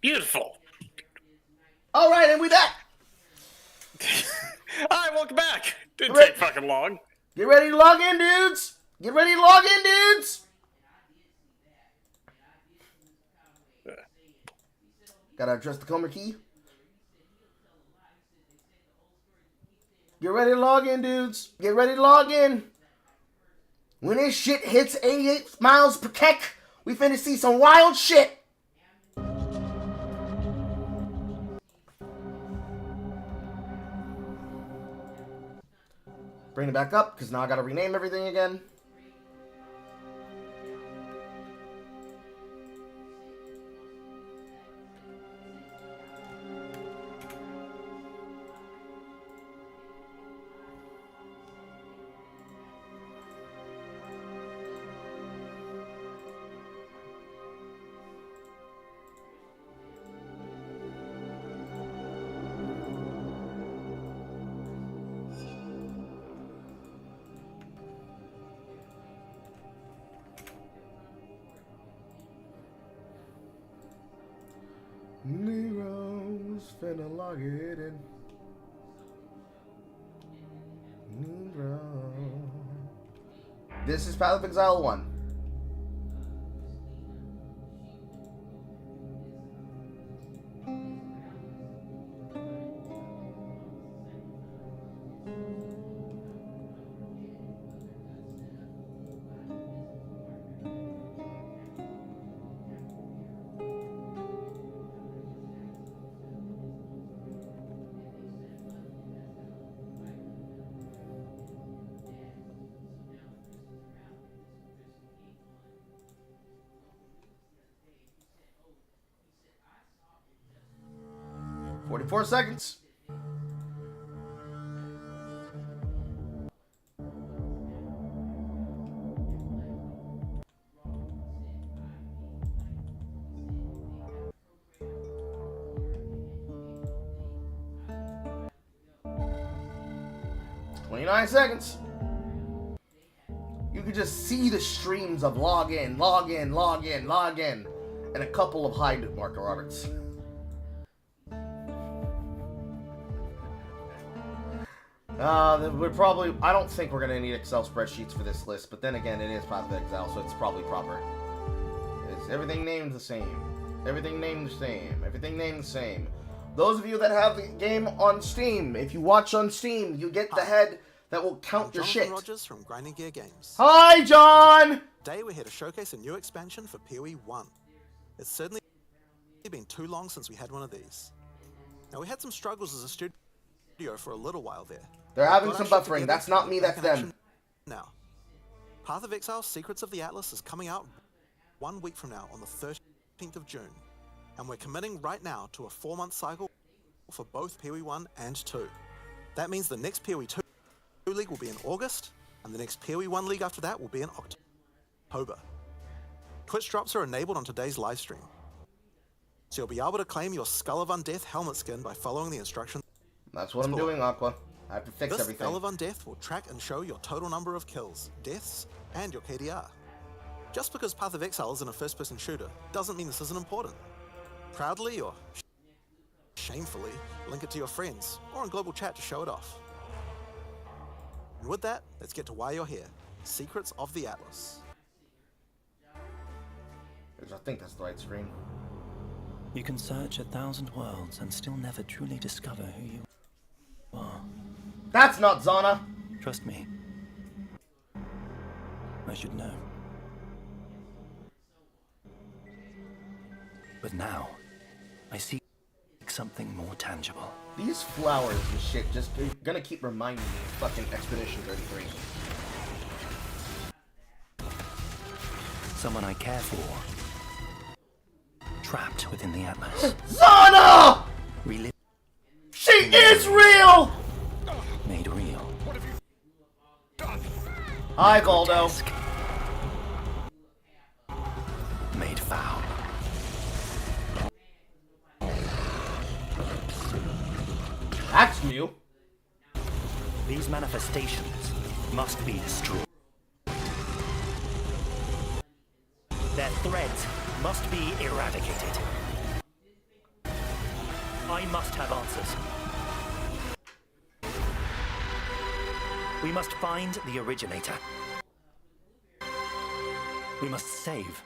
Beautiful. All right, and we back. Hi, welcome back. Didn't Right. take fucking long. Get ready to log in, dudes. Get ready to log in, dudes. Gotta adjust the camera key. Get ready to log in, dudes. Get ready to log in. When this shit hits 88 miles per keck, we finna see some wild shit. Bring it back up, because now I gotta rename everything again. Nero's finna log it in. Nero. This is Path of Exile 1. "44 seconds. "29 seconds. You can just see the streams of log in, log in, log in, log in, and a couple of hide marker arts. We're probably, I don't think we're gonna need Excel spreadsheets for this list, but then again, it is Path of Exile, so it's probably proper. Is everything named the same? Everything named the same. Everything named the same. Those of you that have the game on Steam, if you watch on Steam, you get the head that will count your shit. Rogers from Grinding Gear Games. Hi, John! Today we're here to showcase a new expansion for PoE 1. It's certainly been too long since we had one of these. Now we had some struggles as a studio for a little while there. They're having some buffering. That's not me, that's them. Now, Path of Exile Secrets of the Atlas is coming out 1 week from now on the 13th of June. And we're committing right now to a 4-month cycle for both PoE 1 and 2. That means the next PoE 2 League will be in August, and the next PoE 1 League after that will be in October. Twitch drops are enabled on today's live stream, so you'll be able to claim your Skull of Undeath helmet skin by following the instructions. That's what I'm doing, Aqua. I have to fix This everything. Skull of Undeath will track and show your total number of kills, deaths, and your KDR. Just because Path of Exile isn't a first-person shooter doesn't mean this isn't important. Proudly or shamefully, link it to your friends or in global chat to show it off. And with that, let's get to why you're here. Secrets of the Atlas. I think that's the right screen. You can search 1,000 worlds and still never truly discover who you are. That's not Zana! Trust me. I should know. But now, I seek something more tangible. These flowers and shit just gonna keep reminding me of fucking Expedition 33. Someone I care for. Trapped within the Atlas. Zana! Relive. She is real! Made real. What have you done? Hi, Baldo. Made foul. That's new. These manifestations must be destroyed. Their threads must be eradicated. I must have answers. We must find the originator. We must save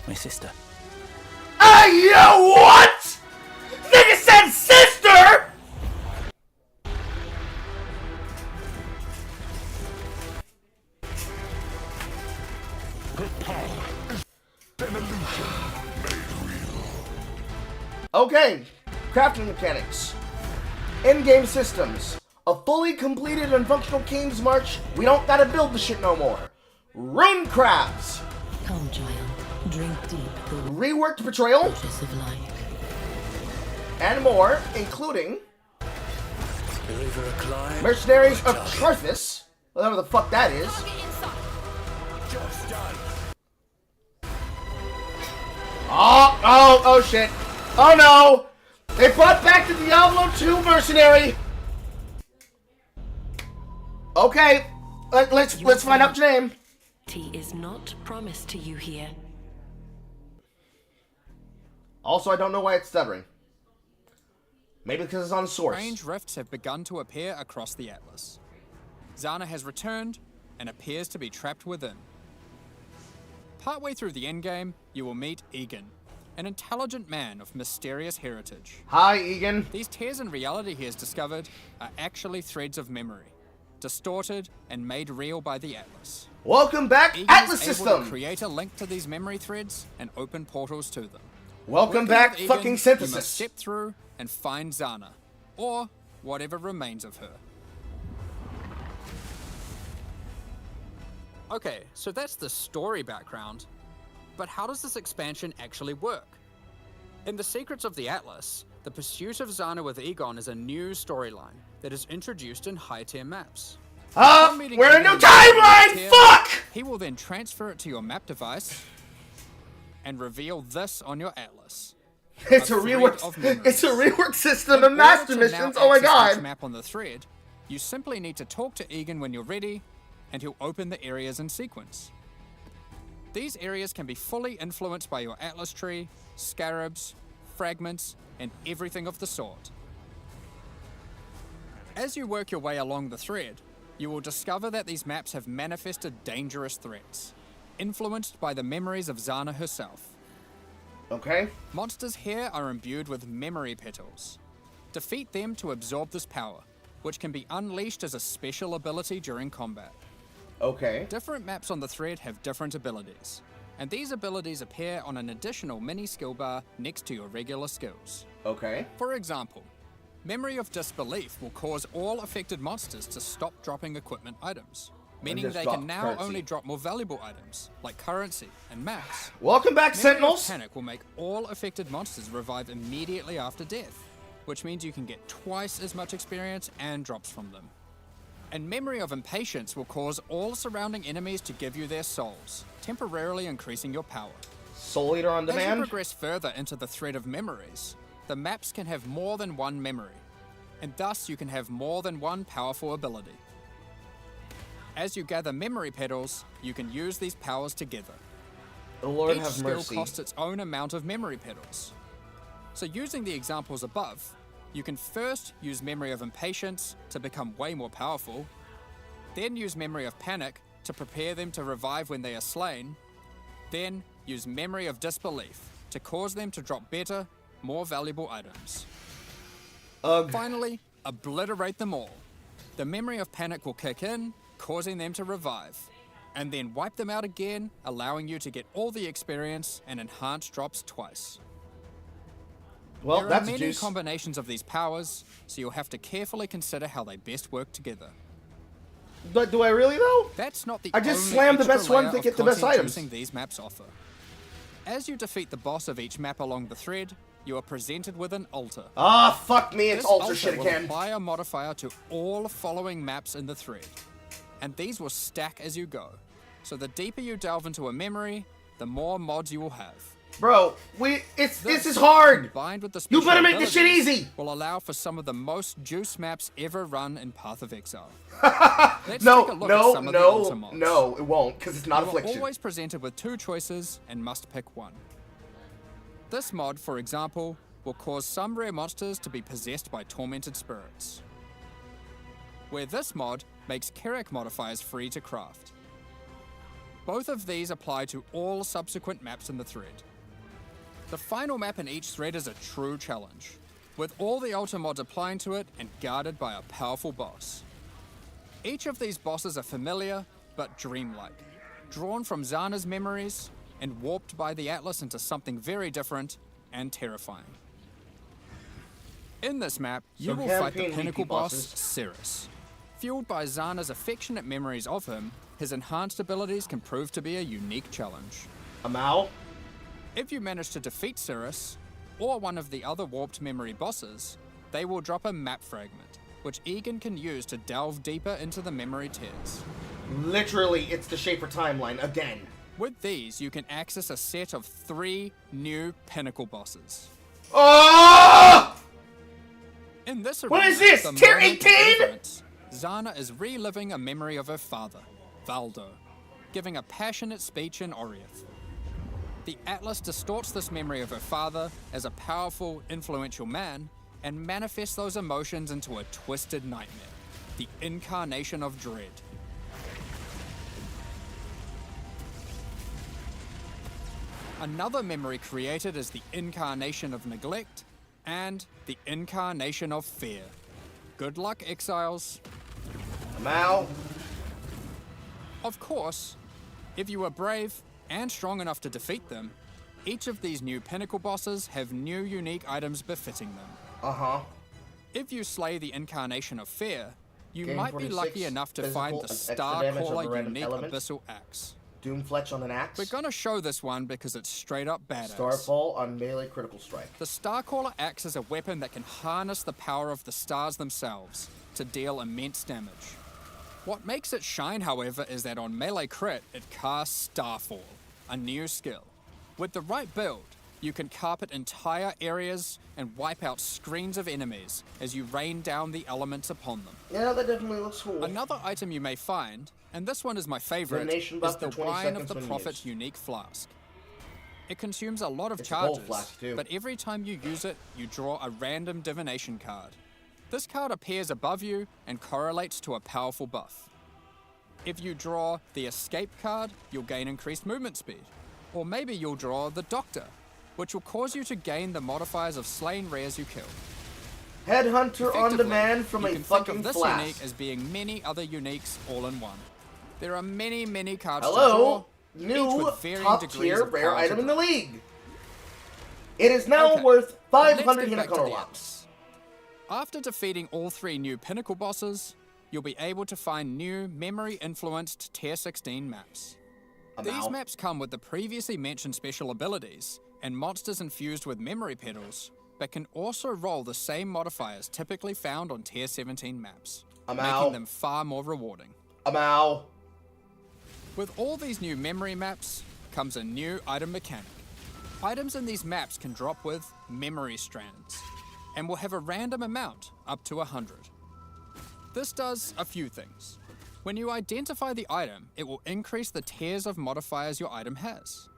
my sister. Hey, yo, what? Nigga said sister! Okay, crafting mechanics. In-game systems. A fully completed and functional King's March. We don't gotta build the shit no more. Rune crafts. Come, child. Drink deep the Reworked betrayal. waters of light. And more, including The river climb. Mercenaries of Charthus. Whatever the fuck that is. Just done. Oh shit. Oh no! They brought back the Diablo 2 mercenary! Okay, let's find out your name. Tea is not promised to you here. Also, I don't know why it's stuttering. Maybe because it's on source. Strange rifts have begun to appear across the Atlas. Zana has returned and appears to be trapped within. Partway through the endgame, you will meet Egan, an intelligent man of mysterious heritage. Hi, Egan. These tears in reality he has discovered are actually threads of memory, distorted and made real by the Atlas. Welcome back, Egan Atlas is able System! to create a link to these memory threads and open portals to them. Welcome Working back, with Egan, fucking you must Synthesis. step through and find Zana, or whatever remains of her. Okay, so that's the story background, but how does this expansion actually work? In The Secrets of the Atlas, the pursuit of Zana with Egon is a new storyline that is introduced in high-tier maps. Upon meeting We're in a Egon new in the timeline! tier, Fuck! He will then transfer it to your map device and reveal this on your Atlas. It's a thread rework. of memories. It's a rework system In of master order to now missions. Oh my access each god! map on the thread, you simply need to talk to Egan when you're ready, and he'll open the areas in sequence. These areas can be fully influenced by your Atlas tree, scarabs, fragments, and everything of the sort. As you work your way along the thread, you will discover that these maps have manifested dangerous threats, influenced by the memories of Zana herself. Okay. Monsters here are imbued with memory petals. Defeat them to absorb this power, which can be unleashed as a special ability during combat. Okay. Different maps on the thread have different abilities, and these abilities appear on an additional mini skill bar next to your regular skills. Okay. For example, Memory of Disbelief will cause all affected monsters to stop dropping equipment items, meaning just they drop can now currency. only drop more valuable items, like currency and maps. Welcome back, Memory of Sentinels. Panic will make all affected monsters revive immediately after death, which means you can get twice as much experience and drops from them. And Memory of Impatience will cause all surrounding enemies to give you their souls, temporarily increasing your power. Soul Eater on As you demand. progress further into the thread of memories, the maps can have more than one memory, and thus you can have more than one powerful ability. As you gather memory petals, you can use these powers together. The Lord Each have skill mercy. costs its own amount of memory petals. So using the examples above, you can first use Memory of Impatience to become way more powerful, then use Memory of Panic to prepare them to revive when they are slain, then use Memory of Disbelief to cause them to drop better, more valuable items. Ugh. Finally, obliterate them all. The Memory of Panic will kick in, causing them to revive, and then wipe them out again, allowing you to get all the experience and enhanced drops twice. Well, There are that's many juice. combinations of these powers, so you'll have to carefully consider how they best work together. But do I really though? That's not the I just only slammed the extra best one layer to of get the best content items. choosing these maps offer. As you defeat the boss of each map along the thread, you are presented with an altar. Ah, fuck me. It's This altar altar shit will again. apply a modifier to all following maps in the thread, and these will stack as you go. So the deeper you delve into a memory, the more mods you will have. Bro, this is hard. Combined with the You better special make this shit abilities, easy. will allow for some of the most juice maps ever run in Path of Exile. Let's No, take a look at some of the altar mods. no, it won't, because it's not You are affliction. always presented with two choices and must pick one. This mod, for example, will cause some rare monsters to be possessed by tormented spirits. Where this mod makes Kerak modifiers free to craft. Both of these apply to all subsequent maps in the thread. The final map in each thread is a true challenge, with all the Alter mods applying to it and guarded by a powerful boss. Each of these bosses are familiar, but dreamlike, drawn from Zana's memories and warped by the Atlas into something very different and terrifying. In this map, you will fight the pinnacle boss, Cirrus. Fueled by Zana's affectionate memories of him, his enhanced abilities can prove to be a unique challenge. Amal? If you manage to defeat Cirrus, or one of the other warped memory bosses, they will drop a map fragment, which Egan can use to delve deeper into the memory tears. Literally, it's the Shaper timeline again. With these, you can access a set of 3 new pinnacle bosses. Oh! In this What arena, is this? the Tier moment of 18? reference, Zana is reliving a memory of her father, Valdo, giving a passionate speech in Oriath. The Atlas distorts this memory of her father as a powerful, influential man and manifests those emotions into a twisted nightmare, the incarnation of dread. Another memory created is the incarnation of neglect and the incarnation of fear. Good luck, Exiles. Amal? Of course, if you are brave and strong enough to defeat them, each of these new pinnacle bosses have new unique items befitting them. Uh-huh. If you slay the incarnation of fear, you Gain might be 46 lucky enough to physical find and the extra Star damage of a Caller random unique element. abyssal axe. Doomfletch on an axe. We're gonna show this one because it's straight up badass. Starfall on melee critical strike. The Starcaller axe is a weapon that can harness the power of the stars themselves to deal immense damage. What makes it shine, however, is that on melee crit, it casts Starfall, a new skill. With the right build, you can carpet entire areas and wipe out screens of enemies as you rain down the elements upon them. Yeah, that definitely looks cool. Another item you may find, and this one is my favorite, Divination is buff the for 20 Wine of seconds the when Prophet's used. unique flask. It consumes a lot of It's a gold charges, flask, too. but every time you use it, you draw a random divination card. This card appears above you and correlates to a powerful buff. If you draw the Escape card, you'll gain increased movement speed. Or maybe you'll draw the Doctor, which will cause you to gain the modifiers of slain rares you kill. Headhunter on Effectively, demand from you a can think fucking of this flask. unique as being many other uniques all in one. There are many, many cards Hello, to draw, each new with varying top degrees tier of rare power to item in the draw. league. It is now Okay, worth but let's 500 get back to Hinakono the locks. Atlas. After defeating all 3 new pinnacle bosses, you'll be able to find new memory-influenced Tier 16 maps. These maps come with the previously mentioned special abilities and monsters infused with memory petals, but can also roll the same modifiers typically found on Tier 17 maps, making them far more rewarding. With all these new memory maps comes a new item mechanic. Items in these maps can drop with memory strands, and will have a random amount, up to 100. This does a few things. When you identify the item, it will increase the tiers of modifiers your item has.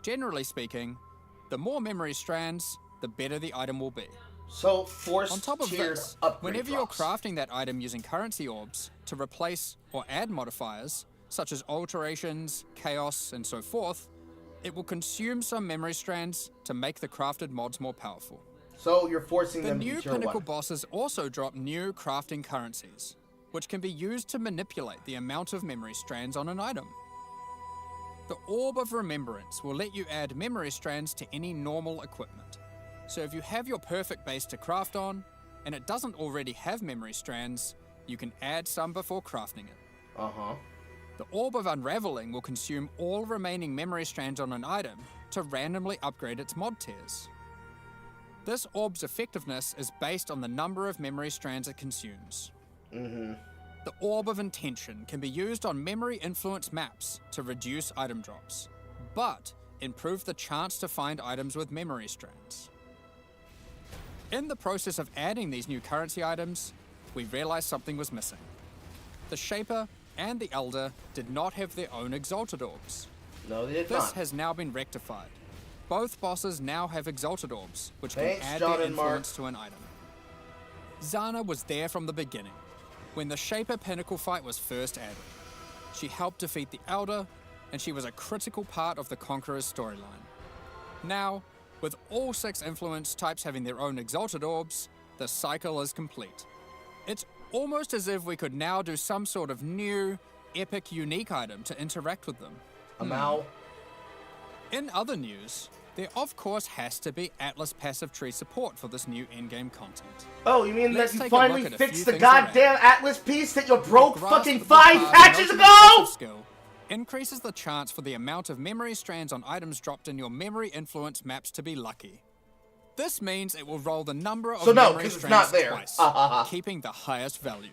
Generally speaking, the more memory strands, the better the item will be. So, forced On top of tiered this, upgrade whenever drops. you're crafting that item using currency orbs to replace or add modifiers, such as alterations, chaos, and so forth, it will consume some memory strands to make the crafted mods more powerful. So, you're forcing The them to new be tier pinnacle 1. bosses also drop new crafting currencies, which can be used to manipulate the amount of memory strands on an item. The Orb of Remembrance will let you add memory strands to any normal equipment. So if you have your perfect base to craft on, and it doesn't already have memory strands, you can add some before crafting it. Uh-huh. The Orb of Unraveling will consume all remaining memory strands on an item to randomly upgrade its mod tiers. This orb's effectiveness is based on the number of memory strands it consumes. The Orb of Intention can be used on memory influence maps to reduce item drops, but improve the chance to find items with memory strands. In the process of adding these new currency items, we realized something was missing. The Shaper and the Elder did not have their own Exalted Orbs. No, they did This not. has now been rectified. Both bosses now have Exalted Orbs, which can Thanks, add John their and Mark. influence to an item. Zana was there from the beginning, when the Shaper Pinnacle fight was first added. She helped defeat the Elder, and she was a critical part of the Conqueror's storyline. Now, with all 6 influence types having their own Exalted Orbs, the cycle is complete. It's almost as if we could now do some sort of new, epic, unique item to interact with them. Amal. In other news, there of course has to be Atlas passive tree support for this new endgame content. Oh, you mean Let's that you take a look finally at a fixed few the things goddamn Atlas piece that you broke Grasp fucking the 5 card patches noted ago?! passive skill increases the chance for the amount of memory strands on items dropped in your memory influence maps to be lucky. This means it will roll the number of So no, memory 'cause it's strands not there. twice, keeping the highest value.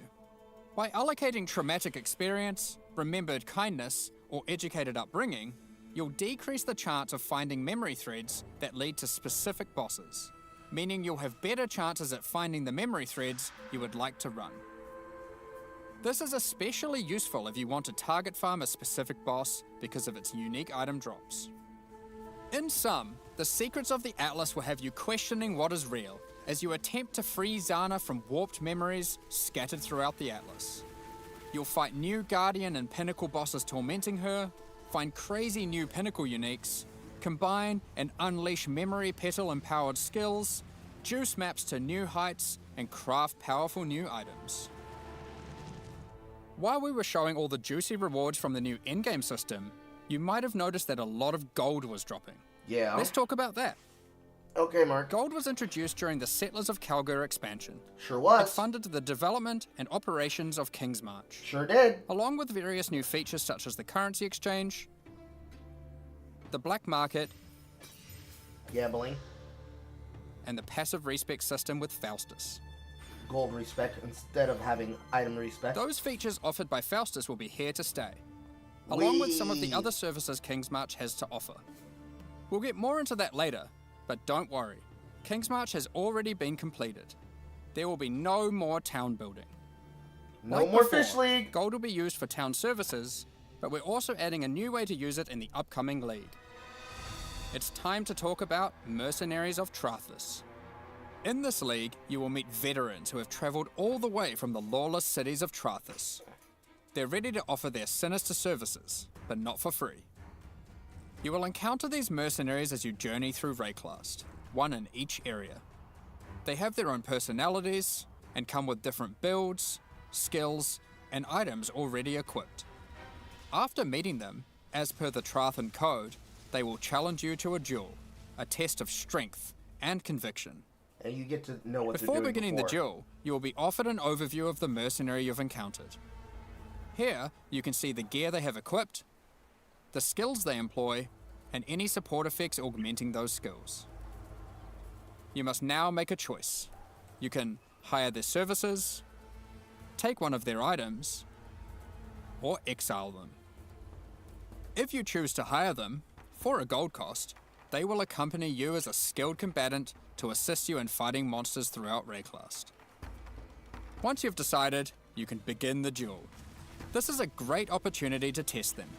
By allocating traumatic experience, remembered kindness, or educated upbringing, you'll decrease the chance of finding memory threads that lead to specific bosses, meaning you'll have better chances at finding the memory threads you would like to run. This is especially useful if you want to target farm a specific boss because of its unique item drops. In sum, the secrets of the Atlas will have you questioning what is real as you attempt to free Zana from warped memories scattered throughout the Atlas. You'll fight new Guardian and Pinnacle bosses tormenting her, find crazy new Pinnacle uniques, combine and unleash memory petal empowered skills, juice maps to new heights, and craft powerful new items. While we were showing all the juicy rewards from the new endgame system, you might have noticed that a lot of gold was dropping. Yeah. Let's talk about that. Okay, Mark. Gold was introduced during the Settlers of Kalgur expansion. Sure It was. funded the development and operations of King's March, Sure did. along with various new features such as the currency exchange, the black market, Gambling. and the passive respec system with Faustus. Gold respect instead of having item respect. Those features offered by Faustus will be here to stay, along with some of the Whee! other services King's March has to offer. We'll get more into that later, but don't worry, King's March has already been completed. There will be no more town building. No Like more before, Fish League. Gold will be used for town services, but we're also adding a new way to use it in the upcoming league. It's time to talk about Mercenaries of Trathus. In this league, you will meet veterans who have travelled all the way from the lawless cities of Trathus. They're ready to offer their sinister services, but not for free. You will encounter these mercenaries as you journey through Rayclast, one in each area. They have their own personalities and come with different builds, skills, and items already equipped. After meeting them, as per the Trathan code, they will challenge you to a duel, a test of strength and conviction. And you get to know what Before they're doing beginning the duel, you will be offered an overview of the mercenary you've encountered. Here, you can see the gear they have equipped, the skills they employ, and any support effects augmenting those skills. You must now make a choice. You can hire their services, take one of their items, or exile them. If you choose to hire them, for a gold cost, they will accompany you as a skilled combatant to assist you in fighting monsters throughout Rayclast. Once you've decided, you can begin the duel. This is a great opportunity to test them,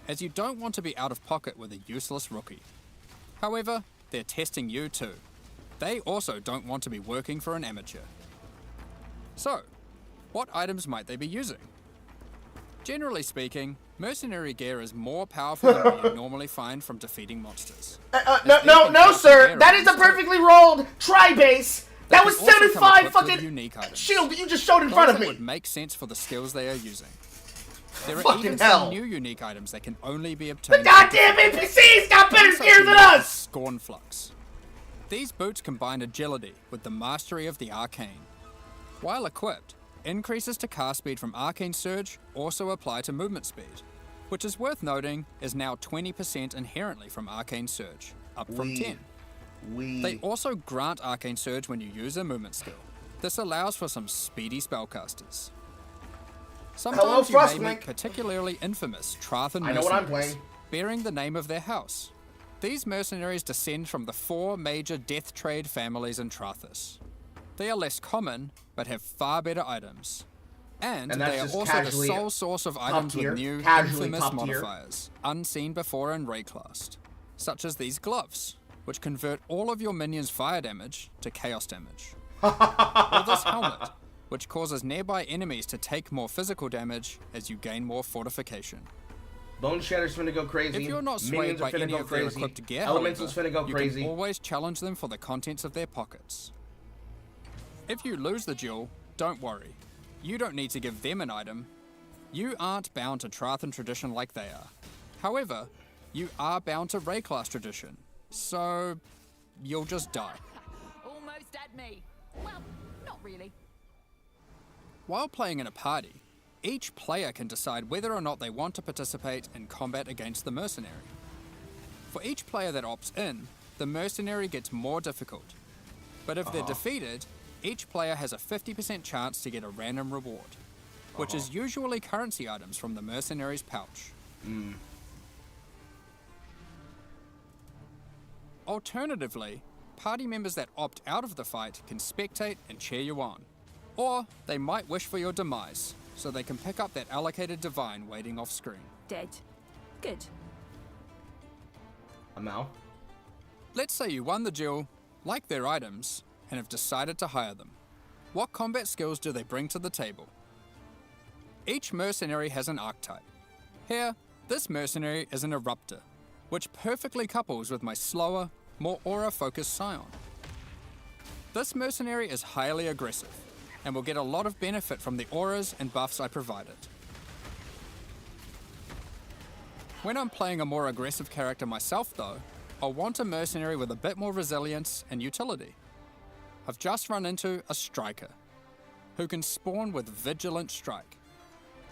as you don't want to be out of pocket with a useless rookie. However, they're testing you too. They also don't want to be working for an amateur. So, what items might they be using? Generally speaking, mercenary gear is more powerful than what you normally find from defeating monsters. No, sir. That is a perfectly rolled tri-base. That was can also come 75 equipped with fucking unique items. shield that you just showed in Those front of that me. would make sense for the skills they are using. There are Fucking even hell. some new unique items that can only be The obtained. goddamn NPCs got better One such gear than unit is us. Scorn Flux. These boots combine agility with the mastery of the arcane. While equipped, increases to cast speed from Arcane Surge also apply to movement speed, which is worth noting is now 20% inherently from Arcane Surge, up from 10. They also grant Arcane Surge when you use a movement skill. This allows for some speedy spellcasters. Sometimes you may Frostwing. meet particularly infamous Trathan I know what I'm mercenaries, playing. bearing the name of their house. These mercenaries descend from the 4 major death trade families in Trathus. They are less common, but have far better items. And that's they are just also the casually sole source of items tier, with new casually infamous top tier. modifiers, unseen before in Rayclast, such as these gloves. which convert all of your minions' fire damage to chaos damage. Or this helmet, which causes nearby enemies to take more physical damage as you gain more fortification. Bone Shatter's finna go crazy. If you're not swayed Minions by are finna any go of their crazy. equipped gear, Elementals however, finna go you crazy. can always challenge them for the contents of their pockets. If you lose the duel, don't worry. You don't need to give them an item. You aren't bound to Trathan tradition like they are. However, you are bound to Ray class tradition, so you'll just die. Almost at me. Well, not really. While playing in a party, each player can decide whether or not they want to participate in combat against the mercenary. For each player that opts in, the mercenary gets more difficult. But if they're defeated, each player has a 50% chance to get a random reward, which is usually currency items from the mercenary's pouch. Alternatively, party members that opt out of the fight can spectate and cheer you on. Or they might wish for your demise, so they can pick up that allocated divine waiting off screen. Dead. Good. Amal? Let's say you won the duel, like their items, and have decided to hire them. What combat skills do they bring to the table? Each mercenary has an archetype. Here, this mercenary is an Eruptor, which perfectly couples with my slower, more aura-focused Scion. This mercenary is highly aggressive, and will get a lot of benefit from the auras and buffs I provided. When I'm playing a more aggressive character myself though, I'll want a mercenary with a bit more resilience and utility. I've just run into a Striker, who can spawn with Vigilant Strike.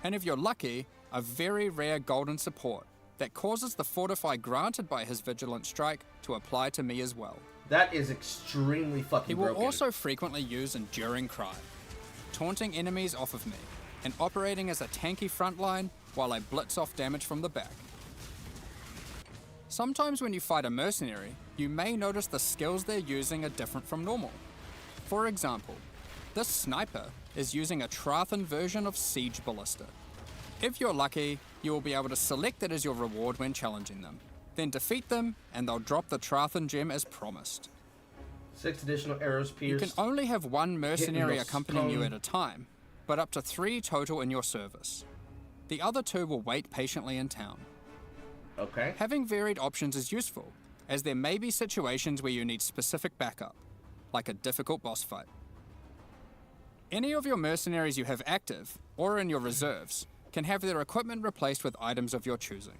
And if you're lucky, a very rare golden support that causes the Fortify granted by his Vigilant Strike to apply to me as well. That is extremely fucking He will broken. also frequently use Enduring Cry, taunting enemies off of me, and operating as a tanky frontline while I blitz off damage from the back. Sometimes when you fight a mercenary, you may notice the skills they're using are different from normal. For example, this sniper is using a Trathan version of Siege Ballista. If you're lucky, you will be able to select it as your reward when challenging them. Then defeat them, and they'll drop the Trathan gem as promised. 6 additional arrows You pierced. can only have one mercenary the accompanying you stone. at a time, but up to 3 total in your service. The other 2 will wait patiently in town. Okay. Having varied options is useful, as there may be situations where you need specific backup, like a difficult boss fight. Any of your mercenaries you have active, or in your reserves, can have their equipment replaced with items of your choosing.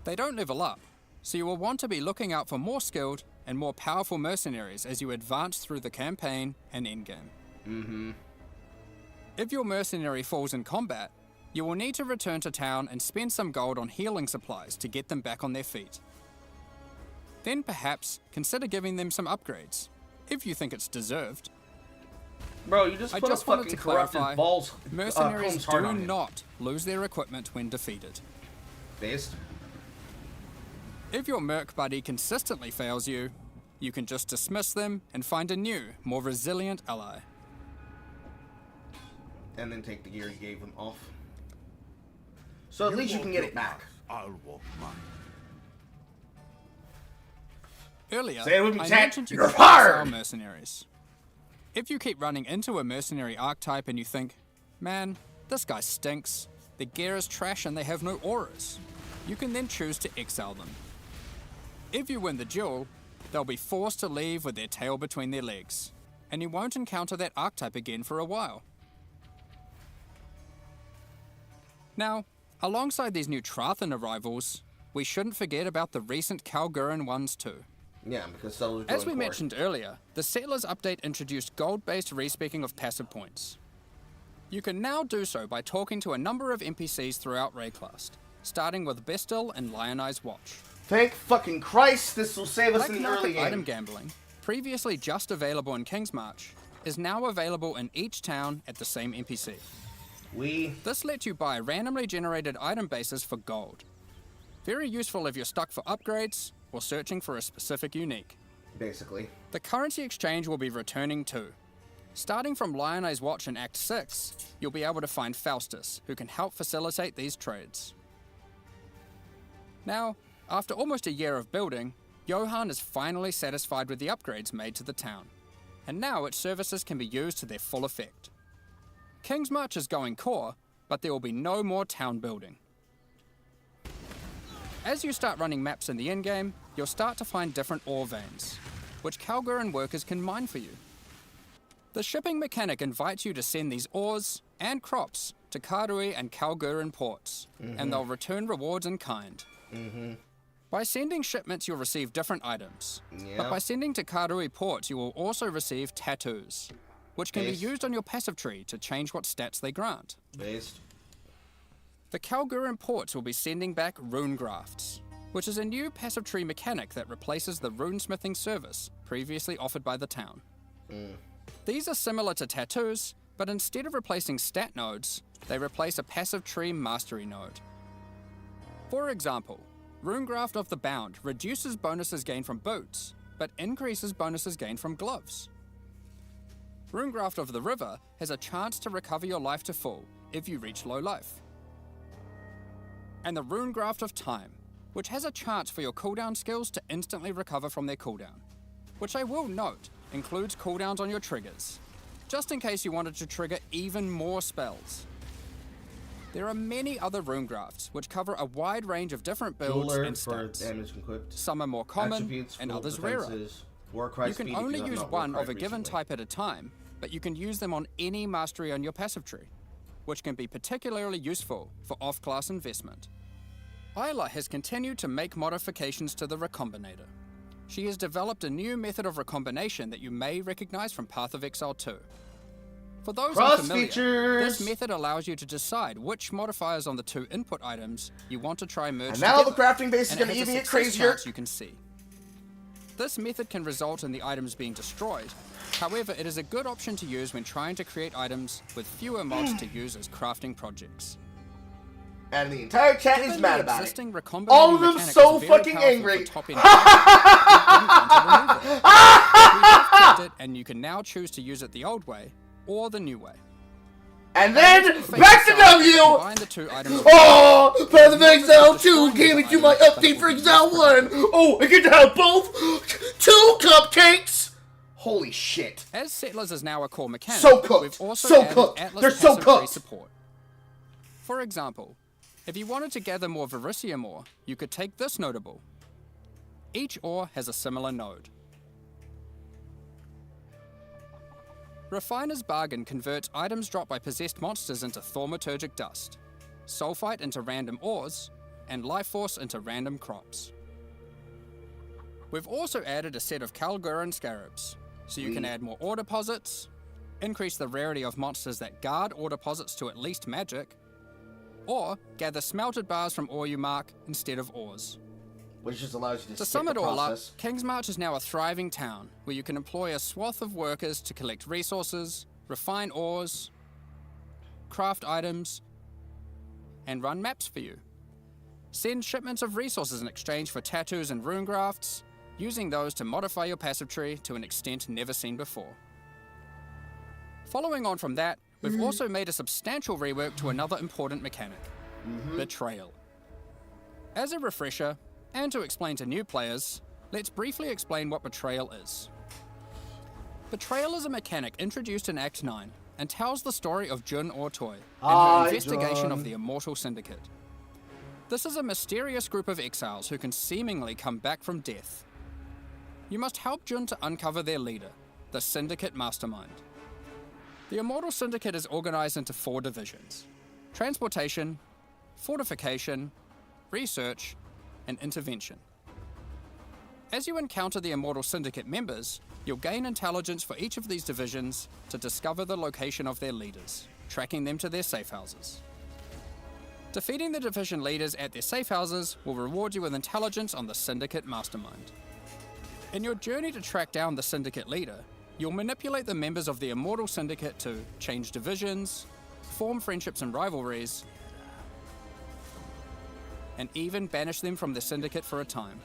They don't level up, so you will want to be looking out for more skilled and more powerful mercenaries as you advance through the campaign and endgame. If your mercenary falls in combat, you will need to return to town and spend some gold on healing supplies to get them back on their feet. Then perhaps consider giving them some upgrades, if you think it's deserved. Bro, you just I put just a wanted fucking to corrupted clarify, balls mercenaries Combs heart do on him. not lose their equipment when defeated. Based. If your merc buddy consistently fails you, you can just dismiss them and find a new, more resilient ally. And then take the gear you gave them off. So at least you can get it back. I'll walk mine. Earlier, Say it with me, I chat. mentioned you You're could fired! exile mercenaries. If you keep running into a mercenary archetype and you think, man, this guy stinks, their gear is trash and they have no auras, you can then choose to exile them. If you win the duel, they'll be forced to leave with their tail between their legs, and you won't encounter that archetype again for a while. Now, alongside these new Trathan arrivals, we shouldn't forget about the recent Kalguran ones too. Yeah, because settlers As we mentioned earlier, the Settlers update introduced gold-based respeccing of passive points. You can now do so by talking to a number of NPCs throughout Rayclast, starting with Bestil and Lionized Watch. Thank fucking Christ, this will save us Black in the market early item game. gambling, previously just available in Kingsmarch, is now available in each town at the same NPC. This lets you buy randomly generated item bases for gold. Very useful if you're stuck for upgrades or searching for a specific unique. Basically. The currency exchange will be returning too. Starting from Lionized Watch in Act 6, you'll be able to find Faustus, who can help facilitate these trades. Now, after almost a year of building, Johan is finally satisfied with the upgrades made to the town, and now its services can be used to their full effect. King's March is going core, but there will be no more town building. As you start running maps in the endgame, you'll start to find different ore veins, which Kalguran workers can mine for you. The shipping mechanic invites you to send these ores and crops to Karui and Kalguran ports, and they'll return rewards in kind. By sending shipments, you'll receive different items, but by sending to Karui ports, you will also receive tattoos, which can be used on your passive tree to change what stats they grant. The Kalguran ports will be sending back rune grafts, which is a new passive tree mechanic that replaces the runesmithing service previously offered by the town. These are similar to tattoos, but instead of replacing stat nodes, they replace a passive tree mastery node. For example, Runegraft of the Bound reduces bonuses gained from boots, but increases bonuses gained from gloves. Runegraft of the River has a chance to recover your life to full if you reach low life. And the Runegraft of Time, which has a chance for your cooldown skills to instantly recover from their cooldown, which I will note includes cooldowns on your triggers, just in case you wanted to trigger even more spells. There are many other rune grafts which cover a wide range of different builds and stats. Some are more common and others rarer. You can only use one of a given type at a time, but you can use them on any mastery on your passive tree, which can be particularly useful for off-class investment. Isla has continued to make modifications to the Recombinator. She has developed a new method of recombination that you may recognize from Path of Exile 2. For those unfamiliar, this method allows you to decide which modifiers on the two input items you want to try merge together. And now the crafting base is going to even get crazier. You can see. This method can result in the items being destroyed. However, it is a good option to use when trying to create items with fewer mods to use as crafting projects. And the entire chat is mad about it. Recombinating All of them so fucking angry. And you can now choose to use it the old way or the new way. And then, back to W! Oh, Path of Exile 2 gave it to my update for Exile 1! Oh, I get to have both? 2 cupcakes! Holy shit. As Settlers is now a core mechanic, so cooked! we've also So added cooked! Atlas They're so cooked! support. For example, if you wanted to gather more Verisium ore, you could take this notable. Each ore has a similar node. Refiner's Bargain converts items dropped by possessed monsters into thaumaturgic dust, sulfite into random ores, and life force into random crops. We've also added a set of Kalguran scarabs, so you can add more ore deposits, increase the rarity of monsters that guard ore deposits to at least magic, or gather smelted bars from ore you mark instead of ores. Which just allows you to sum it all up, King's March is now a thriving town where you can employ a swath of workers to collect resources, refine ores, craft items, and run maps for you. Send shipments of resources in exchange for tattoos and rune grafts, using those to modify your passive tree to an extent never seen before. Following on from that, we've also made a substantial rework to another important mechanic, Betrayal. As a refresher, and to explain to new players, let's briefly explain what Betrayal is. Betrayal is a mechanic introduced in Act 9 and tells the story of Jun Ortoy and her investigation of the Immortal Syndicate. This is a mysterious group of exiles who can seemingly come back from death. You must help Jun to uncover their leader, the Syndicate Mastermind. The Immortal Syndicate is organized into 4 divisions: Transportation, Fortification, Research, and Intervention. As you encounter the Immortal Syndicate members, you'll gain intelligence for each of these divisions to discover the location of their leaders, tracking them to their safe houses. Defeating the division leaders at their safe houses will reward you with intelligence on the Syndicate Mastermind. In your journey to track down the Syndicate leader, you'll manipulate the members of the Immortal Syndicate to change divisions, form friendships and rivalries, and even banish them from the Syndicate for a time.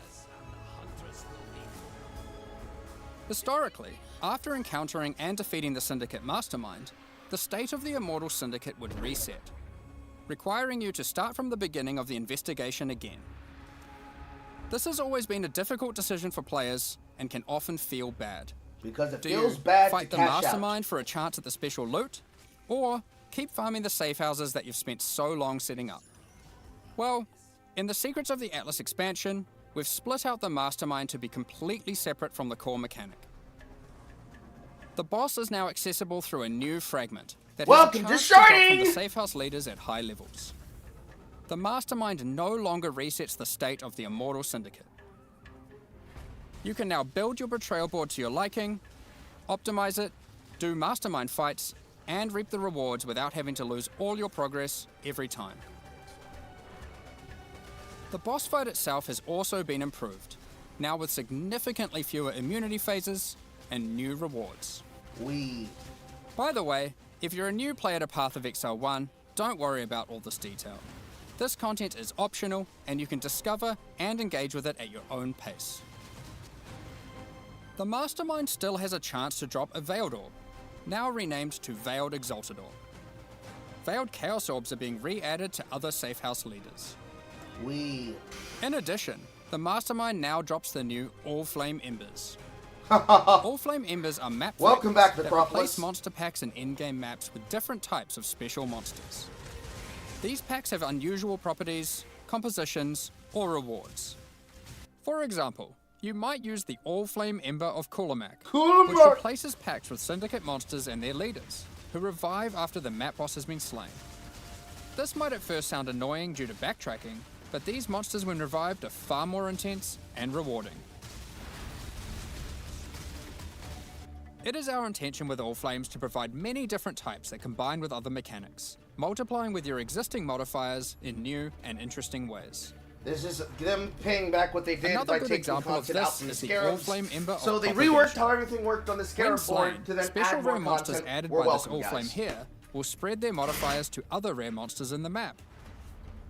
Historically, after encountering and defeating the Syndicate Mastermind, the state of the Immortal Syndicate would reset, requiring you to start from the beginning of the investigation again. This has always been a difficult decision for players and can often feel bad. Because it Do feels you bad fight to the cash mastermind for a chance at the special loot, or keep farming the safe houses that you've spent so long setting up? Well, in the Secrets of the Atlas expansion, we've split out the mastermind to be completely separate from the core mechanic. The boss is now accessible through a new fragment that Welcome to has a chance to drop Shiny! from the safe house leaders at high levels. The mastermind no longer resets the state of the Immortal Syndicate. You can now build your betrayal board to your liking, optimize it, do mastermind fights, and reap the rewards without having to lose all your progress every time. The boss fight itself has also been improved, now with significantly fewer immunity phases and new rewards. By the way, if you're a new player to Path of Exile 1, don't worry about all this detail. This content is optional, and you can discover and engage with it at your own pace. The Mastermind still has a chance to drop a Veiled Orb, now renamed to Veiled Exalted Orb. Veiled Chaos Orbs are being re-added to other Safe House leaders. In addition, the Mastermind now drops the new All Flame Embers. All Flame Embers are map Welcome back, that Necropolis. replace monster packs and in-game maps with different types of special monsters. These packs have unusual properties, compositions, or rewards. For example, you might use the All Flame Ember of Kulamak, which replaces packs with Syndicate monsters and their leaders, who revive after the map boss has been slain. This might at first sound annoying due to backtracking, but these monsters when revived are far more intense and rewarding. It is our intention with All Flames to provide many different types that combine with other mechanics, multiplying with your existing modifiers in new and interesting ways. This is them paying back what they did Another by good taking example of content out this from the is the Scarabs. All Flame Ember of So they Propagation. reworked how everything worked on the When Scarab slain, board to then special add more rare monsters content. added We're by welcome, this All Flame guys. here will spread their modifiers to other rare monsters in the map.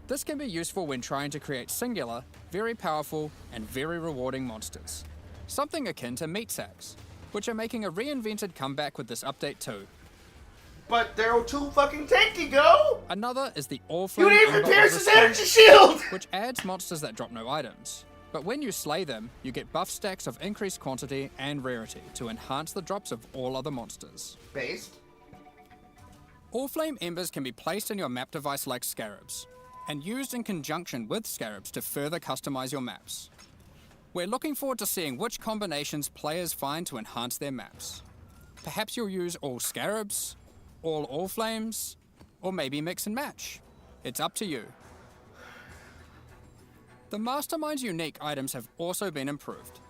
This can be useful when trying to create singular, very powerful, and very rewarding monsters. Something akin to meat sacks, which are making a reinvented comeback with this update too. But they're too fucking tanky, go! Another is the All Flame You didn't even Ember of pierce his Restraint, energy shield! which adds monsters that drop no items. But when you slay them, you get buff stacks of increased quantity and rarity to enhance the drops of all other monsters. Based. All Flame Embers can be placed in your map device like Scarabs, and used in conjunction with Scarabs to further customize your maps. We're looking forward to seeing which combinations players find to enhance their maps. Perhaps you'll use all Scarabs, all Flames, or maybe mix and match. It's up to you. The Mastermind's unique items have also been improved.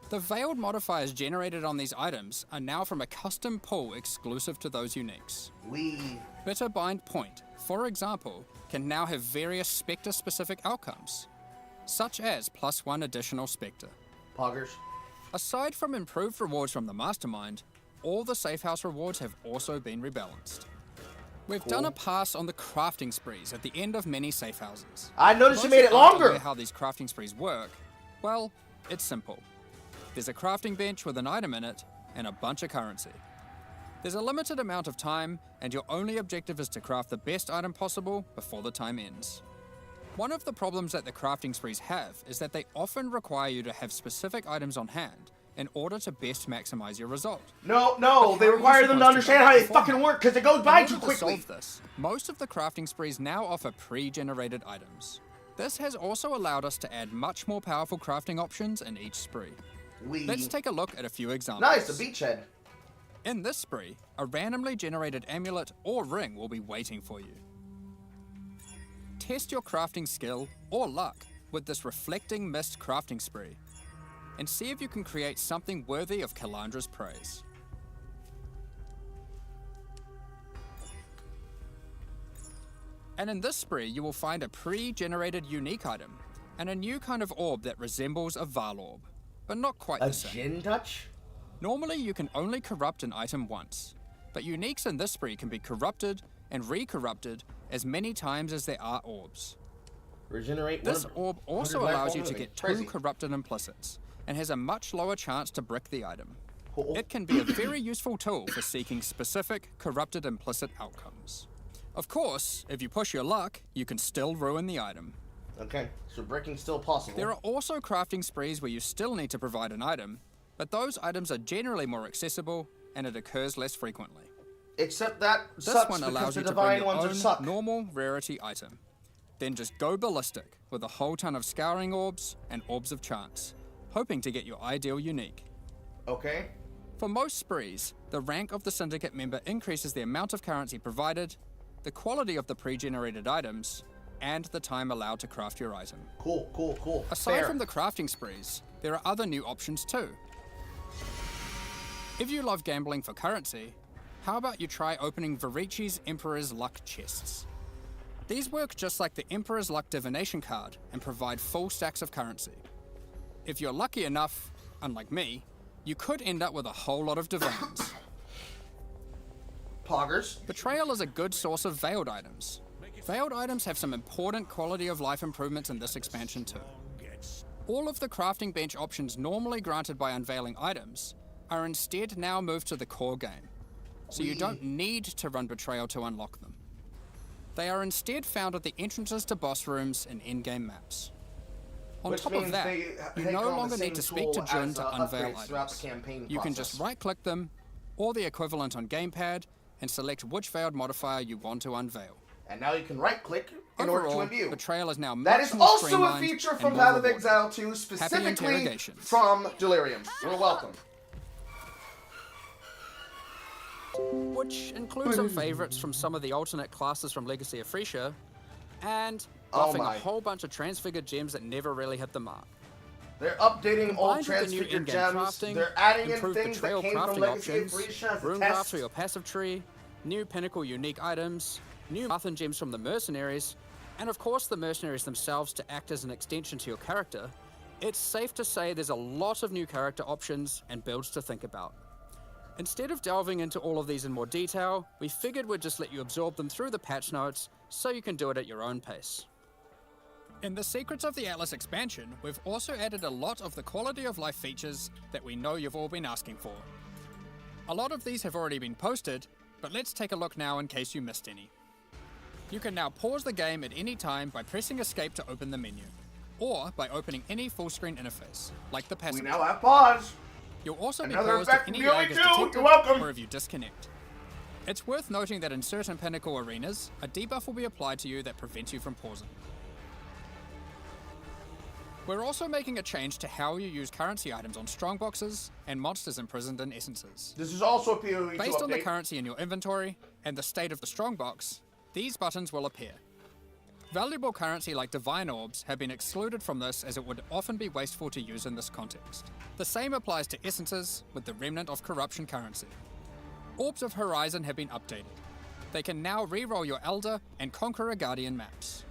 The Veiled modifiers generated on these items are now from a custom pool exclusive to those uniques. Bitter Bind Point, for example, can now have various Spectre-specific outcomes, such as +1 additional Spectre. Poggers. Aside from improved rewards from the Mastermind, all the Safe House rewards have also been rebalanced. We've done a pass on the crafting sprees at the end of many Safe Houses. I noticed you Most made it aren't longer! aware how these crafting sprees work. Well, it's simple. There's a crafting bench with an item in it, and a bunch of currency. There's a limited amount of time, and your only objective is to craft the best item possible before the time ends. One of the problems that the crafting sprees have is that they often require you to have specific items on hand in order to best maximize your result. No, But they how are you require them to supposed understand know how they beforehand? fucking work, because it goes by In too order to quickly. solve this, most of the crafting sprees now offer pre-generated items. This has also allowed us to add much more powerful crafting options in each spree. Let's take a look at a few examples. Nice, a beachhead. In this spree, a randomly generated amulet or ring will be waiting for you. Test your crafting skill or luck with this Reflecting Mist crafting spree, and see if you can create something worthy of Kalandra's praise. And in this spree, you will find a pre-generated unique item, and a new kind of orb that resembles a Val orb, but not quite A the same. gin touch? Normally, you can only corrupt an item once, but uniques in this spree can be corrupted and re-corrupted as many times as there are orbs. Regenerate. This orb also 100 allows you black to only. get 2 Crazy. corrupted implicits, and has a much lower chance to brick the item. Oh. It can be a very useful tool for seeking specific corrupted implicit outcomes. Of course, if you push your luck, you can still ruin the item. Okay, so breaking's still possible. There are also crafting sprees where you still need to provide an item, but those items are generally more accessible and it occurs less frequently. Except that This sucks one because allows the you to bring divine your ones are own suck. normal rarity item. Then just go ballistic with a whole ton of scouring orbs and orbs of chance, hoping to get your ideal unique. Okay. For most sprees, the rank of the syndicate member increases the amount of currency provided, the quality of the pre-generated items, and the time allowed to craft your item. Cool, cool, cool. Aside Fair. from the crafting sprees, there are other new options too. If you love gambling for currency, how about you try opening Varici's Emperor's Luck chests? These work just like the Emperor's Luck divination card and provide full stacks of currency. If you're lucky enough, unlike me, you could end up with a whole lot of divines. Poggers. Betrayal is a good source of veiled items. Veiled items have some important quality of life improvements in this expansion too. All of the crafting bench options normally granted by unveiling items are instead now moved to the core game, so you don't need to run Betrayal to unlock them. They are instead found at the entrances to boss rooms and in-game maps. On Which top of means that, they you take no on the longer same need to speak to tool Jun as, to unveil upgrades throughout the items. campaign You can process. just right-click them, or the equivalent on gamepad, and select which veiled modifier you want to unveil. And now you can right-click in order to Overall, unview. Betrayal is now That much is more also a streamlined feature and from more Path of rewarding. Exile 2, specifically interrogations. from Delirium. You're welcome. Which includes some favorites from some of the alternate classes from Legacy of Freesia, and Oh buffing my. a whole bunch of transfigured gems that never really hit the mark. They're updating old Combined with the new transfigured in-game gems. crafting, They're adding in improved things that betrayal came from crafting Legacy options, of Freesia as a rune test. craft for your passive tree, new pinnacle unique items, new Marthan gems from the mercenaries, and of course the mercenaries themselves to act as an extension to your character. It's safe to say there's a lot of new character options and builds to think about. Instead of delving into all of these in more detail, we figured we'd just let you absorb them through the patch notes so you can do it at your own pace. In the Secrets of the Atlas expansion, we've also added a lot of the quality of life features that we know you've all been asking for. A lot of these have already been posted, but let's take a look now in case you missed any. You can now pause the game at any time by pressing escape to open the menu, or by opening any full screen interface, like the We passive. now have pause. You'll also be Another paused effect if from any the lag is only two. detected You're welcome. or if you disconnect. It's worth noting that in certain Pinnacle arenas, a debuff will be applied to you that prevents you from pausing. We're also making a change to how you use currency items on strongboxes and monsters imprisoned in essences. This is also a PoE2 Based on the update. currency in your inventory and the state of the strongbox, these buttons will appear. Valuable currency like divine orbs have been excluded from this as it would often be wasteful to use in this context. The same applies to essences with the remnant of corruption currency. Orbs of Horizon have been updated. They can now re-roll your Elder and Conqueror Guardian maps.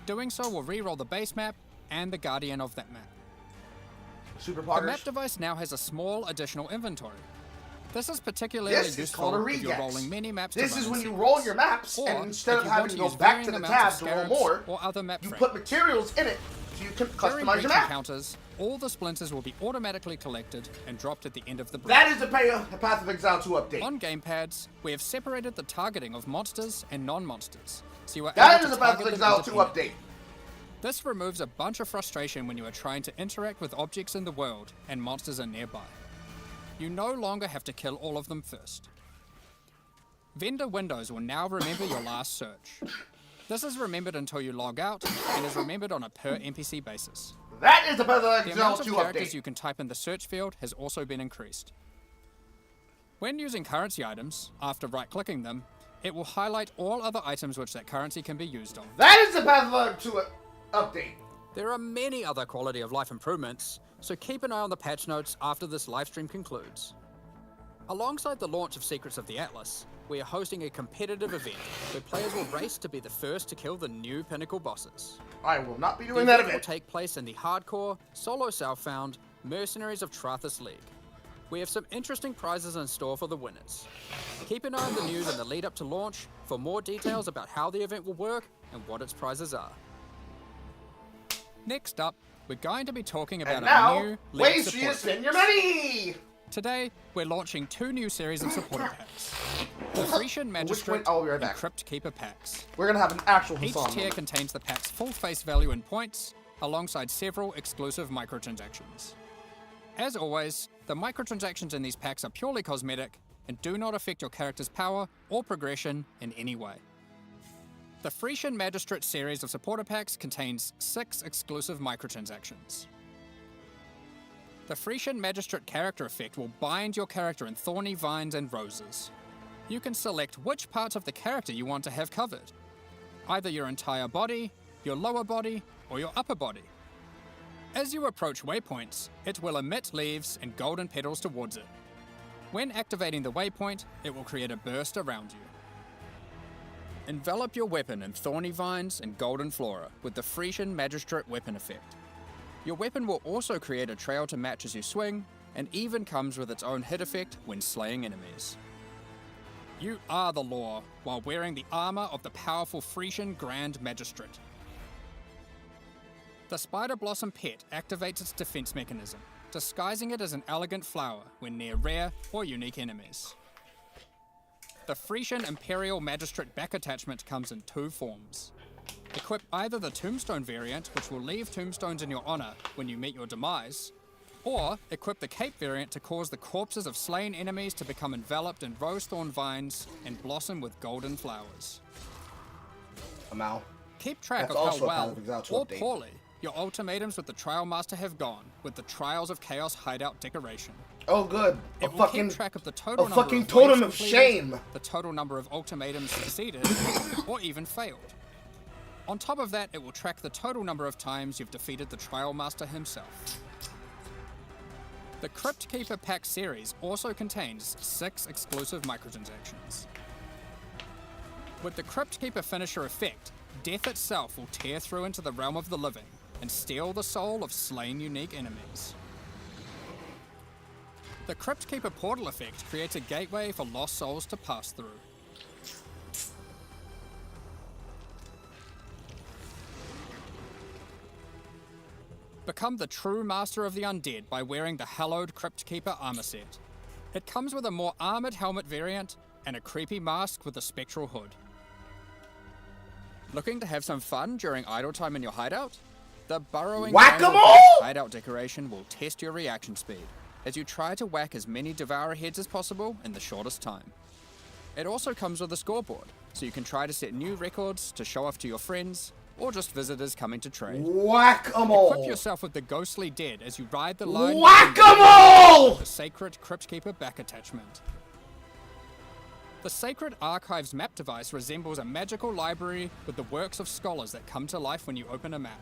Doing so will re-roll the base map and the Guardian of that map. Super The map Poggers. device now has a small additional inventory. This is particularly This is called useful a if you're regex. rolling many maps. This to is run when in you sequence. roll your maps, Or and instead if of you having want to to go use back varying to the amounts tab of to roll scarabs more, or other map you frames. put materials in it so you can During customize breach your map. encounters, all the splinters will be automatically collected and dropped at the end of the breach. That is the Path of Exile 2 update. On gamepads, we have separated the targeting of monsters and non-monsters, so you are That able is to the Path of target them Exile 2 independently. update. This removes a bunch of frustration when you are trying to interact with objects in the world and monsters are nearby. You no longer have to kill all of them first. Vendor windows will now remember your last search. This is remembered until you log out and is remembered on a per NPC basis. That is the Path of The Exile amount of 2 characters update. you can type in the search field has also been increased. When using currency items, after right-clicking them, it will highlight all other items which that currency can be used on. That is the Path of Exile 2 update. There are many other quality of life improvements, so keep an eye on the patch notes after this livestream concludes. Alongside the launch of Secrets of the Atlas, we are hosting a competitive event where players will race to be the first to kill the new Pinnacle bosses. I will not be The doing that event will event. take place in the hardcore, solo self-found Mercenaries of Trathus League. We have some interesting prizes in store for the winners. Keep an eye on the news in the lead up to launch for more details about how the event will work and what its prizes are. Next up, we're going to be talking about And our now, new League ways for you to support spend your money! Today, we're launching 2 new series of supporter packs. The Frisian Magistrate I'll be right and back. Crypt Keeper packs. We're gonna have an actual Each Hassan tier moment. contains the pack's full face value in points, alongside several exclusive microtransactions. As always, the microtransactions in these packs are purely cosmetic and do not affect your character's power or progression in any way. The Frisian Magistrate series of supporter packs contains 6 exclusive microtransactions. The Frisian Magistrate character effect will bind your character in thorny vines and roses. You can select which parts of the character you want to have covered. Either your entire body, your lower body, or your upper body. As you approach waypoints, it will emit leaves and golden petals towards it. When activating the waypoint, it will create a burst around you. Envelop your weapon in thorny vines and golden flora with the Frisian Magistrate weapon effect. Your weapon will also create a trail to match as you swing, and even comes with its own hit effect when slaying enemies. You are the law while wearing the armor of the powerful Frisian Grand Magistrate. The Spider Blossom pet activates its defense mechanism, disguising it as an elegant flower when near rare or unique enemies. The Frisian Imperial Magistrate back attachment comes in 2 forms. Equip either the Tombstone variant, which will leave tombstones in your honor when you meet your demise, or equip the Cape variant to cause the corpses of slain enemies to become enveloped in rose-thorn vines and blossom with golden flowers. Amal. Keep track That's of how also a well, Path of Exile to or update. poorly, your ultimatums with the Trial Master have gone with the Trials of Chaos hideout decoration. Oh, good. It will keep track of the total number fucking of totem waves of completed, shame. the total number of ultimatums succeeded, or even failed. On top of that, it will track the total number of times you've defeated the Trial Master himself. The Crypt Keeper pack series also contains 6 exclusive microtransactions. With the Crypt Keeper finisher effect, death itself will tear through into the realm of the living and steal the soul of slain unique enemies. The Crypt Keeper portal effect creates a gateway for lost souls to pass through. Become the true master of the undead by wearing the hallowed Crypt Keeper armor set. It comes with a more armored helmet variant and a creepy mask with a spectral hood. Looking to have some fun during idle time in your hideout? The burrowing Whack-a-mole! hideout decoration will test your reaction speed as you try to whack as many Devourer heads as possible in the shortest time. It also comes with a scoreboard, so you can try to set new records to show off to your friends or just visitors coming to trade. Whack-a-mole! Equip yourself with the Ghostly Dead as you ride the line Whack-a-mole! with the Sacred Crypt Keeper back attachment. The Sacred Archives map device resembles a magical library with the works of scholars that come to life when you open a map.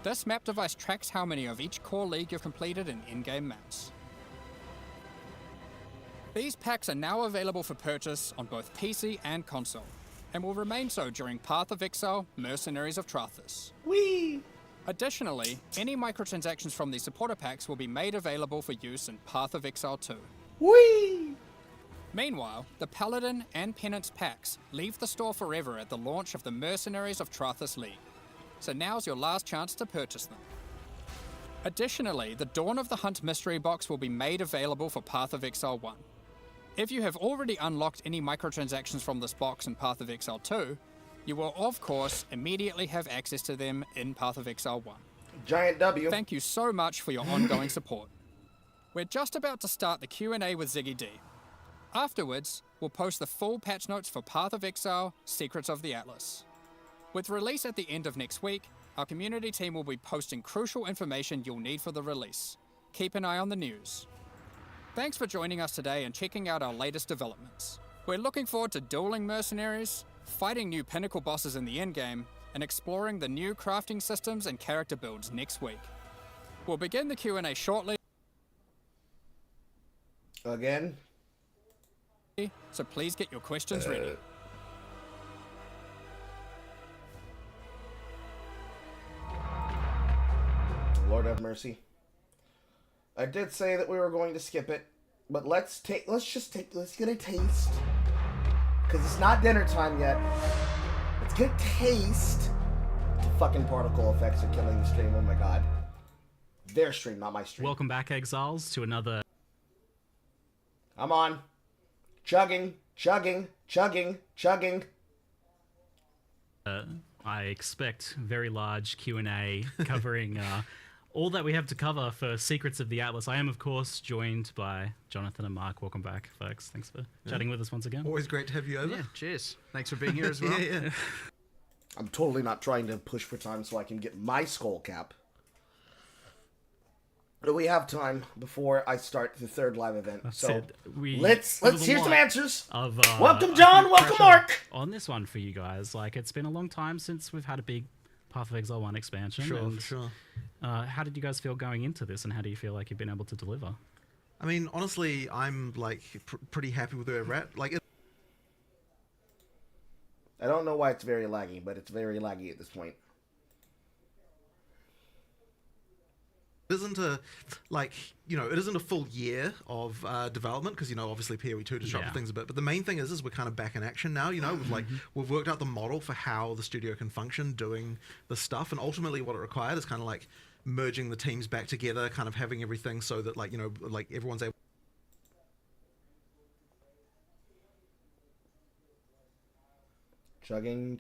This map device tracks how many of each core league you've completed in in-game maps. These packs are now available for purchase on both PC and console, and will remain so during Path of Exile, Mercenaries of Trathus. Whee! Additionally, any microtransactions from these supporter packs will be made available for use in Path of Exile 2. Whee! Meanwhile, the Paladin and Penance packs leave the store forever at the launch of the Mercenaries of Trathus League, so now's your last chance to purchase them. Additionally, the Dawn of the Hunt mystery box will be made available for Path of Exile 1. If you have already unlocked any microtransactions from this box in Path of Exile 2, you will of course immediately have access to them in Path of Exile 1. Giant W. Thank you so much for your ongoing support. We're just about to start the Q&A with Ziggy D. Afterwards, we'll post the full patch notes for Path of Exile, Secrets of the Atlas. With release at the end of next week, our community team will be posting crucial information you'll need for the release. Keep an eye on the news. Thanks for joining us today and checking out our latest developments. We're looking forward to dueling mercenaries, fighting new pinnacle bosses in the endgame, and exploring the new crafting systems and character builds next week. We'll begin the Q&A shortly. Again? So please get your questions ready. Lord have mercy. I did say that we were going to skip it, but let's get a taste. Because it's not dinner time yet. Let's get a taste. The fucking particle effects are killing the stream, oh my god. Their stream, not my stream. Welcome back, Exiles, to another I'm on. Chugging, chugging, chugging, chugging. I expect very large Q&A covering all that we have to cover for Secrets of the Atlas. I am, of course, joined by Jonathan and Mark. Welcome back, folks. Thanks for chatting with us once again. Always great to have you over. Yeah, cheers. Thanks for being here as well. yeah. I'm totally not trying to push for time so I can get my skull cap. But we have time before I start the third live event. So let's hear some answers. Welcome, John. Welcome, Mark. On this one for you guys, like it's been a long time since we've had a big Path of Exile 1 expansion. Sure. How did you guys feel going into this, and how do you feel like you've been able to deliver? I mean, honestly, I'm like pretty happy with where we're at. Like, I don't know why it's very laggy, but it's very laggy at this point. it isn't a, like, it isn't a full year of development because, obviously PoE 2 disrupted things a bit. But the main thing is we're kind of back in action now, we've worked out the model for how the studio can function doing the stuff. And ultimately what it required is kind of like merging the teams back together, kind of having everything so that like everyone's able. Chugging.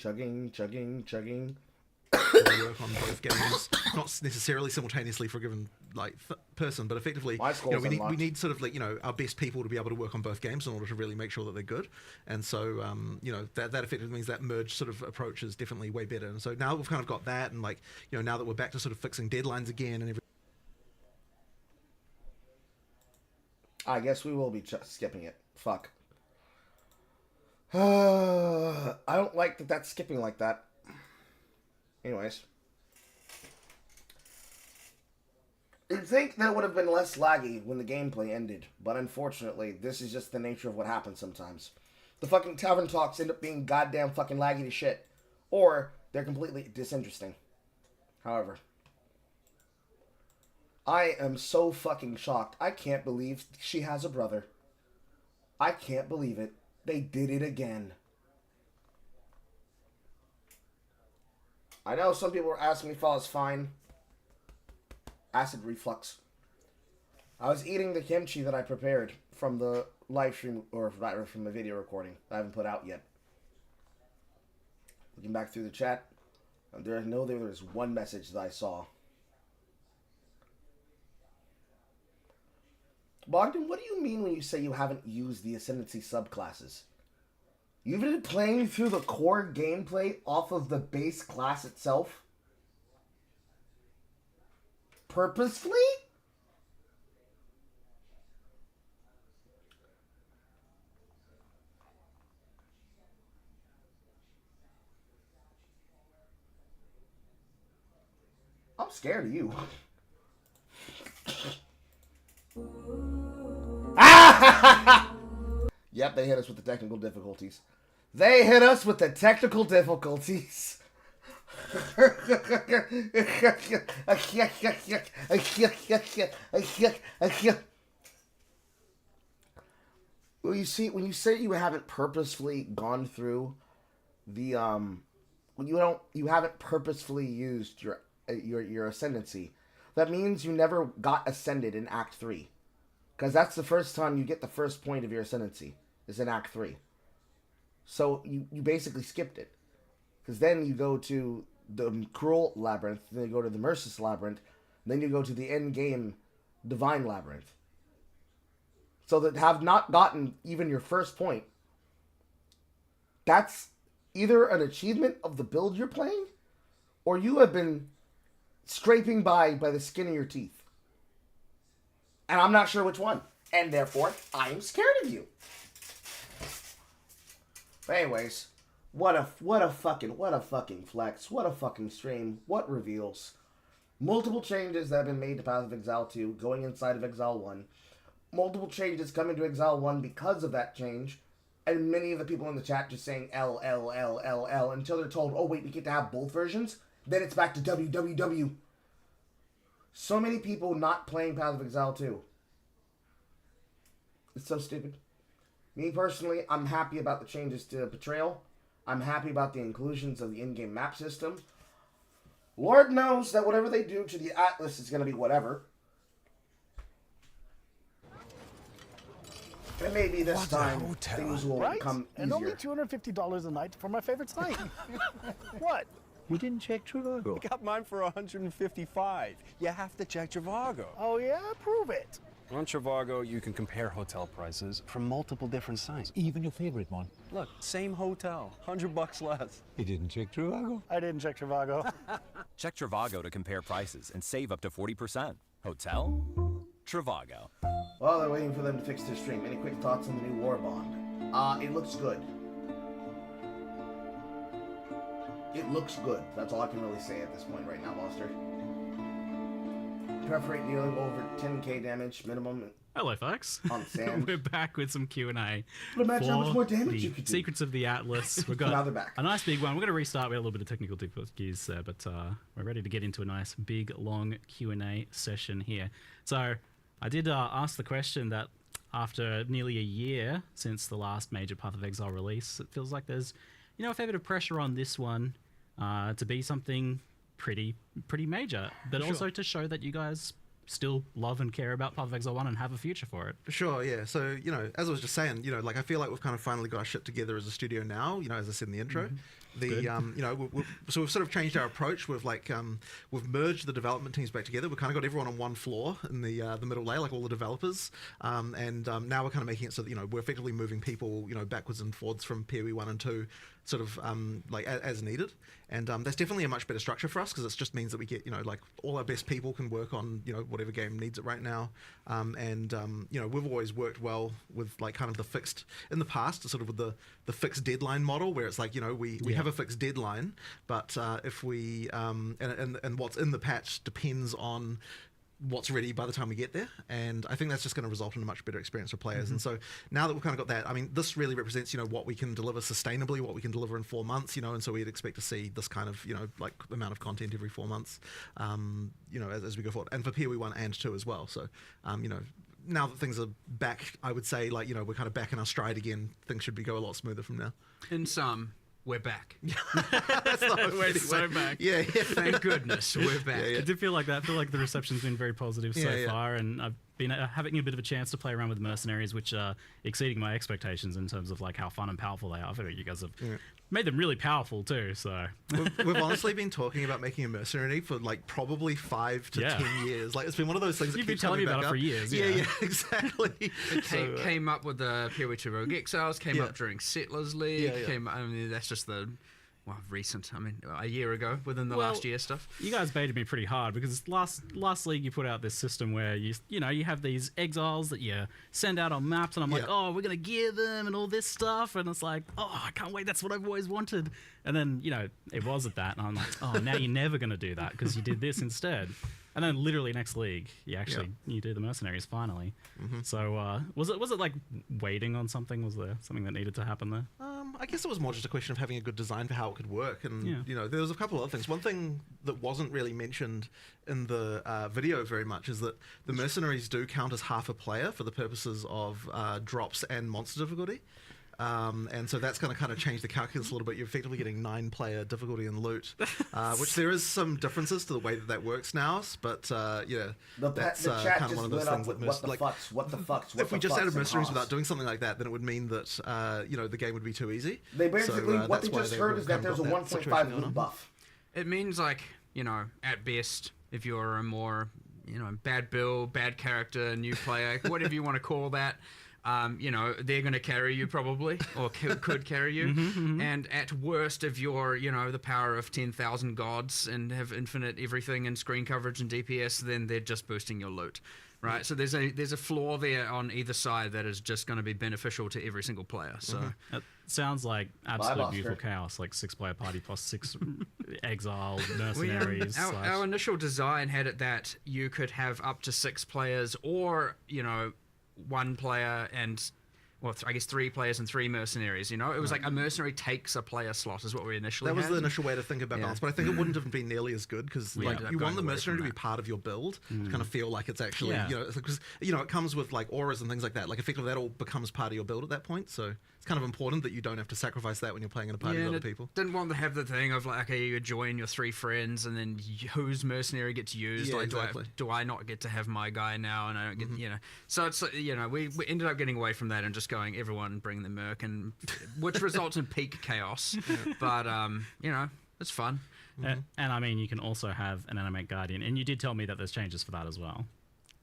Work on both games, not necessarily simultaneously for a given person, but effectively, we need sort of our best people to be able to work on both games in order to really make sure that they're good. And so, that effectively means that merge sort of approach is definitely way better. And so now we've kind of got that, and now that we're back to sort of fixing deadlines again and everything. I guess we will be skipping it. Fuck. I don't like that that's skipping like that. Anyways. You'd think that would have been less laggy when the gameplay ended, but unfortunately, this is just the nature of what happens sometimes. The fucking tavern talks end up being goddamn fucking laggy to shit. Or, they're completely disinteresting. However. I am so fucking shocked. I can't believe she has a brother. I can't believe it. They did it again. I know some people were asking me if I was fine. Acid reflux. I was eating the kimchi that I prepared from the live stream, or from the video recording that I haven't put out yet. Looking back through the chat, there was one message that I saw. Bogdan, what do you mean when you say you haven't used the Ascendancy subclasses? You've been playing through the core gameplay off of the base class itself? Purposefully? I'm scared of you. Yep, they hit us with the technical difficulties. They hit us with the technical difficulties. Well, you see, when you say you haven't purposefully gone through the when you haven't purposefully used your ascendancy, that means you never got ascended in Act 3. Because that's the first time you get the first point of your ascendancy, is in Act 3. So you basically skipped it. Because then you go to the Cruel Labyrinth, then you go to the Merciless Labyrinth, then you go to the end game Divine Labyrinth. So that have not gotten even your first point, that's either an achievement of the build you're playing, or you have been scraping by the skin of your teeth. And I'm not sure which one. And therefore, I am scared of you. But anyways, what a fucking flex. What a fucking stream. What reveals. Multiple changes that have been made to Path of Exile 2, going inside of Exile 1. Multiple changes coming to Exile 1 because of that change. And many of the people in the chat just saying L, L, L, L, L, until they're told, oh wait, we get to have both versions? Then it's back to WWW. So many people not playing Path of Exile 2. It's so stupid. Me personally, I'm happy about the changes to Betrayal. I'm happy about the inclusions of the in-game map system. Lord knows that whatever they do to the Atlas is going to be whatever. And maybe this time things will Right? become And only easier. $250 a night for my favorite site. What? You didn't check Trivago. I got mine for 155. You have to check Trivago. Oh yeah? Prove it. On Trivago, you can compare hotel prices from multiple different sites. Even your favorite one. Look, same hotel, $100 less. You didn't check Trivago. I didn't check Trivago. Check Trivago to compare prices and save up to 40%. Hotel? Trivago. While they're waiting for them to fix their stream, any quick thoughts on the new war bond? It looks good. It looks good. That's all I can really say at this point right now, Buster. Perforate dealing over 10k damage minimum. Hello, folks. On sand. We're back with some Q&A. But imagine how much more damage you the could do. Secrets of the Atlas. We've got Now they're back. a nice big one. We're going to restart. We had a little bit of technical difficulties there, but we're ready to get into a nice big long Q&A session here. So I did ask the question that after nearly a year since the last major Path of Exile release, it feels like there's a fair bit of pressure on this one to be something pretty major, but also to show that you guys still love and care about Path of Exile 1 and have a future for it. Sure, yeah. So, as I was just saying, like I feel like we've kind of finally got our shit together as a studio now, as I said in the intro. So we've sort of changed our approach. We've we've merged the development teams back together. We've kind of got everyone on one floor in the middle layer, like all the developers. And now we're kind of making it so that, we're effectively moving people, backwards and forwards from PoE 1 and 2 sort of as needed. And that's definitely a much better structure for us because it just means that we get, all our best people can work on, whatever game needs it right now. We've always worked well with kind of the fixed, in the past, sort of with the fixed deadline model where it's we have a fixed deadline, but if we, and what's in the patch depends on what's ready by the time we get there, and I think that's just going to result in a much better experience for players. And so now that we've kind of got that, I mean, this really represents what we can deliver sustainably, what we can deliver in 4 months, and so we'd expect to see this kind of amount of content every 4 months, as we go forward, and for PoE 1 and 2 as well. So now that things are back, I would say we're kind of back in our stride again. Things should go a lot smoother from now. In sum, we're back. That's not We're so back. Yeah. Thank goodness we're back. I did feel like that. I feel like the reception's been very positive so far, and I've been having a bit of a chance to play around with mercenaries, which are exceeding my expectations in terms of how fun and powerful they are. I feel like you guys have made them really powerful too. So we've honestly been talking about making a mercenary for probably 5 to 10 years. It's been one of those things. You've been telling me about it for years. Yeah, exactly. It came up with the PoE 2 Rogue Exiles. Came up during Settlers League. I mean, that's just the recent. I mean, a year ago, within the last year stuff. You guys baited me pretty hard because last league you put out this system where you have these exiles that you send out on maps, and I'm like, oh, we're gonna gear them and all this stuff, and it's like, oh, I can't wait. That's what I've always wanted. And then it wasn't that, and I'm like, oh, now you're never gonna do that because you did this instead. And then literally next league, you do the mercenaries finally. So was it like waiting on something? Was there something that needed to happen there? I guess it was more just a question of having a good design for how it could work, and there was a couple of other things. One thing that wasn't really mentioned in the video very much is that the mercenaries do count as half a player for the purposes of drops and monster difficulty. And so that's going to kind of change the calculus a little bit. You're effectively getting 9-player difficulty and loot, which there is some differences to the way that works now. But that's kind of one of those things that what the fucks. If we just added mercenaries without doing something like that, then it would mean that the game would be too easy. They basically what they just heard is that there's a 1.5 loot buff. It means at best, if you're a more bad build, bad character, new player, whatever you want to call that. They're going to carry you probably, or could carry you. And at worst, if you're, the power of 10,000 gods and have infinite everything and screen coverage and DPS, then they're just boosting your loot, right? So there's a flaw there on either side that is just going to be beneficial to every single player. So that sounds like absolute beautiful chaos, like 6-player party plus 6 exile mercenaries. Our initial design had it that you could have up to 6 players, or 1 player and, I guess 3 players and 3 mercenaries. It was like a mercenary takes a player slot is what we initially had. That was the and, initial way to think about balance, but I think it wouldn't have been nearly as good because you want the mercenary to be part of your build to kind of feel like it's actually, because it comes with auras and things like that. Like effectively that all becomes part of your build at that point. So it's kind of important that you don't have to sacrifice that when you're playing in a party with and other people. Didn't want to have the thing of like, okay, you join your 3 friends, and then whose mercenary gets used? Yeah, like, exactly. do I not get to have my guy now, and I don't get, So it's we ended up getting away from that and just going everyone bring the merc, and which results in peak chaos. But it's fun. And I mean, you can also have an Animate Guardian, and you did tell me that there's changes for that as well.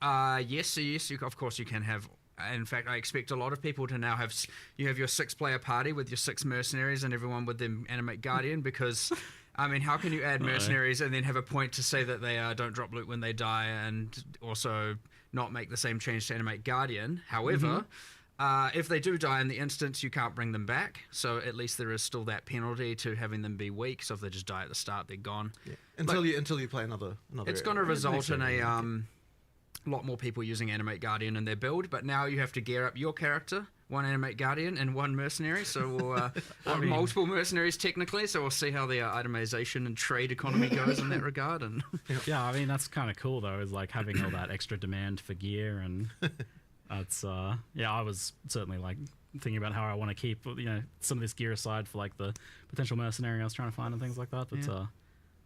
Yes, of course you can have. In fact, I expect a lot of people to now have. You have your 6-player party with your 6 mercenaries and everyone with them Animate Guardian, because, I mean, how can you add mercenaries and then have a point to say that they don't drop loot when they die, and also not make the same change to Animate Guardian? However, if they do die in the instance, you can't bring them back. So at least there is still that penalty to having them be weak. So if they just die at the start, they're gone. Yeah. Until you play another. It's going to result in a lot more people using Animate Guardian in their build. But now you have to gear up your character, 1 Animate Guardian and 1 mercenary. So we'll multiple mercenaries technically. So we'll see how the itemization and trade economy goes in that regard. And yeah, I mean that's kind of cool though, is like having all that extra demand for gear and. It's I was certainly like thinking about how I want to keep some of this gear aside for like the potential mercenary I was trying to find and things like that. But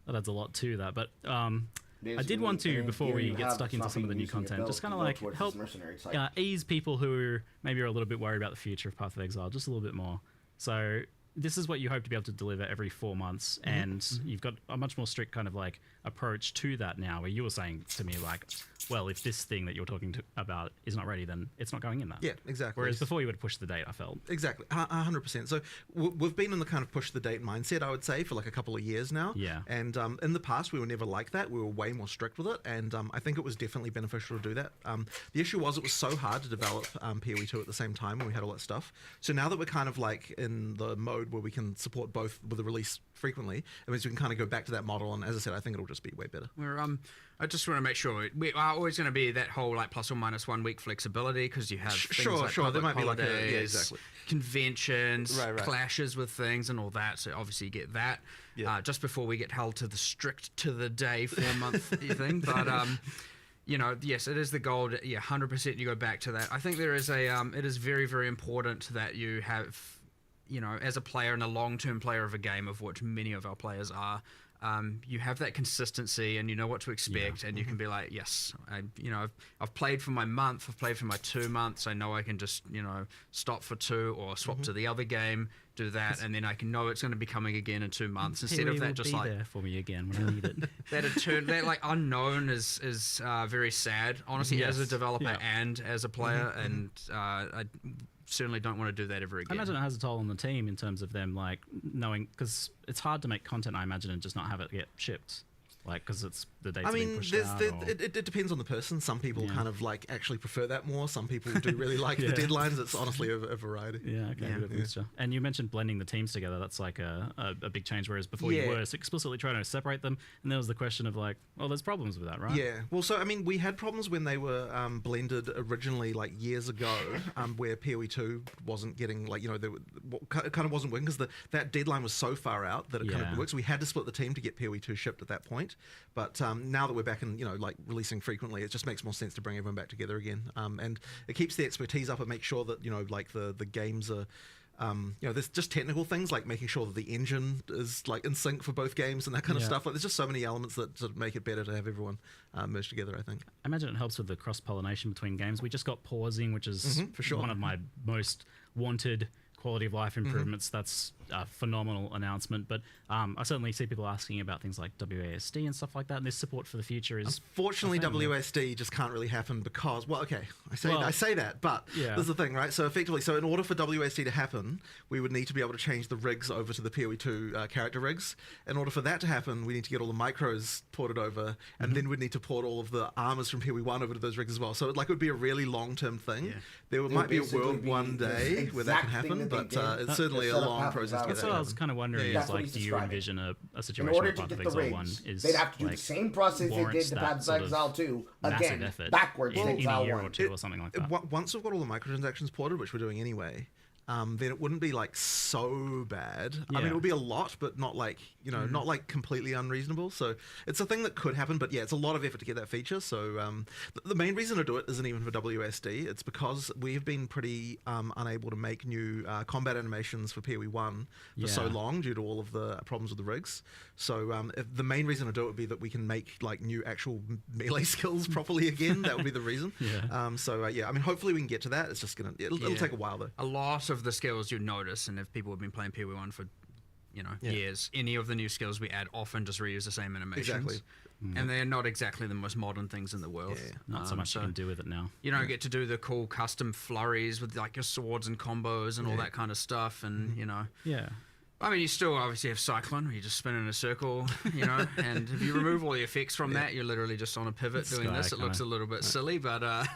that adds a lot to that. But I did want to, before we get stuck into some of the new content, just kind of like help ease people who maybe are a little bit worried about the future of Path of Exile just a little bit more. So this is what you hope to be able to deliver every 4 months, and you've got a much more strict kind of like approach to that now, where you were saying to me like, well, if this thing that you're talking about is not ready, then it's not going in that. Yeah, exactly. Whereas before you would push the date, I felt. Exactly, 100%. So we've been in the kind of push the date mindset, I would say, for like a couple of years now. Yeah. And in the past, we were never like that. We were way more strict with it, and I think it was definitely beneficial to do that. The issue was it was so hard to develop PoE 2 at the same time when we had all that stuff. So now that we're kind of like in the mode where we can support both with a release frequently, it means we can kind of go back to that model, and as I said, I think it'll just be way better. I just want to make sure we are always going to be that whole like plus or minus 1 week flexibility, because you have things like there might holidays, be like exactly. conventions, clashes with things and all that. So obviously you get that just before we get held to the strict to the day 4-month thing. But yes, it is the goal. 100% you go back to that. I think there is it is very, very important that you have, as a player and a long-term player of a game, of which many of our players are, you have that consistency and you know what to expect, and you can be like, yes, I've played for my month, I've played for my 2 months, I know I can just stop for 2 or swap to the other game, do that, and then I can know it's going to be coming again in 2 months, instead of that just like there for me again when I need it. that like unknown is very sad, honestly, as a developer and as a player, and I certainly don't want to do that ever again. I imagine it has a toll on the team in terms of them like knowing, because it's hard to make content, I imagine, and just not have it get shipped. Like, because it's the date's being pushed out. It depends on the person. Some people kind of like actually prefer that more. Some people do really like the deadlines. It's honestly a variety. Yeah, okay, a bit of a mixture. And you mentioned blending the teams together. That's like a big change. Whereas before you were explicitly trying to separate them, and there was the question of like, well, there's problems with that, right? Yeah. Well, so I mean, we had problems when they were blended originally, like years ago, where PoE 2 wasn't getting like it kind of wasn't working because that deadline was so far out that it kind of works. So we had to split the team to get PoE 2 shipped at that point. But now that we're back in, like releasing frequently, it just makes more sense to bring everyone back together again. And it keeps the expertise up and makes sure that, like the games are, there's just technical things like making sure that the engine is like in sync for both games and that kind of stuff. Like there's just so many elements that sort of make it better to have everyone merged together, I think. I imagine it helps with the cross-pollination between games. We just got pausing, which is for sure one of my most wanted quality of life improvements. That's a phenomenal announcement, but I certainly see people asking about things like WASD and stuff like that, and this support for the future is unfortunately WASD just can't really happen because I say that, but there's the thing, right? So effectively, in order for WASD to happen, we would need to be able to change the rigs over to the PoE 2 character rigs. In order for that to happen, we need to get all the micros ported over, and then we'd need to port all of the armors from PoE 1 over to those rigs as well. So it would be a really long-term thing. There might be a world one day where that can happen, but it's certainly a long process. That's what I was kind of wondering. Is like, do you envision a situation where Path of Exile 1 is they'd have to do the same process they did to Path of Exile 2 again, backwards to in a Exile year 1 or two or something like that. Once we've got all the microtransactions ported, which we're doing anyway, then it wouldn't be like so bad. I mean, Yeah. it would be a lot, but not like, you know, not like completely unreasonable. So it's a thing that could happen, but yeah, it's a lot of effort to get that feature. So the main reason to do it isn't even for WSD. It's because we've been pretty unable to make new combat animations for PoE 1 for so Yeah. long due to all of the problems with the rigs. So if the main reason to do it would be that we can make like new actual melee skills properly again. That would be the reason. Yeah. Yeah, I mean, hopefully we can get to that. It's just gonna it'll take a while though. A lot of the skills you notice, and if people have been playing PoE 1 for, you know, Yeah. years, any of the new skills we add often just reuse the same animations. Exactly. And they're not exactly the most modern things in the world. Not so much you can do with it now. You don't get to do the cool custom flurries with like your swords and combos and all Yeah. that kind of stuff, and you know. Yeah. I mean, you still obviously have Cyclone, where you just spin in a circle, you know, and if you remove all the effects from that, you're literally just on a pivot It's doing Sky, this. It looks a kinda. little bit silly, but But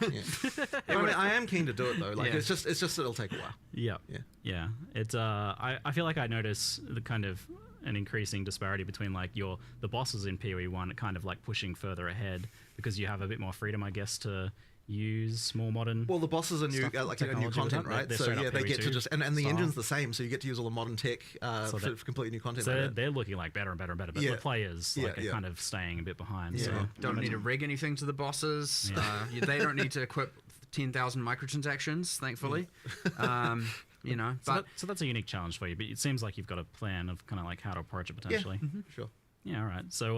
I mean, I am keen to do it though. Like Yeah. it's just it'll take a while. Yeah. Yeah. Yeah. It's I feel like I notice the kind of an increasing disparity between like the bosses in PoE 1 kind of like pushing further ahead because you have a bit more freedom, I guess, to use more modern. Well, the bosses are new, stuff, like new technology with content, it. right? They're So straight yeah, up they get to PoE2 just and the style. engine's the same, so you get to use all the modern tech So for, that- for completely new content. So like they're, that. they're looking like better and better and better, but Yeah. the players Yeah, like are kind of staying a bit behind. Yeah. So don't need to rig anything to the bosses. They don't need to equip 10,000 microtransactions, thankfully. You know, but so that's a unique challenge for you, but it seems like you've got a plan of kind of like how to approach it potentially. Sure. Yeah, all right. So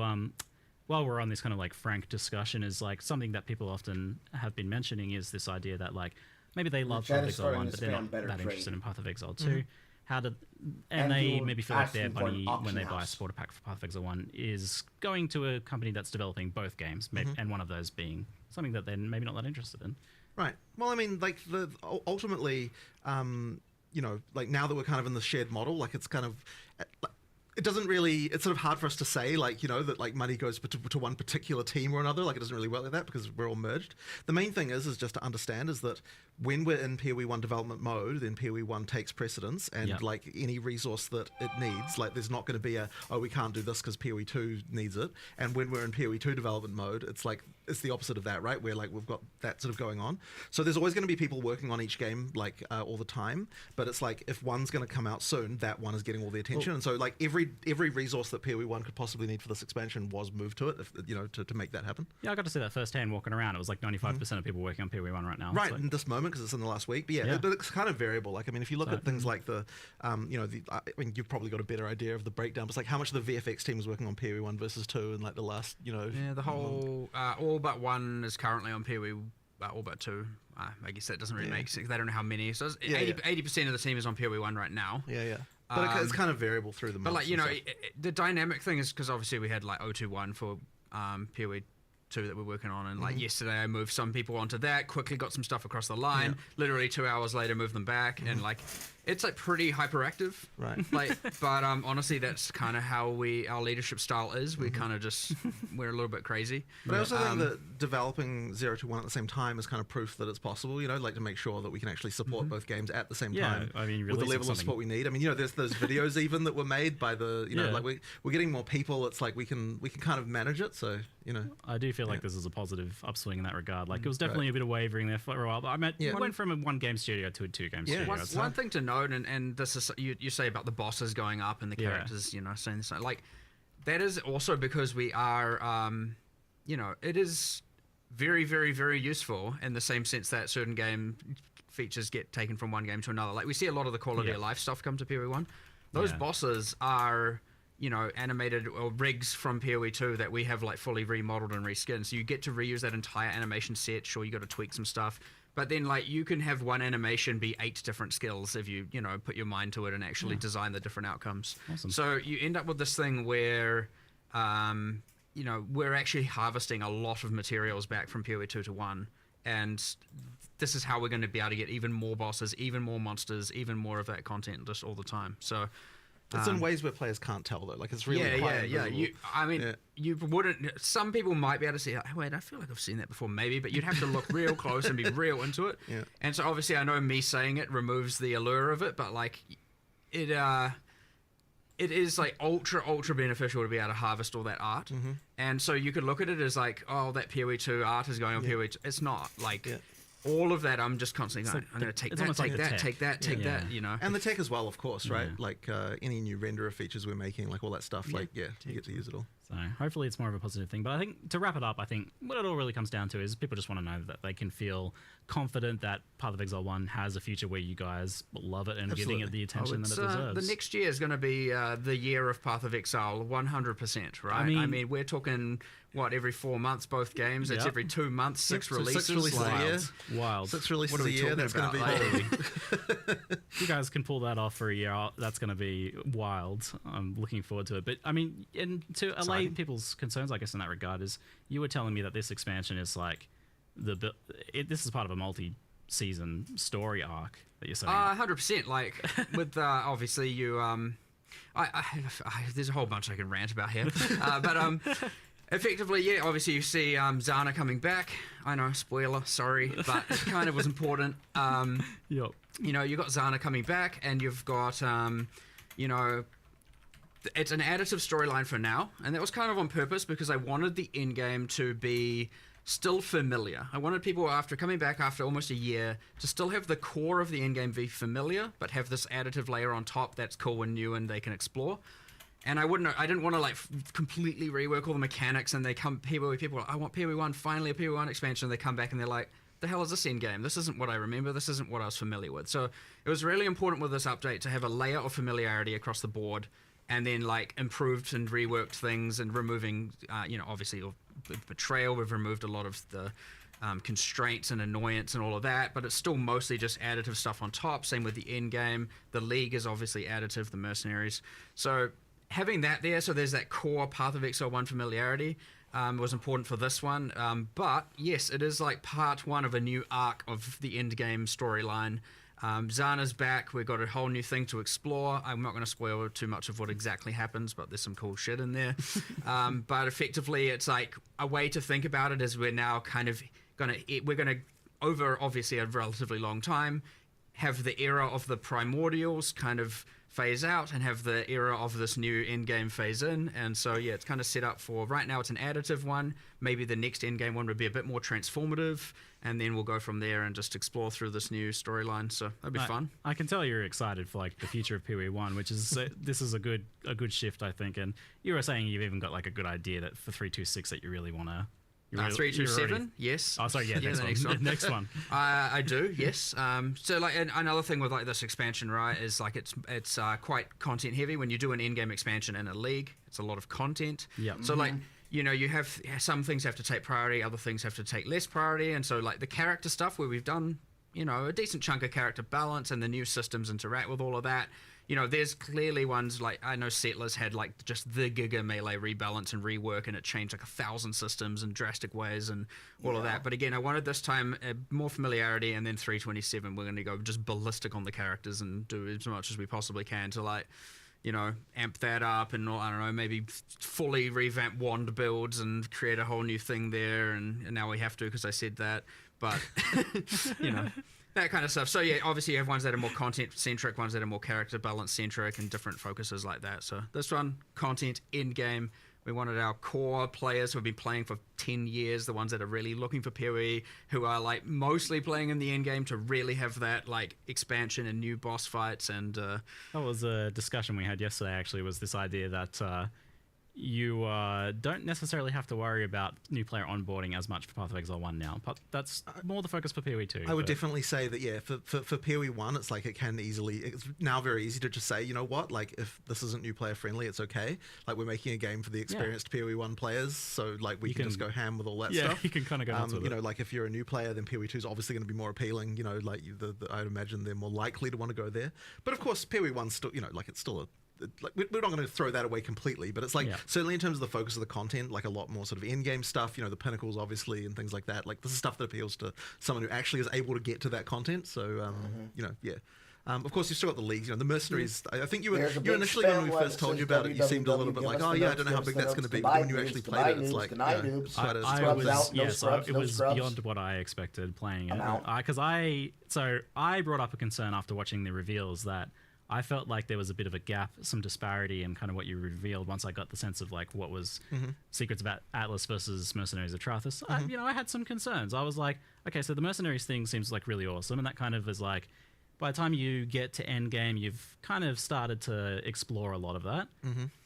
while we're on this kind of like frank discussion, is like something that people often have been mentioning is this idea that like maybe they love chat Path of is Exile starting 1, to but they're spam not better that trade. interested in Path of Exile 2. Mm-hmm. How did And they you're maybe feel like their asking for an money when they auction buy a house. supporter pack for Path of Exile 1 is going to a company that's developing both games, Mm-hmm. and one of those being something that they're maybe not that interested in. Right. Well, I mean, like ultimately, you know, like now that we're kind of in the shared model, like it's kind of. It doesn't really. It's sort of hard for us to say, like, you know, that like money goes to one particular team or another. Like, it doesn't really work like that because we're all merged. The main thing is just to understand is that when we're in PoE 1 development mode, then PoE 1 takes precedence, and Yep. like any resource that it needs, like there's not going to be we can't do this because PoE 2 needs it. And when we're in PoE 2 development mode, it's like it's the opposite of that, right? Where like we've got that sort of going on. So there's always going to be people working on each game like all the time, but it's like if one's going to come out soon, that one is getting all the attention. And so like every resource that PoE 1 could possibly need for this expansion was moved to it, if, you know, to make that happen. Yeah, I got to see that firsthand walking around. It was like 95% of people working on PoE 1 right now. Right It's like- in this moment because it's in the last week, but Yeah. but it's kind of variable. Like I mean, if you look So- at things like the, you know, I mean, you've probably got a better idea of the breakdown. But it's like how much of the VFX team is working on PoE 1 versus 2 in like the last, you know. yeah, the whole all but one is currently on PoE, all but two. I guess that doesn't really make sense. They don't know how many. So it's Yeah, 80% of the team is on PoE 1 right now. Yeah. But it's kind of variable through the months. But like you and know, stuff. the dynamic thing is because obviously we had like 021 for PoE 2 that we're working on, and like yesterday I moved some people onto that, quickly got some stuff across the line. Literally 2 hours later, moved them back, and like it's like pretty hyperactive. Right. Like, but honestly, that's kind of how our leadership style is. We kind of just we're a little bit crazy. But I also think that developing 0 to 1 at the same time is kind of proof that it's possible, you know, like to make sure that we can actually support both games at the same Yeah, time I mean, with the releasing level of something- support we need. I mean, you know, there's those videos even that were made by the, you know, Yeah. like we're getting more people. It's like we can kind of manage it. So, you know. I do feel like this is a positive upswing in that regard. Like it was definitely a bit of wavering there for a while, but I went from a 1-game studio to a 2-game studio. One thing to note, and this is you say about the bosses going up and the Yeah. characters, you know, saying this, like that is also because we are, you know, it is very, very, very useful in the same sense that certain game features get taken from one game to another. Like we see a lot of the quality of life stuff come to PoE 1. Those bosses are, you know, animated or rigs from PoE 2 that we have like fully remodeled and reskinned. So you get to reuse that entire animation set. Sure, you got to tweak some stuff, but then like you can have one animation be 8 different skills if you know put your mind to it and actually design the different outcomes. Awesome. So you end up with this thing where, you know, we're actually harvesting a lot of materials back from PoE 2 to 1, and this is how we're going to be able to get even more bosses, even more monsters, even more of that content just all the time. So. It's in ways where players can't tell though. Like it's really quite invisible. I mean, you wouldn't. Some people might be able to see. Like, wait, I feel like I've seen that before, maybe, but you'd have to look real close and be real into it. Yeah. And so obviously, I know me saying it removes the allure of it, but like, it is like ultra beneficial to be able to harvest all that art. And so you could look at it as like, oh, that PoE 2 art is going on PoE 2. It's not like. all of that, I'm just constantly going, I'm going to take it's that, almost like the tech. take that, you know. And the tech as well, of course, right? Yeah. Like any new renderer features we're making, like all that stuff, like, you get to use it all. So hopefully it's more of a positive thing. But I think to wrap it up, I think what it all really comes down to is people just want to know that they can feel confident that Path of Exile 1 has a future where you guys love it and are giving it the attention that it deserves. The next year is going to be the year of Path of Exile, 100%, right? I mean, we're talking, what, every 4 months, both games? It's every 2 months, 6 releases. 6 releases a year. Wild. 6 releases What are a we year, talking that's going to be... about? If you guys can pull that off for a year, that's going to be wild. I'm looking forward to it. But, I mean, and to allay people's concerns, I guess, in that regard, is you were telling me that this expansion is like... this is part of a multi-season story arc that you're saying. 100%. Like, with, obviously, you... there's a whole bunch I can rant about here. But effectively, yeah, obviously you see Zana coming back. I know, spoiler, sorry, but it kind of was important. Yep. You know, you got Zana coming back, and you've got, you know, it's an additive storyline for now, and that was kind of on purpose because I wanted the end game to be still familiar. I wanted people, after coming back after almost a year, to still have the core of the end game be familiar, but have this additive layer on top that's cool and new and they can explore. And I didn't want to like completely rework all the mechanics, and people are like, I want PoE1, finally a PoE1 expansion. They come back and they're like, the hell is this end game? This isn't what I remember. This isn't what I was familiar with. So it was really important with this update to have a layer of familiarity across the board, and then like improved and reworked things and removing, you know, obviously betrayal. We've removed a lot of the constraints and annoyance and all of that, but it's still mostly just additive stuff on top. Same with the end game. The League is obviously additive, the mercenaries. So having that there, so there's that core Path of Exile 1 familiarity, was important for this one. But yes, it is like part one of a new arc of the end game storyline. Zana's back. We've got a whole new thing to explore. I'm not going to spoil too much of what exactly happens, but there's some cool shit in there. But effectively, it's like a way to think about it is we're now kind of we're going to, over obviously a relatively long time, have the era of the primordials kind of phase out and have the era of this new endgame phase in. And so, yeah, it's kind of set up for, right now it's an additive one. Maybe the next endgame one would be a bit more transformative, and then we'll go from there and just explore through this new storyline. So that'd be fun. I can tell you're excited for like the future of PoE1, which is this is a good shift, I think. And you were saying you've even got like a good idea that for 326 that you really want to. 327, yes. Oh, sorry, yeah, the next one. Next one. I do, yes. So, like, another thing with like this expansion, right, is like it's quite content heavy. When you do an in-game expansion in a league, it's a lot of content. Yeah. So, like, you know, you have some things have to take priority, other things have to take less priority, and so like the character stuff where we've done, you know, a decent chunk of character balance and the new systems interact with all of that. You know, there's clearly ones like, I know Settlers had like just the Giga Melee rebalance and rework, and it changed like 1,000 systems in drastic ways and all of that. But again, I wanted this time more familiarity, and then 327, we're going to go just ballistic on the characters and do as much as we possibly can to like, you know, amp that up and, I don't know, maybe fully revamp wand builds and create a whole new thing there. And now we have to because I said that. But, you know, that kind of stuff. So, yeah, obviously you have ones that are more content-centric, ones that are more character balance-centric, and different focuses like that. So this one, content, in-game. We wanted our core players who have been playing for 10 years, the ones that are really looking for PoE, who are like mostly playing in the end game, to really have that like expansion and new boss fights. And that was a discussion we had yesterday, actually, was this idea that you don't necessarily have to worry about new player onboarding as much for Path of Exile 1 now, but that's more the focus for PoE 2. I would definitely say that, yeah, for PoE 1, it's like it's now very easy to just say, you know what, like if this isn't new player friendly, it's okay. Like we're making a game for the experienced PoE 1 players, so like we can just go ham with all that stuff. Yeah, you can kind of go nuts with you know, it. like if you're a new player, then PoE 2 is obviously going to be more appealing, you know, like I'd imagine they're more likely to want to go there. But of course, PoE 1's still, you know, like it's still a, like we're not going to throw that away completely, but it's like certainly in terms of the focus of the content, like a lot more sort of in-game stuff, you know, the pinnacles obviously and things like that. Like this is stuff that appeals to someone who actually is able to get to that content. So you know, yeah. Of course, you've still got the leagues, you know, the mercenaries. I think you initially, when we first told you about it, you seemed a little bit like, oh yeah, I don't know how big that's going to be. But when you actually played it, it's like, it was beyond what I expected playing it. Because I brought up a concern after watching the reveals that I felt like there was a bit of a gap, some disparity in kind of what you revealed once I got the sense of like what was Secrets of Atlas versus Mercenaries of Trathis. You know, I had some concerns. I was like, okay, so the mercenaries thing seems like really awesome, and that kind of is like, by the time you get to end game, you've kind of started to explore a lot of that.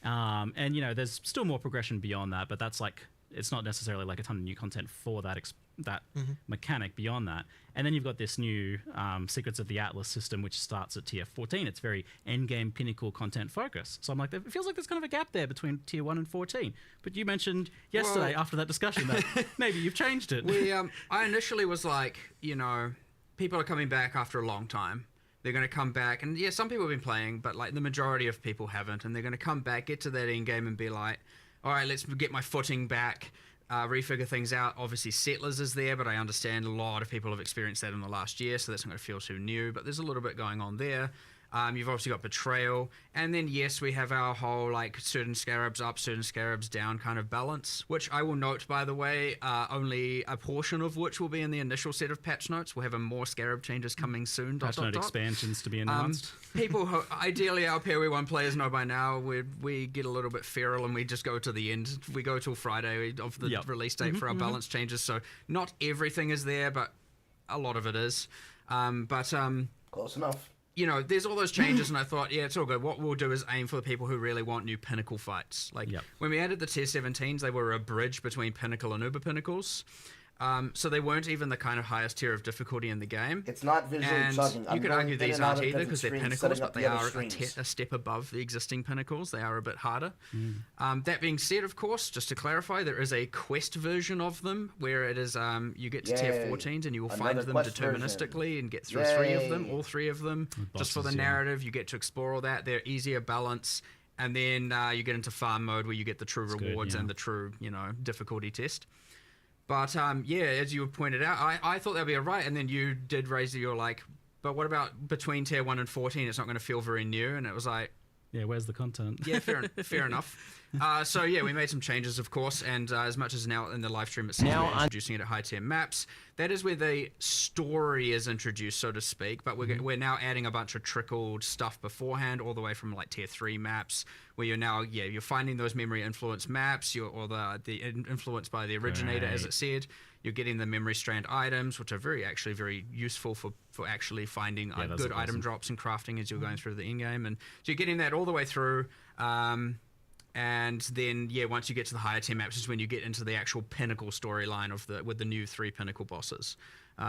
And you know, there's still more progression beyond that, but that's like, it's not necessarily like a ton of new content for that mechanic beyond that. And then you've got this new Secrets of the Atlas system, which starts at tier 14. It's very end-game pinnacle content focus. So I'm like, it feels like there's kind of a gap there between tier 1 and 14. But you mentioned yesterday after that discussion that maybe you've changed it. I initially was like, you know, people are coming back after a long time. They're going to come back, and yeah, some people have been playing, but like the majority of people haven't, and they're going to come back, get to that end game, and be like, all right, let's get my footing back, refigure things out. Obviously, Settlers is there, but I understand a lot of people have experienced that in the last year, so that's not going to feel too new, but there's a little bit going on there. You've obviously got Betrayal, and then yes, we have our whole like certain scarabs up, certain scarabs down kind of balance, which I will note, by the way, only a portion of which will be in the initial set of patch notes. We'll have more scarab changes coming soon. Patch note expansions to be announced. People who, ideally our PoE1 players know by now, we get a little bit feral and we just go to the end. We go till Friday of the release date for our balance changes, so not everything is there, but a lot of it is. Close enough. You know, there's all those changes, and I thought, yeah, it's all good. What we'll do is aim for the people who really want new pinnacle fights. Like, when we added the tier 17s, they were a bridge between pinnacle and uber pinnacles. So they weren't even the kind of highest tier of difficulty in the game. It's not visually chugging. You could argue these aren't either because they're pinnacles, but they are a step above the existing pinnacles. They are a bit harder. That being said, of course, just to clarify, there is a quest version of them where it is you get to tier 14s and you will find them deterministically and get through all three of them. Just for the narrative, you get to explore all that. They're easier balance. And then you get into farm mode where you get the true rewards and the true, you know, difficulty test. But yeah, as you pointed out, I thought that'd be all right, and then you did raise your like, but what about between tier 1 and 14? It's not going to feel very new, and it was like, yeah, where's the content? Yeah, fair enough. So yeah, we made some changes, of course, and as much as now in the live stream itself, we're introducing it at high tier maps. That is where the story is introduced, so to speak. But we're now adding a bunch of trickled stuff beforehand, all the way from like tier 3 maps, where you're now you're finding those memory influence maps, or the influenced by the originator, as it said. You're getting the memory strand items, which are actually very useful for actually finding good item drops and crafting as you're going through the in game, and so you're getting that all the way through. And then, once you get to the higher tier maps is when you get into the actual pinnacle storyline with the new 3 pinnacle bosses.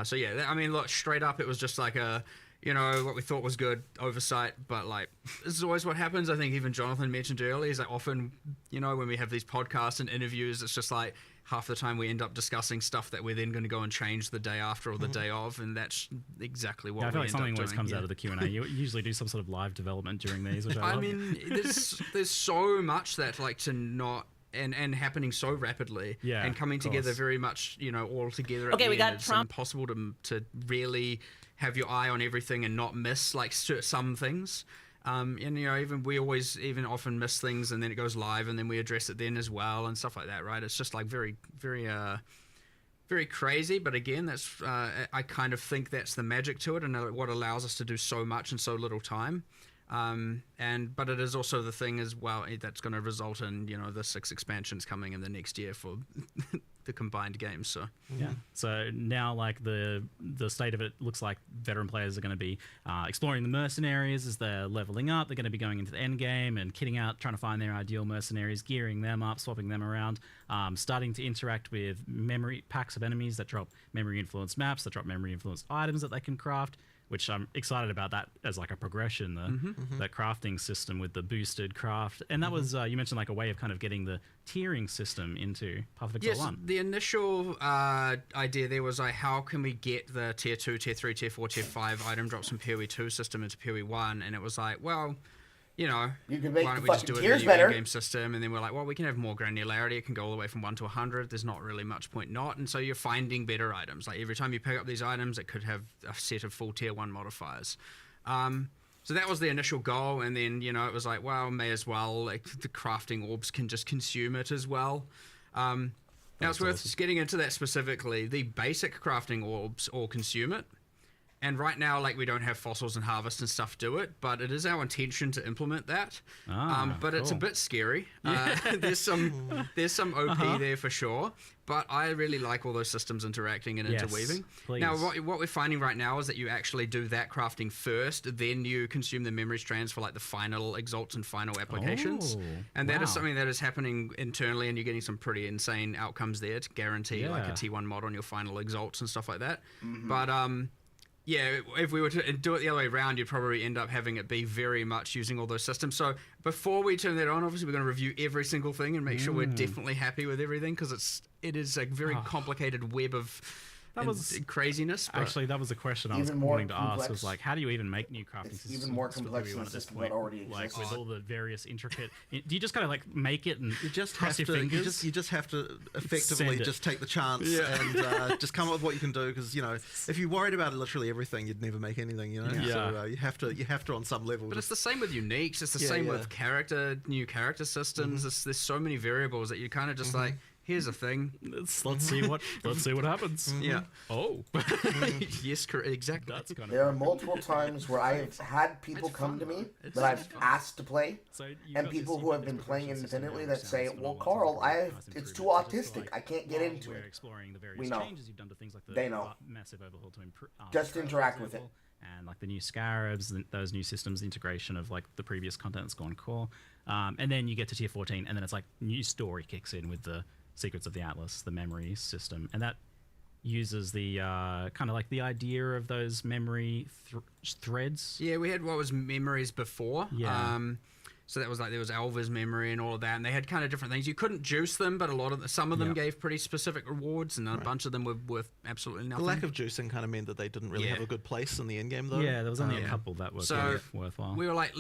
So yeah, I mean, look, straight up, it was just like what we thought was good oversight, but like, this is always what happens. I think even Jonathan mentioned earlier, is like often, when we have these podcasts and interviews, it's just like half the time we end up discussing stuff that we're then going to go and change the day after or the day of, and that's exactly what I feel we like end something up always doing. comes out of the Q&A. You usually do some sort of live development during these, which I love. mean, there's so much that like to not and happening so rapidly, and coming together very much, all together. Okay, we got it's Trump. impossible to really have your eye on everything and not miss like some things. And even we always often miss things, and then it goes live, and then we address it then as well, and stuff like that, right? It's just like very, very, very crazy. But again, that's I kind of think that's the magic to it, and what allows us to do so much in so little time. But it is also the thing as well that's going to result in the 6 expansions coming in the next year for the combined games. So so now like the state of it looks like veteran players are going to be exploring the mercenaries as they're leveling up. They're going to be going into the end game and kitting out, trying to find their ideal mercenaries, gearing them up, swapping them around, starting to interact with memory packs of enemies that drop memory influenced maps, that drop memory influenced items that they can craft, which I'm excited about that as like a progression, that crafting system with the boosted craft. And that was, you mentioned like a way of kind of getting the tiering system into Path of Exile 1. The initial idea there was like, how can we get the tier 2, tier 3, tier 4, tier 5 item drops from PoE 2 system into PoE 1? And it was like, well, you can why make don't the we just fucking do it tiers in the better. game system? And then we're like, well, we can have more granularity. It can go all the way from 1 to 100. There's not really much point not. And so you're finding better items. Like every time you pick up these items, it could have a set of full tier 1 modifiers. So that was the initial goal. And then, it was like, well, may as well, like the crafting orbs can just consume it as well. Now it's worth getting into that specifically. The basic crafting orbs all consume it. And right now, like, we don't have fossils and harvest and stuff do it, but it is our intention to implement that. But it's a bit scary. There's some OP there for sure. But I really like all those systems interacting and interweaving. Please. Now, what we're finding right now is that you actually do that crafting first, then you consume the memory strands for like the final exalts and final applications. And that is something that is happening internally, and you're getting some pretty insane outcomes there to guarantee like a T1 mod on your final exalts and stuff like that. But yeah, if we were to do it the other way around, you'd probably end up having it be very much using all those systems. So before we turn that on, obviously we're going to review every single thing and make sure we're definitely happy with everything, because it is a very complicated web of craziness. But Actually, that was a question I was wanting to ask. Was like, how do you even make new crafting systems? Even more complex than the system that already exists. Like with all the various intricate. Do you just kind of like make it and you just cross have your to, fingers? you just have to effectively just take the chance and just come up with what you can do, because if you worried about literally everything, you'd never make anything. So you have to on some level. But it's the same with uniques. It's the same with new character systems. There's so many variables that you kind of just like. Here's a thing. Let's see what happens. Yeah. Oh. Yes, exactly. That's kind of. There are multiple times where I've had people come to me that I've asked to play, and people who have been playing independently that say, "Well, Carl, it's too autistic. I can't get into it." Exploring the various We know. changes you've done to things like the They know. massive overhaul to improve. Just interact with it. And like the new scarabs, those new systems, the integration of like the previous content that's gone core, and then you get to tier 14, and then it's like new story kicks in with the Secrets of the Atlas, the memory system, and that uses the kind of like the idea of those memory threads. Yeah, we had what was memories before. Yeah. So that was like there was Alva's memory and all of that, and they had kind of different things. You couldn't juice them, but some of them gave pretty specific rewards, and a bunch of them were worth absolutely nothing. The lack of juicing kind of meant that they didn't really have a good place in the end game, though. Yeah, there was only a couple that were worthwhile. We were like,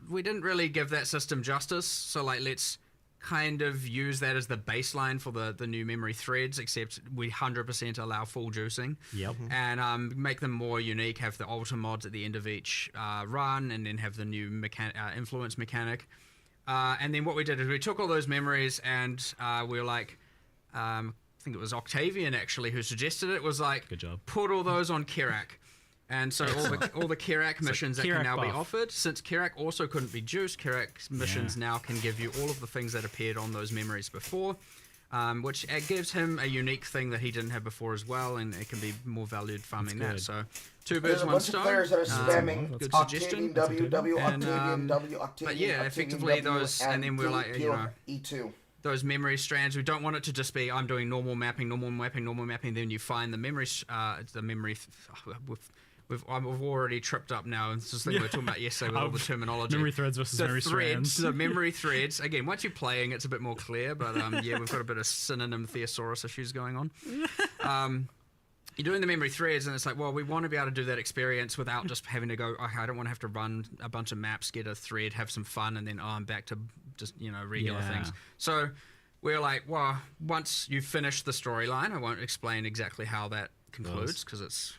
we didn't really give that system justice, so like let's kind of use that as the baseline for the new memory threads, except we 100% allow full juicing. Yep. And make them more unique, have the alter mods at the end of each run, and then have the new influence mechanic. And then what we did is we took all those memories, and we were like, I think it was Octavian actually who suggested it, was like, good job. Put all those on Kirak. And so all the Kirak missions that can now be offered, since Kirak also couldn't be juiced, Kirak missions now can give you all of the things that appeared on those memories before, which gives him a unique thing that he didn't have before as well, and it can be more valued farming that. So two birds, one stone. There's a bunch of players that are spamming good Octavian suggestion. W, Octavian W, Octavian. But yeah, effectively those, and then we're like, E2. Those memory strands, we don't want it to just be I'm doing normal mapping, then you find the memory, I've already tripped up now. It's just the thing we were talking about yesterday with all the terminology. Memory threads versus memory strands. The memory threads. Again, once you're playing, it's a bit more clear. But yeah, we've got a bit of synonym thesaurus issues going on. You're doing the memory threads, and it's like, well, we want to be able to do that experience without just having to go, okay, I don't want to have to run a bunch of maps, get a thread, have some fun, and then I'm back to just regular things. So we're like, well, once you finish the storyline, I won't explain exactly how that concludes because it's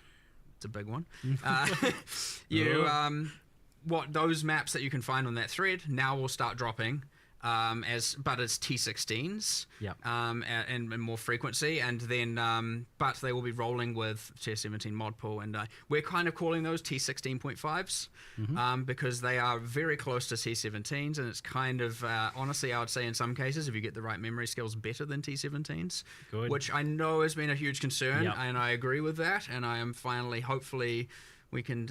a big one. What those maps that you can find on that thread now will start dropping but it's T16s and more frequency, and then but they will be rolling with tier 17 mod pool, and we're kind of calling those T16.5s because they are very close to T17s, and it's kind of honestly I would say in some cases if you get the right memory skills better than T17s. Good. Which I know has been a huge concern, and I agree with that, and I am finally hopefully we can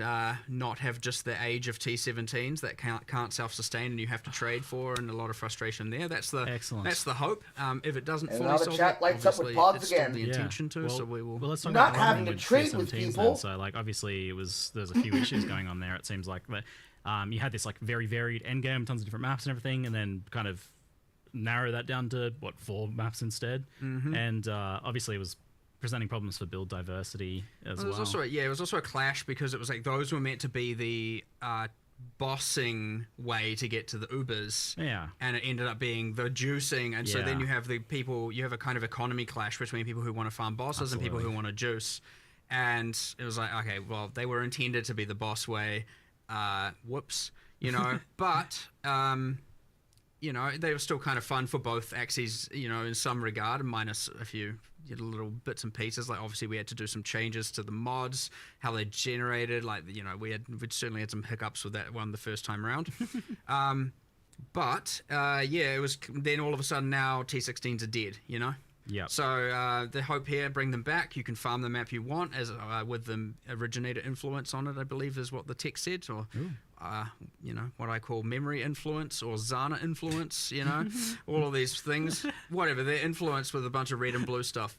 not have just the age of T17s that can't self-sustain and you have to trade for, and a lot of frustration there. That's the hope. If it doesn't fully solve chat it, lights up with obviously pods it's again. still the intention to. So we will. Well, let's talk Not about having to with trade with T17s people. then. So like obviously there's a few issues going on there. It seems like that you had this like very varied endgame, tons of different maps and everything, and then kind of narrow that down to 4 maps instead. And obviously it was presenting problems for build diversity as well. It was also a clash because it was like those were meant to be the bossing way to get to the Ubers. Yeah. And it ended up being the juicing. And so then you have you have a kind of economy clash between people who want to farm bosses and people who want to juice. And it was like, okay, well, they were intended to be the boss way. Whoops. But you know, they were still kind of fun for both axes, you know, in some regard, minus a few little bits and pieces. Like, obviously, we had to do some changes to the mods, how they generated. Like, you know, we certainly had some hiccups with that one the first time around. But yeah, it was then all of a sudden now T16s are dead, you know? Yeah. So the hope here, bring them back. You can farm the map you want as with the originator influence on it, I believe is what the text said, or you know, what I call memory influence or Zana influence, you know, all of these things, whatever, they're influenced with a bunch of red and blue stuff.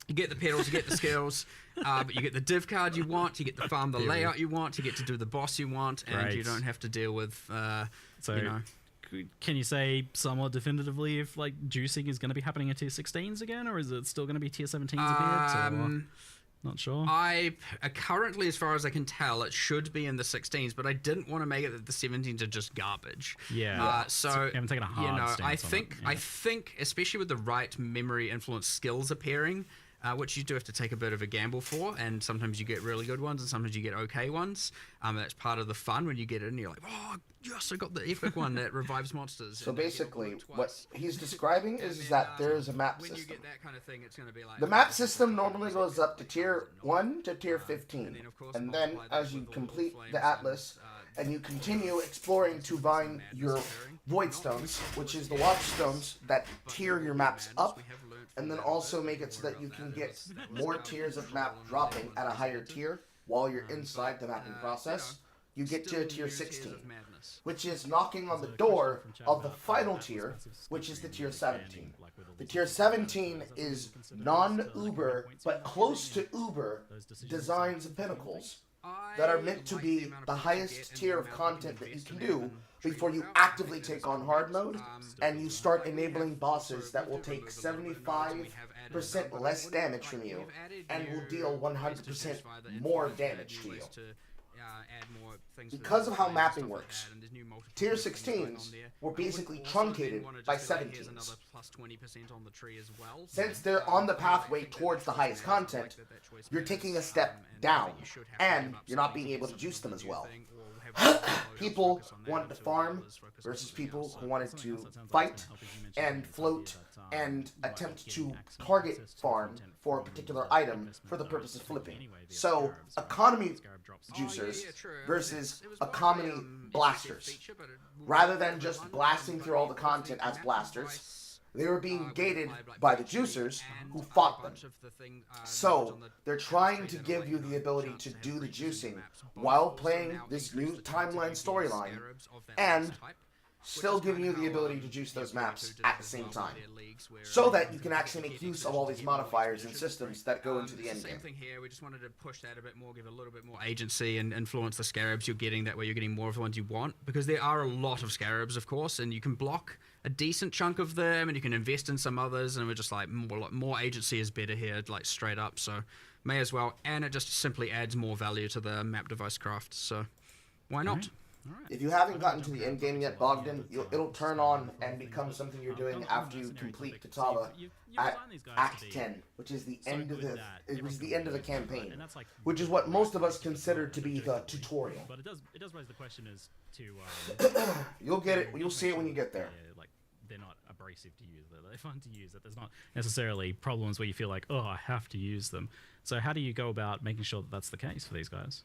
You get the pedals, you get the skills, but you get the div card you want, you get to farm the layout you want, you get to do the boss you want, and you don't have to deal with, so, you know. Can you say somewhat definitively if like juicing is going to be happening at tier 16s again, or is it still going to be tier 17s a bit? Or not sure. I currently, as far as I can tell, it should be in the 16s, but I didn't want to make it that the 17s are just garbage. Yeah. So you haven't taken a hard you know, stance on it. I think, especially with the right memory influence skills appearing, which you do have to take a bit of a gamble for, and sometimes you get really good ones and sometimes you get okay ones. That's part of the fun when you get it and you're like, oh yes, I got the epic one that revives monsters. So basically, what he's describing is that there is a map system. When you get that kind of thing, it's going to be like... The map system normally goes up to tier 1 to tier 15, and then as you complete the Atlas, and you continue exploring to find your Void Stones, which is the Watchstones that tier your maps up, and then also make it so that you can get more tiers of map dropping at a higher tier while you're inside the mapping process. You get to tier 16, which is knocking on the door of the final tier, which is the tier 17. The tier 17 is non-Uber, but close to Uber, designs and pinnacles that are meant to be the highest tier of content that you can do before you actively take on hard mode and you start enabling bosses that will take 75% less damage from you and will deal 100% more damage to you. Because of how mapping works, tier 16s were basically truncated by 17s. Since they're on the pathway towards the highest content, you're taking a step down, and you're not being able to juice them as well. People wanted to farm versus people who wanted to fight and float and attempt to target farm for a particular item for the purpose of flipping. So, economy juicers versus economy blasters. Rather than just blasting through all the content as blasters, they were being gated by the juicers who fought them. So, they're trying to give you the ability to do the juicing while playing this new timeline storyline, and still giving you the ability to juice those maps at the same time, so that you can actually make use of all these modifiers and systems that go into the endgame. Same thing here, we just wanted to push that a bit more, give a little bit more agency and influence the scarabs you're getting, that way you're getting more of the ones you want, because there are a lot of scarabs, of course, and you can block a decent chunk of them, and you can invest in some others, and we're just like, more agency is better here, like straight up, so may as well, and it just simply adds more value to the map device craft, so why not? If you haven't gotten to the end game yet, Bogdan, it'll turn on and become something you're doing after you complete Katala at Act 10, which is the end of the campaign, which is what most of us consider to be the tutorial. But it does raise the question as to you'll get it. You'll see it when you get there. Like, they're not abrasive to use. They're fun to use. That there's not necessarily problems where you feel like, oh, I have to use them. So how do you go about making sure that that's the case for these guys?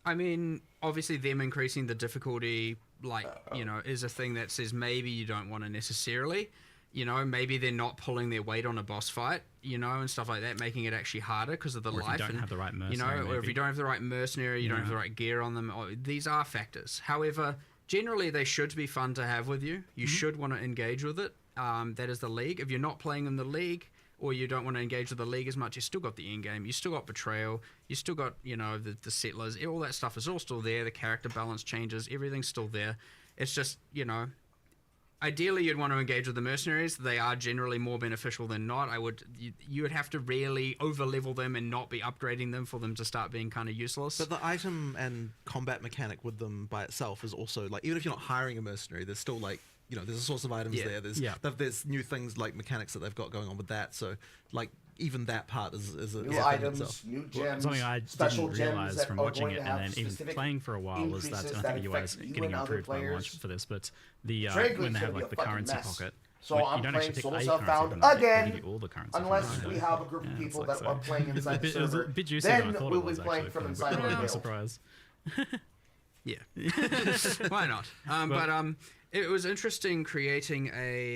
I mean, obviously them increasing the difficulty, like, you know, is a thing that says maybe you don't want to necessarily, you know, maybe they're not pulling their weight on a boss fight, you know, and stuff like that, making it actually harder because of the life. If you don't have the right mercenary, you know, or if you don't have the right mercenary, you don't have the right gear on them. These are factors. However, generally they should be fun to have with you. You should want to engage with it. That is the League. If you're not playing in the League, or you don't want to engage with the League as much, you still got the end game, you still got Betrayal, you still got, you know, the Settlers, all that stuff is all still there, the character balance changes, everything's still there. It's just, you know, ideally you'd want to engage with the mercenaries. They are generally more beneficial than not. You would have to really over-level them and not be upgrading them for them to start being kind of useless. But the item and combat mechanic with them by itself is also, like, even if you're not hiring a mercenary, there's still, like, you know, there's a source of items there. There's new things like mechanics that they've got going on with that. So, like, even that part is a New thing in items, itself. new gems, Something I special didn't gems realize that from are watching going it to and have then even specific playing for a while was that, increases and I that think you guys affect you getting and other improved by players. launch for this, but the Frankly, when they it's have gonna like be the a fucking currency mess. pocket, So you I'm don't playing actually pick Soul a Self currency Found from it, they again, give you all the currency from unless it. we have a group of Yeah, it's people like that are playing inside the it was a server. bit juicier than I Then thought we'll it was, be playing actually, from quite inside a our bit of a guild. surprise. Yeah. Why not? But it was interesting creating a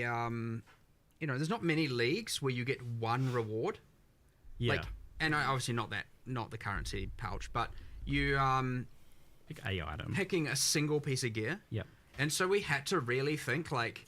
you know, there's not many leagues where you get one reward. Yeah. Like, and obviously not the currency pouch, but you pick a item, picking a single piece of gear. Yep. And so we had to really think like,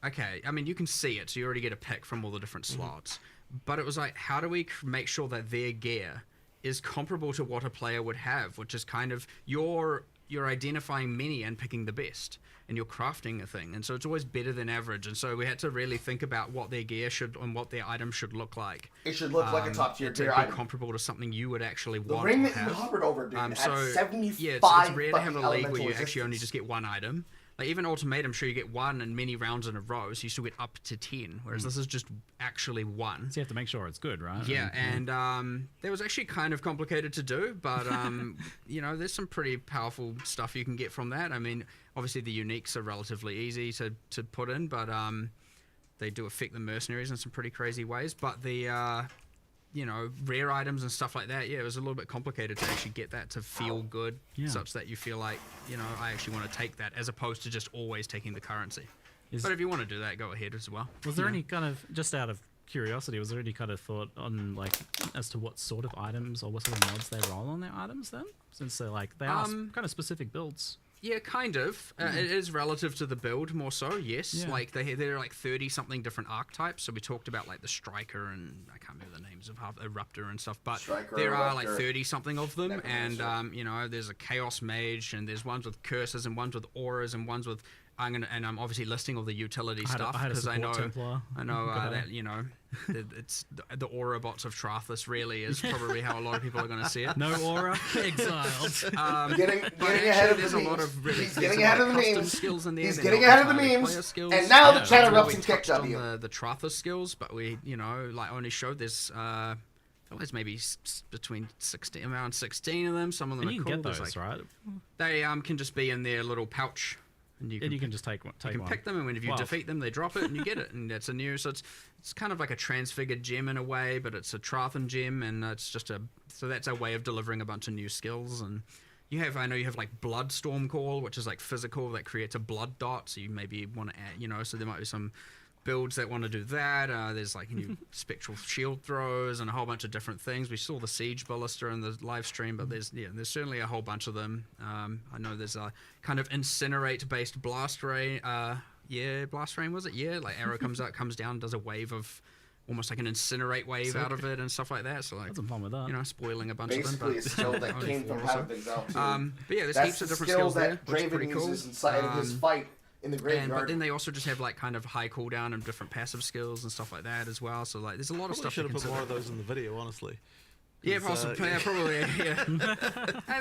okay, I mean you can see it, so you already get a pick from all the different slots. But it was like, how do we make sure that their gear is comparable to what a player would have, which is kind of you're identifying many and picking the best, and you're crafting a thing, and so it's always better than average. And so we had to really think about what their gear should and what their item should look like. It should look like a top tier to gear be item. comparable to something you would actually The want. ring or that you have. hovered over, dude, had So 75 yeah, it's rare to have fucking a league where elemental you actually only resistance. just get one item. Like even Ultimatum, sure you get one in many rounds in a row, so you still get up to 10, whereas this is just actually one. So you have to make sure it's good, right? Yeah, and that was actually kind of complicated to do, but you know, there's some pretty powerful stuff you can get from that. I mean, obviously the uniques are relatively easy to put in, but they do affect the mercenaries in some pretty crazy ways. But the you know, rare items and stuff like that, yeah, it was a little bit complicated to actually get that to feel good, such that you feel like, you know, I actually want to take that, as opposed to just always taking the currency. But if you want to do that, go ahead as well. Was there any kind of, just out of curiosity, was there any kind of thought on like as to what sort of items or what sort of mods they roll on their items then, since they're like they are kind of specific builds? Yeah, kind of. It is relative to the build more so, yes. Yeah. Like there are like 30-something different archetypes. So we talked about like the Striker and I can't remember the names of Eruptor and stuff, but Striker, there are like Eruptor, 30-something of them. Necromancer. And you know, there's a Chaos Mage, and there's ones with curses, and ones with auras, and ones with I'm obviously listing all the utility stuff because I know that you know it's the aura bots of Trathus really is probably how a lot of people are going to see it. No aura, exiled. Getting ahead of the there's memes. a lot of really He's getting ahead of the custom memes. skills in there. He's They're getting not ahead of the entirely memes. player skills. And now the Yeah, chat we erupts and touched on KW. the Trathus skills, but we like only showed there's there's maybe around 16 of them. Some of them And are you cool. can get There's, those, right? They can just be in their little pouch. And you can just take one. You can pick them, and if you defeat them, they drop it, and you get it, and that's a new. So it's kind of like a transfigured gem in a way, but it's a Trathan gem, and it's just so that's a way of delivering a bunch of new skills. And I know you have like Blood Stormcall, which is like physical that creates a blood dot. So you maybe want to add, so there might be some builds that want to do that. There's like new spectral shield throws and a whole bunch of different things. We saw the siege ballista in the live stream, but there's certainly a whole bunch of them. I know there's a kind of incinerate based blast ray. Blast rain was it? Yeah, like arrow comes down, does a wave of almost like an incinerate wave out of it and stuff like that. So like, had some fun with that. Spoiling a bunch Basically, of them. a skill that came from having Exile too. But yeah, there's That's heaps of the different skill skills there, that which is Draven pretty cool. uses inside of his fight in the graveyard. But then they also just have like kind of high cooldown and different passive skills and stuff like that as well. So like, there's a lot of stuff. Should have to put more of consider. those in the video, honestly. Yeah, possibly. Probably. Yeah. And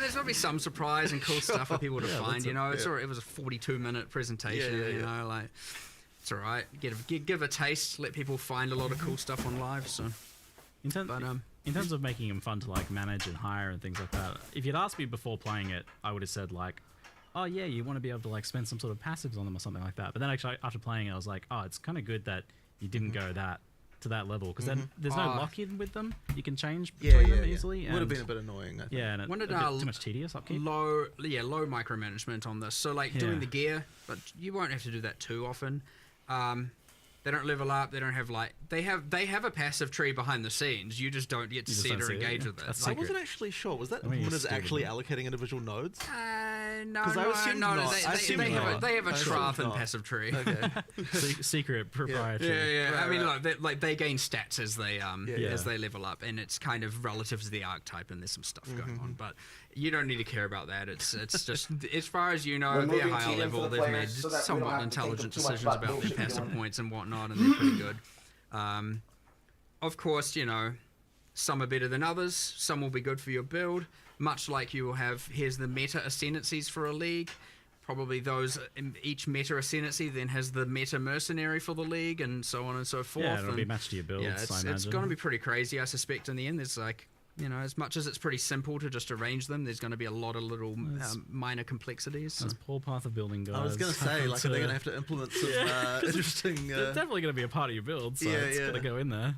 there's probably some surprise and cool stuff for people to find. You know, it's all right. It was a 42-minute presentation. You know, like it's all right. Give a taste. Let people find a lot of cool stuff on live. So, in terms of making them fun to like manage and hire and things like that, if you'd asked me before playing it, I would have said like, oh yeah, you want to be able to like spend some sort of passives on them or something like that. But then actually after playing it, I was like, oh, it's kind of good that you didn't go to that level, because then there's no lock-in with them. You can change between them easily. Would have been a bit annoying, I think. Yeah, and Wanted too much tedious upkeep. Low micromanagement on this. So like doing the gear, but you won't have to do that too often. They don't level up. They don't have like they have a passive tree behind the scenes. You just don't get to see it or engage with it. I wasn't actually sure. Was that winners actually allocating individual nodes? No, I assumed not. They have a Trathan passive tree. Okay. Secret proprietary. Yeah. I mean, look, they gain stats as they level up, and it's kind of relative to the archetype, and there's some stuff going on, but you don't need to care about that. It's just as far as you know, they're higher level. They've made somewhat intelligent decisions about passive points and whatnot, and they're pretty good. Of course, some are better than others. Some will be good for your build, much like you will have. Here's the meta ascendancies for a league. probably those each meta ascendancy then has the meta mercenary for the league and so on and so forth. Yeah, it'll be and matched to your builds. Yeah, I it's imagine. going to be pretty crazy. I suspect in the end, there's like, you know, as much as it's pretty simple to just arrange them, there's going to be a lot of little minor complexities. So. That's Paul Path of building guys. I was going to say, like, are they going to have to implement some interesting? They're definitely going to be a part of your build, so it's got to go in there.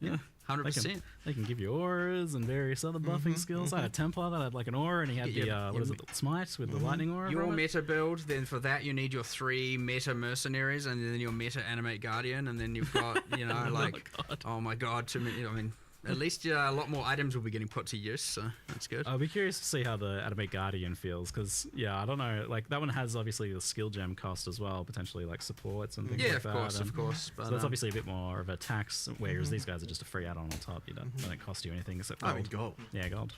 Yeah. 100%. They can give you auras and various other buffing skills. I had a Templar that had like an aura, and he had the smite with the lightning aura. Your meta build, then for that you need your 3 meta mercenaries, and then your meta animate guardian, and then you've got oh my god, too many. I mean, at least a lot more items will be getting put to use, so that's good. I'll be curious to see how the Animate Guardian feels, because, I don't know, like, that one has, obviously, the skill gem cost as well, potentially, like, supports and things like that. Yeah, of course. But, so that's obviously a bit more of a tax, whereas these guys are just a free add-on on top. You don't cost you anything except gold. I mean, gold. Yeah, gold.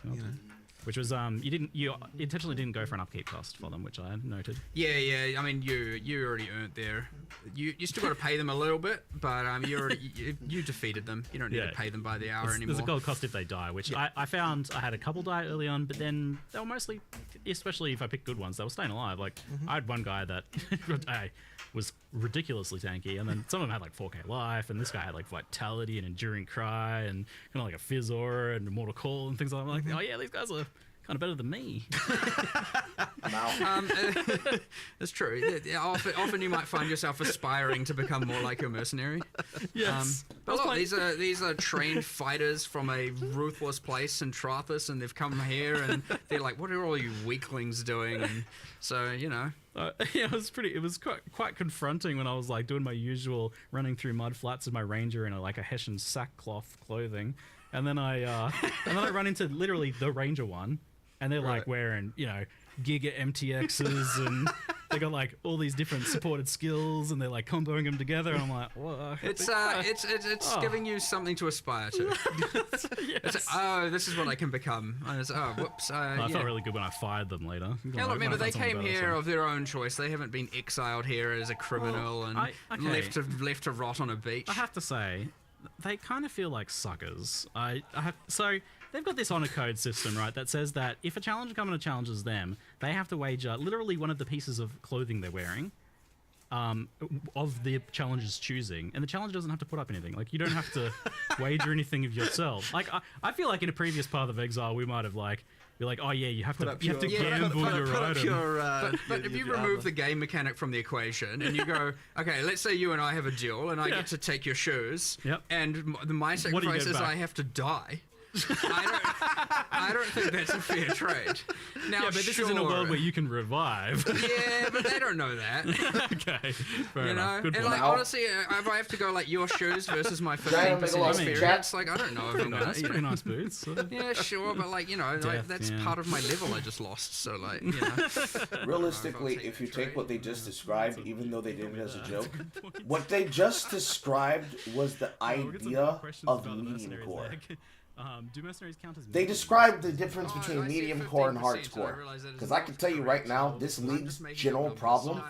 Which was, you intentionally didn't go for an upkeep cost for them, which I noted. Yeah, I mean, you already earned there. You still got to pay them a little bit, but you defeated them. You don't need to pay them by the hour anymore. There's a gold cost if they die, which I found I had a couple die early on, but then they were mostly, especially if I picked good ones, they were staying alive. Like, I had one guy that was ridiculously tanky, and then some of them had like 4k life, and this guy had like vitality and enduring cry and kind of like a fizz aura and immortal call and things like that. I'm like, oh yeah, these guys are kind of better than me. That's true. Often you might find yourself aspiring to become more like your mercenary. Yes. But look, these are trained fighters from a ruthless place in Trathus, and they've come here and they're like, what are all you weaklings doing? And so, you know. It was quite confronting when I was like doing my usual running through mud flats with my ranger in a Hessian sackcloth clothing, and then I run into literally the ranger one, and they're like wearing Giga MTXs and they got like all these different supported skills, and they're like comboing them together, and I'm like, whoa. It's giving you something to aspire to. It's this is what I can become. And it's, whoops. I felt really good when I fired them later. Yeah, look, remember, they came here of their own choice. They haven't been exiled here as a criminal left to rot on a beach. I have to say, they kind of feel like suckers. So they've got this honor code system, right, that says that if a challenger comes and challenges them, they have to wager literally one of the pieces of clothing they're wearing, of the challenger's choosing, and the challenger doesn't have to put up anything. Like, you don't have to wager anything of yourself. Like, I feel like in a previous Path of Exile, we might have be like, oh yeah, you have to gamble your item. But if you remove the game mechanic from the equation and you go, okay, let's say you and I have a duel and I get to take your shoes, and my sacrifice is I have to die. I don't think that's a fair trade. Now, but this is in a world where you can revive. Yeah, but they don't know that. Okay, fair enough. Good and point. like, honestly, if I have to go like your shoes versus my 15% experience, like, I don't know if I'm gonna. That's pretty nice boots. Yeah, sure, but like, that's part of my level I just lost. So like, realistically, if you take what they just described, even though they did it as a joke, what they just described was the idea of medium core. Do mercenaries count as they described the difference between medium core and hard core. Because I can tell you right now, this league's general problem,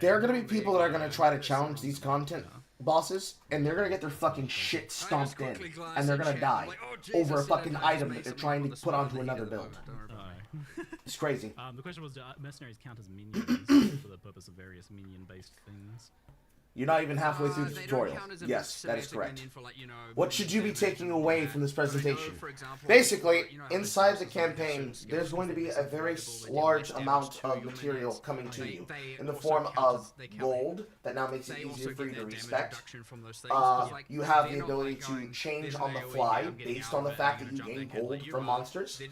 there are going to be people that are going to try to challenge these content bosses, and they're going to get their fucking shit stomped in, and they're going to die over a fucking item that they're trying to put onto another build. It's crazy. The question was, do mercenaries count as minions for the purpose of various minion-based things? You're not even halfway through the tutorial. Yes, that is correct. What should you be taking away from this presentation? Basically, inside the campaign, there's going to be a very large amount of material coming to you in the form of gold that now makes it easier for you to respect. You have the ability to change on the fly based on the fact that you gain gold from monsters.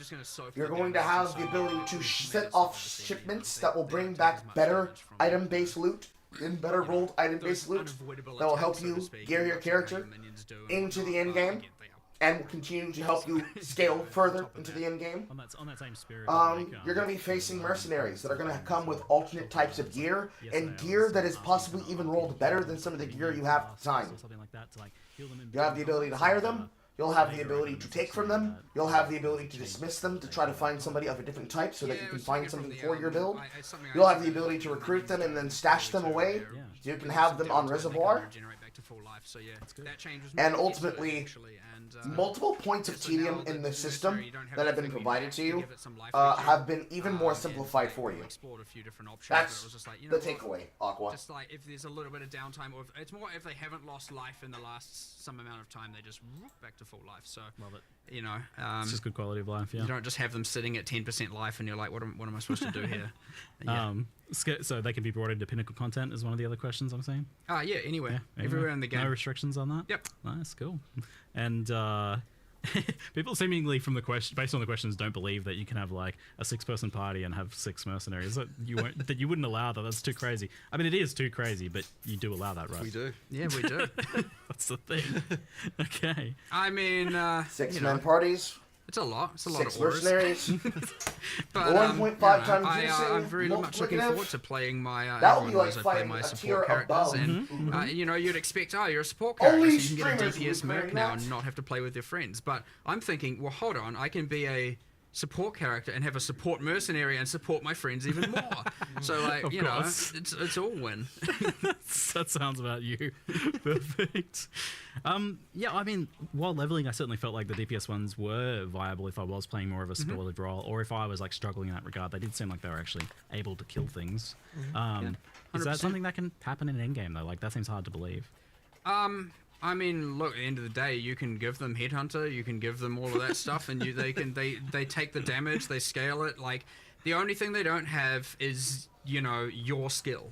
You're going to have the ability to set off shipments that will bring back better item-based loot and better rolled item-based loot that will help you gear your character into the end game and will continue to help you scale further into the end game. On that same spirit, you're going to be facing mercenaries that are going to come with alternate types of gear and gear that is possibly even rolled better than some of the gear you have at the time. You have the ability to hire them. You'll have the ability to take from them. You'll have the ability to dismiss them to try to find somebody of a different type so that you can find something for your build. You'll have the ability to recruit them and then stash them away so you can have them on Reservoir. to full life. So yeah, that change was And made ultimately, yesterday, actually, and, multiple points of so now tedium the in the necessary, system you don't have that have to been think provided to you give it some life feature. have been even more And simplified they for you. explored a few different options. That's but it was just like, you the know what? takeaway, Aqua. Just like if there's a little bit of downtime, or it's more if they haven't lost life in the last some amount of time, they just whoop back to full life. So love it. You know, It's just good quality of life. Yeah. you don't just have them sitting at 10% life, and you're like, what am I supposed to do here? Yeah. So they can be brought into pinnacle content is one of the other questions I'm saying. Yeah, anywhere. Everywhere in the game. No restrictions on that? Yep. Nice, cool. And people seemingly from the question, based on the questions, don't believe that you can have like a 6-person party and have 6 mercenaries. That you wouldn't allow that. That's too crazy. I mean, it is too crazy, but you do allow that, right? We do. Yeah, we do. That's the thing. Okay. I mean, 6-man parties. It's a lot. It's a lot 6 of orders. mercenaries. But 1.5 times I'm very much looking multiplicative. forward to playing my. That would be everyone like knows I play fighting my a support tier characters, above. and you know, you'd expect, you're a support character, Only so you can get a streamers DPS would be merc playing now that. and not have to play with your friends. But I'm thinking, well, hold on, I can be a support character and have a support mercenary and support my friends even more. So like, Of you know, course. it's all win. That sounds about you. Perfect. Yeah, I mean, while leveling, I certainly felt like the DPS ones were viable if I was playing more of a supported role, or if I was like struggling in that regard. They did seem like they were actually able to kill things. Is that 100%. something that can happen in endgame though? Like that seems hard to believe. I mean, look, at the end of the day, you can give them Headhunter, you can give them all of that stuff, and they take the damage, they scale it. Like, the only thing they don't have is, you know, your skill,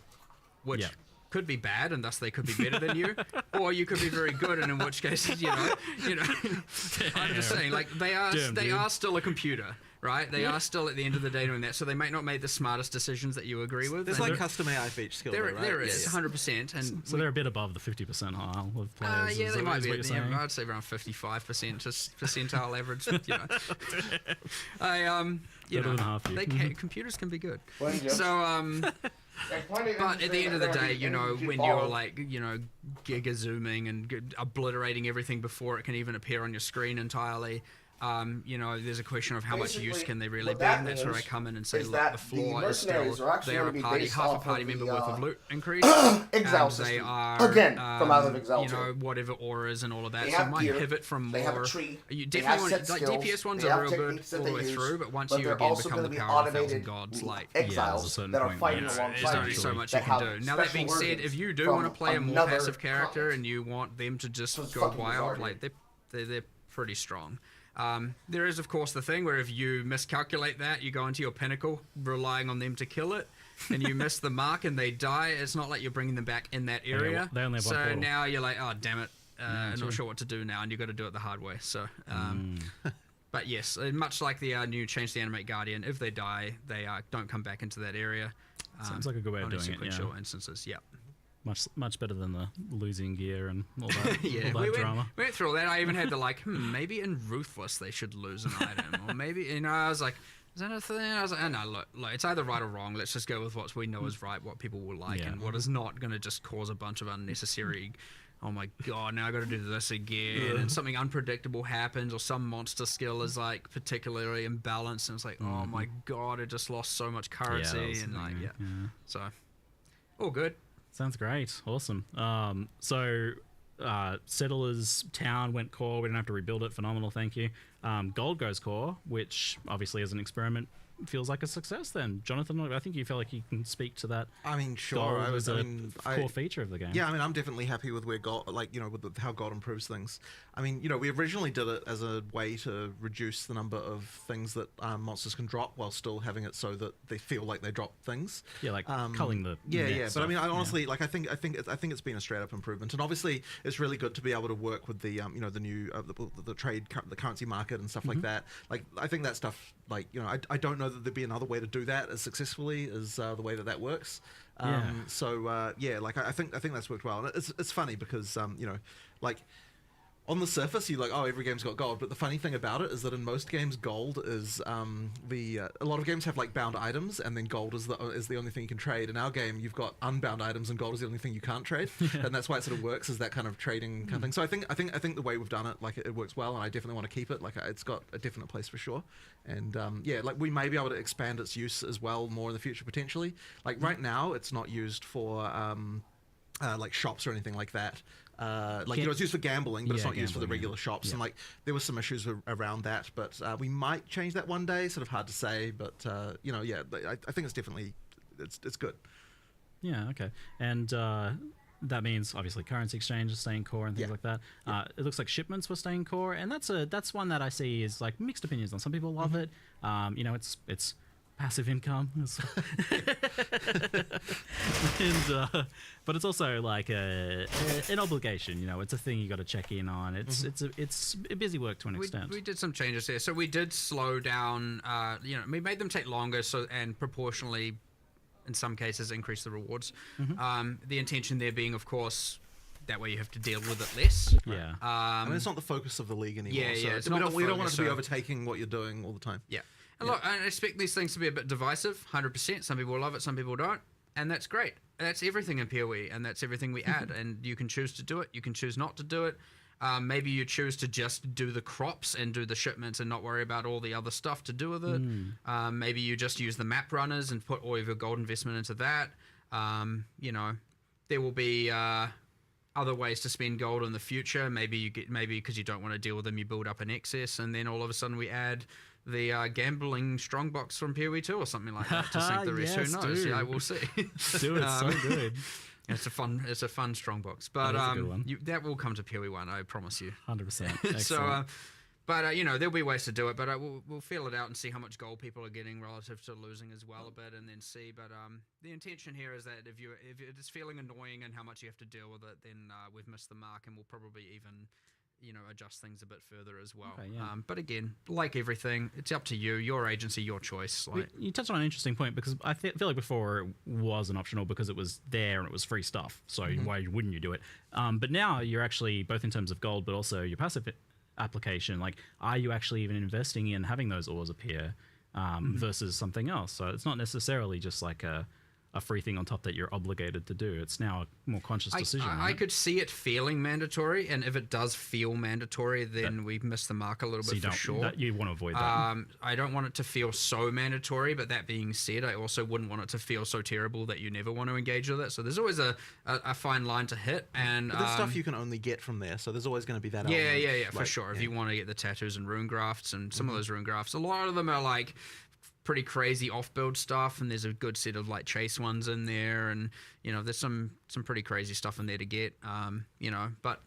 which could be bad, and thus they could be better than you, or you could be very good, and in which case, you know, I'm just saying, like, they are still a computer. Right, they are still at the end of the day doing that, so they might not make the smartest decisions that you agree with. There's like custom AI for each skill, There, though, right? there is 100%, and So they're a bit above the 50 percentile of players. yeah, is they that- might is be. what you're saying? I'd say around 55% just percentile average. You know, you Better know, than half you. computers can be good. Well, yeah. So but at the end of the day, you know, when you're like, you know, giga zooming and obliterating everything before it can even appear on your screen entirely. You know, there's a question of how much use can they really what be, that and that's where I means come in and say, is look, that the floor the is still mercenaries are actually they are gonna a be party, based half a off party of member the, worth of loot increase. Exile and they system. are Again, from out of Exile you know, 2. whatever auras and all of that. They So have you might gear, pivot from more. they have a tree, You they definitely have want set like skills, DPS ones they are have real good techniques that all the they way use, through, but once but you they're again also become the gonna be power of 1,000 automated gods, like exiles that are fighting alongside there's only you so much you that can have do. Now that special being said, versions if you do from want to play a more another passive character continent. and you want them to just So it's go fucking wild, bizarre, like they're pretty strong. There is, of course, the thing where if you miscalculate that, you go into your pinnacle, relying on them to kill it, and you miss the mark and they die. It's not like you're bringing them back in that area. They only have one so portal. now you're like, oh, damn it. I'm true. not sure what to do now, and you've got to do it the hard way. So, but yes, much like the new change the animate guardian, if they die, they don't come back into that area. Sounds like a good way of only doing it, sequential yeah. instances, yeah. Much better than the losing gear and all that, Yeah, all that drama. we went through all that. I even had the like, maybe in Ruthless they should lose an item, or maybe, you know, I was like, is that a thing? I was like, oh, no, look, it's either right or wrong. Let's just go with what we know is right, what people will like, Yeah. and what is not going to just cause a bunch of unnecessary. Oh my god! Now I got to do this again, and something unpredictable happens, or some monster skill is like particularly imbalanced, and it's like, oh my god, it just lost so much currency, that was and the like, thing, yeah. So, all good. Sounds great. Awesome. Settlers Town went core. We didn't have to rebuild it. Phenomenal. Thank you. Gold goes core, which obviously as an experiment feels like a success then. Jonathan, I think you feel like you can speak to that. I mean, sure. Gold I was was, a I mean, core feature of the game. Yeah, I mean, I'm definitely happy with where God, like, you know, with how God improves things. I mean, you know, we originally did it as a way to reduce the number of things that monsters can drop while still having it so that they feel like they drop things. Yeah, like culling the yeah. net But stuff. I mean, I honestly, like, I think it's been a straight up improvement, and obviously it's really good to be able to work with the you know, the new the trade the currency market and stuff like that. Like, I think that stuff, like, you know, I don't know that there'd be another way to do that as successfully as the way that works. So yeah, like, I think that's worked well, and it's funny because you know, like, on the surface, you're like, oh, every game's got gold. But the funny thing about it is that in most games, gold is a lot of games have like bound items, and then gold is the only thing you can trade. In our game, you've got unbound items, and gold is the only thing you can't trade, and that's why it sort of works as that kind of trading kind of thing. So I think the way we've done it, like, it works well, and I definitely want to keep it. Like, it's got a definite place for sure, and yeah, like, we may be able to expand its use as well more in the future potentially. Like, right now, it's not used for like shops or anything like that. it's used for gambling, but it's Yeah, not used for the gambling, regular shops. yeah. And like there was some issues around that, but we might change that one day. Sort of hard to say, but I think it's definitely it's good. Yeah, okay. And that means obviously currency exchanges staying core and things like that. It looks like shipments were staying core, and that's one that I see is like mixed opinions on. Some people love it. It's passive income, and but it's also like an obligation. It's a thing you got to check in on. It's busy work to an extent. We did some changes here, so we did slow down. We made them take longer, and proportionally, in some cases, increase the rewards. The intention there being, of course, that way you have to deal with it less. Yeah. I mean, it's not the focus of the league anymore. It's we not don't want it to be so- overtaking what you're doing all the time. Yeah. And look, I expect these things to be a bit divisive, 100%. Some people love it, some people don't. And that's great. That's everything in PoE, and that's everything we add. And you can choose to do it. You can choose not to do it. Maybe you choose to just do the crops and do the shipments and not worry about all the other stuff to do with it. Maybe you just use the map runners and put all of your gold investment into that. There will be other ways to spend gold in the future. Maybe because you don't want to deal with them, you build up an excess, and then all of a sudden we add the gambling strongbox from PoE 2 or something like that to sink the rest. Yes, Who knows? dude. Yeah, we'll see. Dude, it's so good. It's a fun strongbox, but That is a good one. that will come to PoE 1. I promise you. 100%. So, there'll be ways to do it, but we'll feel it out and see how much gold people are getting relative to losing as well a bit, and then see. But the intention here is that if it is feeling annoying and how much you have to deal with it, then we've missed the mark, and we'll probably even adjust things a bit further as well. Okay, yeah. But again, like everything, it's up to you, your agency, your choice. You touched on an interesting point, because I feel like before it wasn't optional because it was there and it was free stuff. So why wouldn't you do it? But now you're actually, both in terms of gold, but also your passive application, like, are you actually even investing in having those ores appear versus something else? So it's not necessarily just like a free thing on top that you're obligated to do. It's now a more conscious decision. I could see it feeling mandatory, and if it does feel mandatory, then we've missed the mark a little bit for sure. You want to avoid that. I don't want it to feel so mandatory, but that being said, I also wouldn't want it to feel so terrible that you never want to engage with it. So there's always a fine line to hit. And But there's stuff you can only get from there, so there's always going to be that element. Yeah, for sure. If you want to get the tattoos and rune grafts, and some of those rune grafts, a lot of them are like pretty crazy off-build stuff, and there's a good set of like chase ones in there, and there's some pretty crazy stuff in there to get, but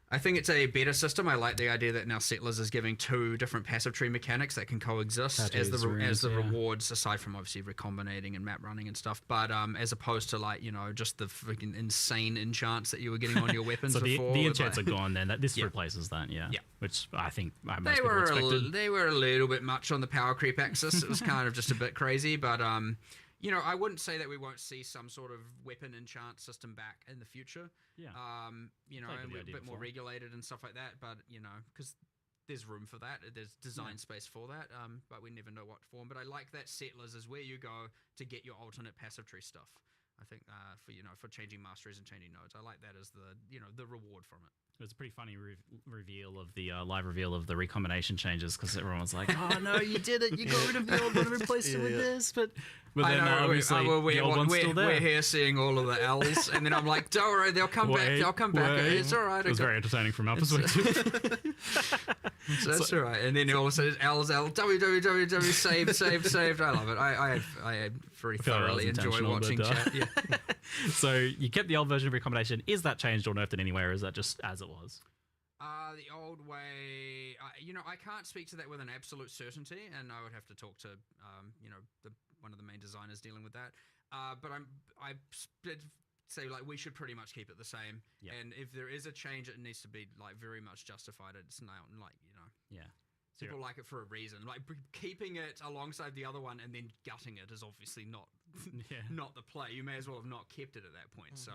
I think it's a better system. I like the idea that now Settlers is giving two different passive tree mechanics that can coexist as the rewards, aside from obviously recombinating and map running and stuff. But as opposed to just the freaking insane enchants that you were getting on your weapons so before. the enchants are gone then. This replaces that, yeah. Which I think most They people were expected. they were a little bit much on the power creep axis. It was kind of just a bit crazy, but I wouldn't say that we won't see some sort of weapon enchant system back in the future. Yeah. And we're a bit more regulated and stuff like that, but because there's room for that, there's design space for that, but we never know what form. But I like that Settlers is where you go to get your alternate passive tree stuff. I think for changing masteries and changing nodes, I like that as the reward from it. It was a pretty funny reveal of the live reveal of the recombination changes, because everyone was like, "Oh no, you did it! You got rid of the old one and replaced it with this." But then obviously the old one's still there. We're here seeing all of the L's, and then I'm like, "Don't worry, they'll come back. They'll come back. It's all right." It was very entertaining from our perspective. So that's all right. And then all of a sudden, L's www saved. I love it. I very thoroughly enjoy watching chat. Yeah. So you kept the old version of recombination. Is that changed or nerfed in any way, or is that just as it was? The old way, I can't speak to that with an absolute certainty, and I would have to talk to, one of the main designers dealing with that. But I say we should pretty much keep it the same. Yep. And if there is a change, it needs to be very much justified. It's not Yeah. People like it for a reason. Keeping it alongside the other one and then gutting it is obviously not not the play. You may as well have not kept it at that point. So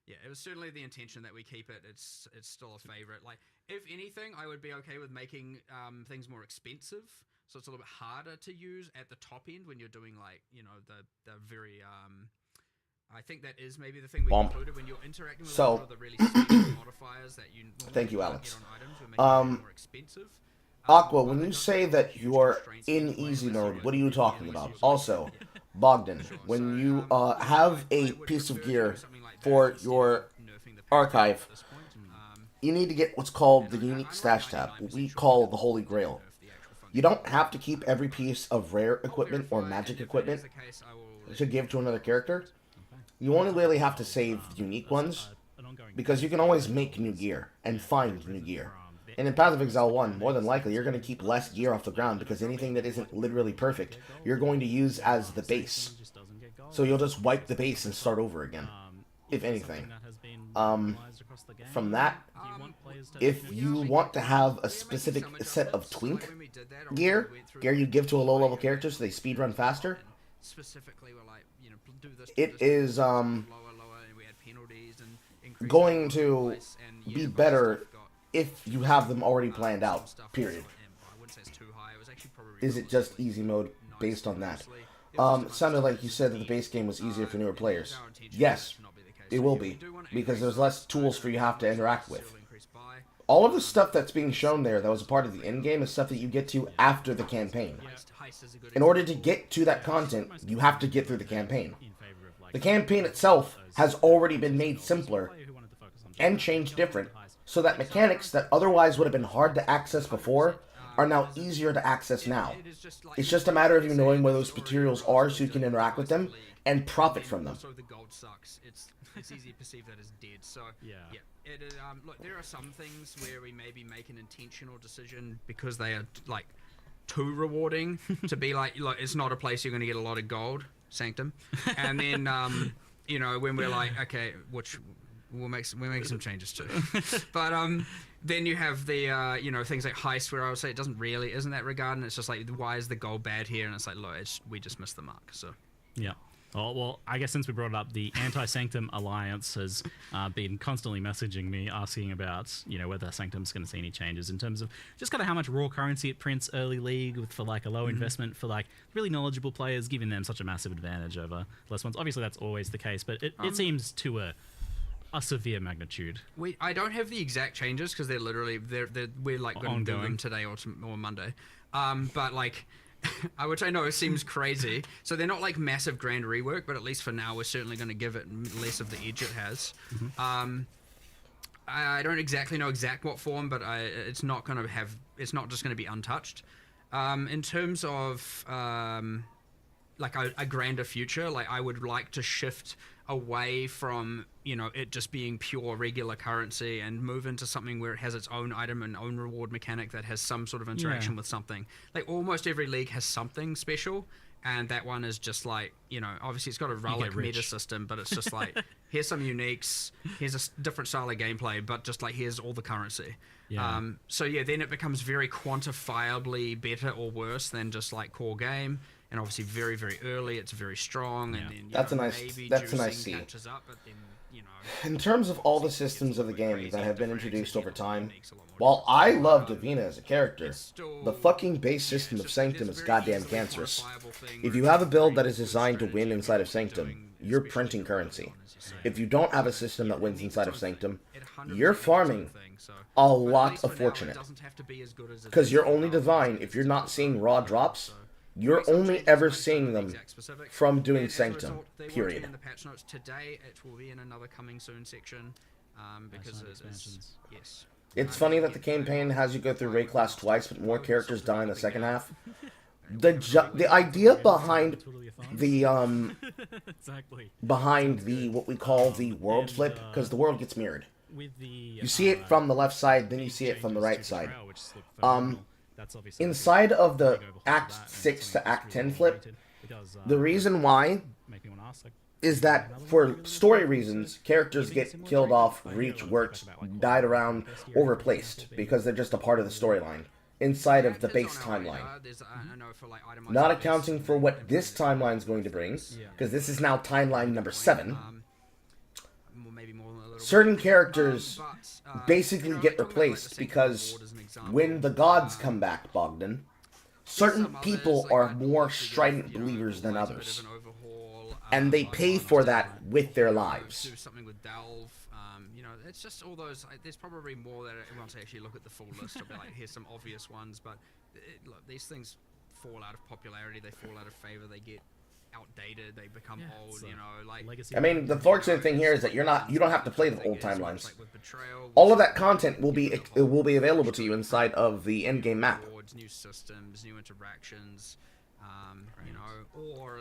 yeah, it was certainly the intention that we keep it. It's still a favorite. If anything, I would be okay with making things more expensive. So it's a little bit harder to use at the top end when you're doing the very I think that is maybe the thing we included when you're interacting with a lot of the really special modifiers that you Thank you, normally Alex. get on items. We're making it more expensive. Aqua, when you say that you're in easy mode, what are you talking about? Also, Bogdan, when you have a piece of gear for your archive, you need to get what's called the unique stash tab, what we call the Holy Grail. You don't have to keep every piece of rare equipment or magic equipment to give to another character. You only really have to save unique ones, because you can always make new gear and find new gear. And in Path of Exile 1, more than likely, you're going to keep less gear off the ground, because anything that isn't literally perfect, you're going to use as the base. So you'll just wipe the base and start over again, if anything. From that, if you want to have a specific set of twink gear you give to a low-level character so they speedrun faster, it is going to be better if you have them already planned out, period. Is it just easy mode based on that? It sounded like you said that the base game was easier for newer players. Yes, it will be, because there's less tools for you to have to interact with. All of the stuff that's being shown there that was a part of the end game is stuff that you get to after the campaign. In order to get to that content, you have to get through the campaign. The campaign itself has already been made simpler and changed different, so that mechanics that otherwise would have been hard to access before are now easier to access now. It's just a matter of you knowing where those materials are so you can interact with them and profit from them. So the gold sucks. It's easy to perceive that as dead. So yeah. Look, there are some things where we maybe make an intentional decision because they are like too rewarding to be like it's not a place you're going to get a lot of gold, Sanctum, and then you know, when we're like, okay, which we'll make some changes too, but then you have the you know, things like heist where I would say it isn't that regard, and it's just like, why is the gold bad here? And it's like, look, we just missed the mark. So yeah. Oh, well, I guess since we brought it up, the Anti-Sanctum Alliance has been constantly messaging me, asking about, you know, whether Sanctum's going to see any changes in terms of just kind of how much raw currency it prints early league for like a low investment for like really knowledgeable players, giving them such a massive advantage over less ones. Obviously, that's always the case, but it seems to a severe magnitude. I don't have the exact changes because they're literally we're like going to do them today or Monday, but like. Which I know seems crazy. So they're not like massive grand rework, but at least for now we're certainly going to give it less of the edge it has. I don't exactly know what form, but it's not going to have. It's not just going to be untouched. In terms of like a grander future, like I would like to shift away from, you know, it just being pure regular currency and move into something where it has its own item and own reward mechanic that has some sort of interaction with something. Like almost every league has something special, and that one is just like, you know, obviously it's got a relic meta system, but it's just like, here's some uniques, here's a different style of gameplay, but just like, here's all the currency. So yeah, then it becomes very quantifiably better or worse than just like core game. And obviously, very, very early, it's very strong, and then that's a nice see. Up, but then, you know, in terms of all the systems of the game that have been introduced over time, while I love Davina as a character, the fucking base system of Sanctum is goddamn cancerous. If you have a build that is designed to win inside of Sanctum, you're printing currency. If you don't have a system that wins inside of Sanctum, you're farming a lot of fortunate. Because you're only divine if you're not seeing raw drops. You're only ever seeing them from doing Sanctum, period. In the patch notes today, it will be in another coming soon section, because yes. It's funny that the campaign has you go through raid class twice, but more characters die in the second half. The idea behind the what we call the world flip, because the world gets mirrored. You see it from the left side, then you see it from the right side. Inside of the Act 6 to Act 10 flip, the reason why is that for story reasons, characters get killed off, reach, worked, died around, or replaced, because they're just a part of the storyline inside of the base timeline. Not accounting for what this timeline is going to bring, because this is now timeline number 7. Certain characters basically get replaced because when the gods come back, Bogdan, certain people are more strident believers than others. And they pay for that with their lives. Do something with Delve, you know, it's just all those. There's probably more that once I actually look at the full list, I'll be like, here's some obvious ones, but look, these things fall out of popularity, they fall out of favor, they get outdated. They become old. You know, like legacy. I mean, the fortunate thing here is that you don't have to play the old timelines. All of that content will be available to you inside of the in-game map. New systems, new interactions, you know, or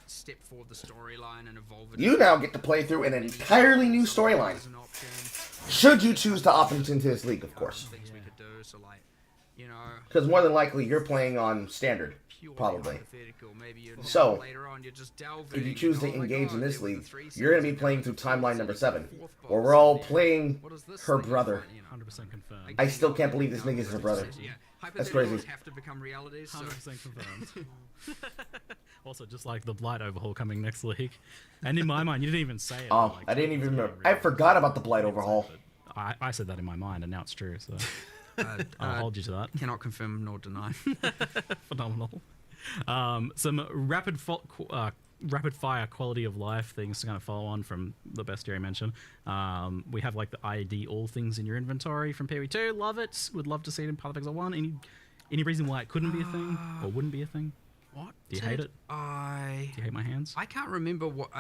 step forward the storyline and evolve it. You now get to play through an entirely new storyline. Should you choose to opt into this league, of course. Things we could do, so like, you know, because more than likely you're playing on standard, probably. So, if you choose to engage in this league, you're going to be playing through timeline number 7, where we're all playing her brother. 100% confirmed. I still can't believe this nigga's her brother. That's crazy. Have to become realities. 100% confirmed. Also, just like the Blight overhaul coming next week. And in my mind, you didn't even say it. Oh, I didn't even remember. I forgot about the Blight overhaul. I said that in my mind, and now it's true, so I'll hold you to that. Cannot confirm nor deny. Phenomenal. Some rapid fire quality of life things to kind of follow on from the bestiary mention. We have like the ID all things in your inventory from PoE2. Love it. Would love to see it in Path of Exile 1. Any reason why it couldn't be a thing or wouldn't be a thing? What? Do you hate it? Do you hate my hands? I can't remember what.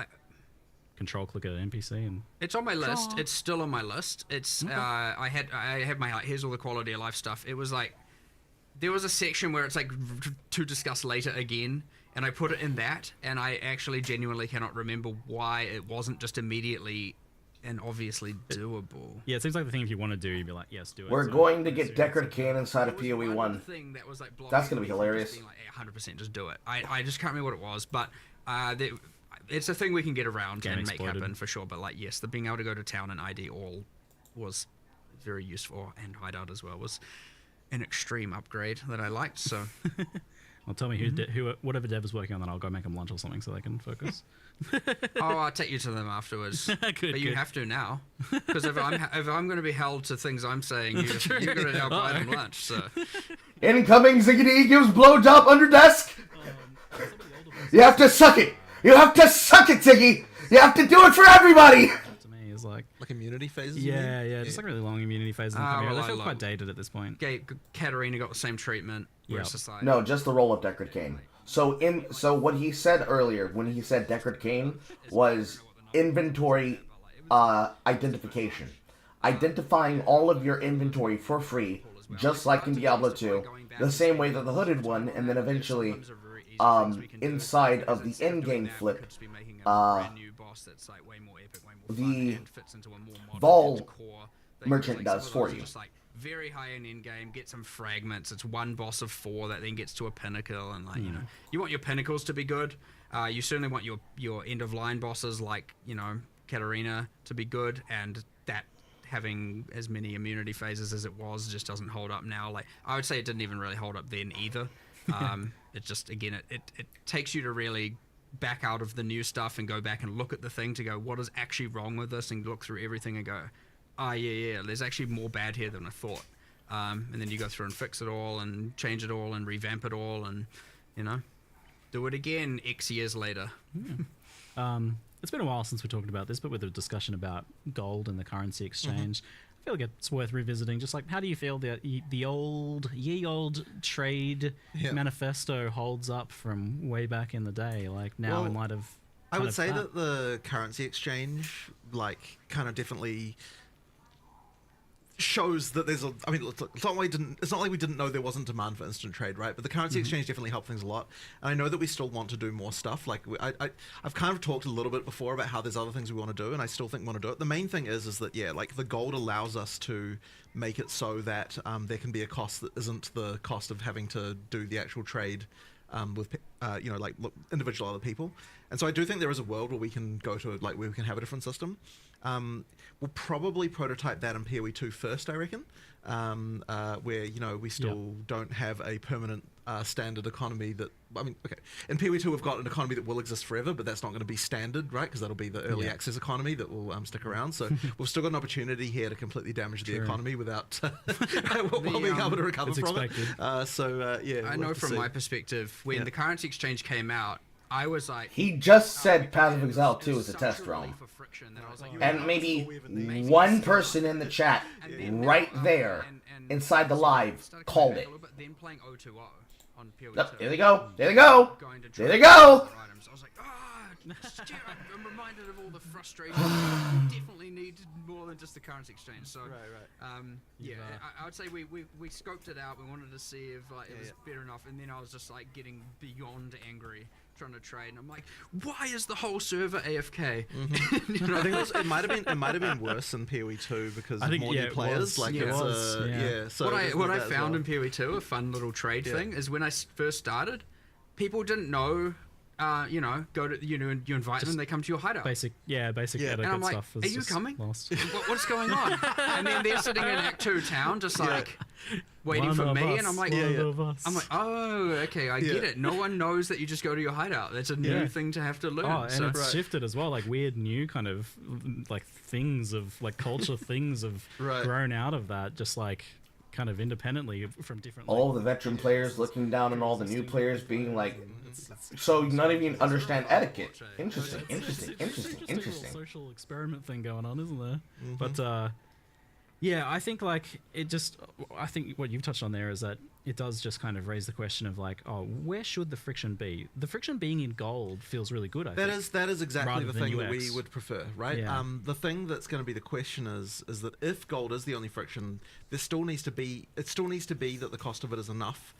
Control click at an NPC and. It's on my list. It's still on my list. It's Okay. I had my here's all the quality of life stuff. It was like there was a section where it's like to discuss later again, and I put it in that, and I actually genuinely cannot remember why it wasn't just immediately and obviously doable. Yeah, it seems like the thing if you want to do, you'd be like, yes, do it. We're going to get Deckard Cain inside of PoE 1. That's going to be hilarious. Like, 100% just do it. I just can't remember what it was, but it's a thing we can get around Game and exploded. make happen for sure. But like, yes, the being able to go to town and ID all was very useful, and hideout as well was an extreme upgrade that I liked. So, well, tell me who whatever dev is working on that, I'll go make them lunch or something so they can focus. oh, I'll take you to them afterwards. But you have to now, because if I'm going to be held to things I'm saying, you're going to now buy them lunch. So, incoming Ziggity gives blowjob under desk. You have to suck it. You have to suck it, Ziggy. You have to do it for everybody. To me, is like immunity phases. Yeah, just like really long immunity phases. They feel quite dated at this point. Katarina got the same treatment. Yeah. No, just the role of Deckard Cain. So what he said earlier when he said Deckard Cain was inventory identification. Identifying all of your inventory for free, just like in Diablo 2, the same way that the hooded one, and then eventually inside of the in-game flip, the Vol merchant does for you. Very high in game, get some fragments. It's one boss of 4 that then gets to a pinnacle, and like you want your pinnacles to be good. You certainly want your end of line bosses like Katarina to be good, and that having as many immunity phases as it was just doesn't hold up now. Like I would say it didn't even really hold up then either. It just again it takes you to really back out of the new stuff and go back and look at the thing to go what is actually wrong with this, and look through everything and go, yeah, there's actually more bad here than I thought. And then you go through and fix it all and change it all and revamp it all and, do it again X years later. Yeah. It's been a while since we talked about this, but with a discussion about gold and the currency exchange, I feel like it's worth revisiting. Just like, how do you feel the old trade manifesto holds up from way back in the day? Like now, in light of, I would say that the currency exchange, like, kind of definitely shows that there's I mean, it's not like we didn't know there wasn't demand for instant trade, right? But the currency exchange definitely helped things a lot. And I know that we still want to do more stuff. Like, I've kind of talked a little bit before about how there's other things we want to do, and I still think we want to do it. The main thing is that, like, the gold allows us to make it so that there can be a cost that isn't the cost of having to do the actual trade with, individual other people. And so I do think there is a world where we can go to, like, where we can have a different system. We'll probably prototype that in PoE 2 first, I reckon, where, we still don't have a permanent standard economy that, in PoE 2 we've got an economy that will exist forever, but that's not going to be standard, right? Because that'll be the early access economy that will stick around. So we've still got an opportunity here to completely damage the economy without being able to recover from it. I know from my perspective, when the currency exchange came out, I was like... He just said Path of Exile 2 is a test realm. And maybe one person in the chat right there inside the live called it. Then playing 020, on PoE2. Yep, there they go. There they go. Going to There they try go. items. I was like, shit, I'm reminded of all the frustration. We definitely need more than just the currency exchange. So, yeah, I would say we scoped it out. We wanted to see if it was better enough, and then I was just like getting beyond angry trying to trade, and I'm like, why is the whole server AFK? You know? I think it might have been worse in PoE2 because of more new players. So what I found in PoE2, a fun little trade thing, is when I first started, people didn't know. Go to you invite them, they come to your hideout. Basic etiquette and I'm like, stuff. Are you coming? What's going on? And then they're sitting in Act 2 town, just like waiting for me, and I'm like, oh, okay, I get it. No one knows that you just go to your hideout. That's a new thing to have to learn. Oh, and it's shifted as well. Like weird new kind of like things of like culture things have grown out of that. Just like kind of independently from different. All the veteran players looking down on all the new players, being like, so you not even understand etiquette. Interesting. Social experiment thing going on, isn't there? But yeah, I think like I think what you've touched on there is that it does just kind of raise the question of like, oh, where should the friction be? The friction being in gold feels really good. I think that is exactly the thing that UX. we would prefer, right? Yeah. The thing that's going to be the question is that if gold is the only friction, it still needs to be that the cost of it is enough.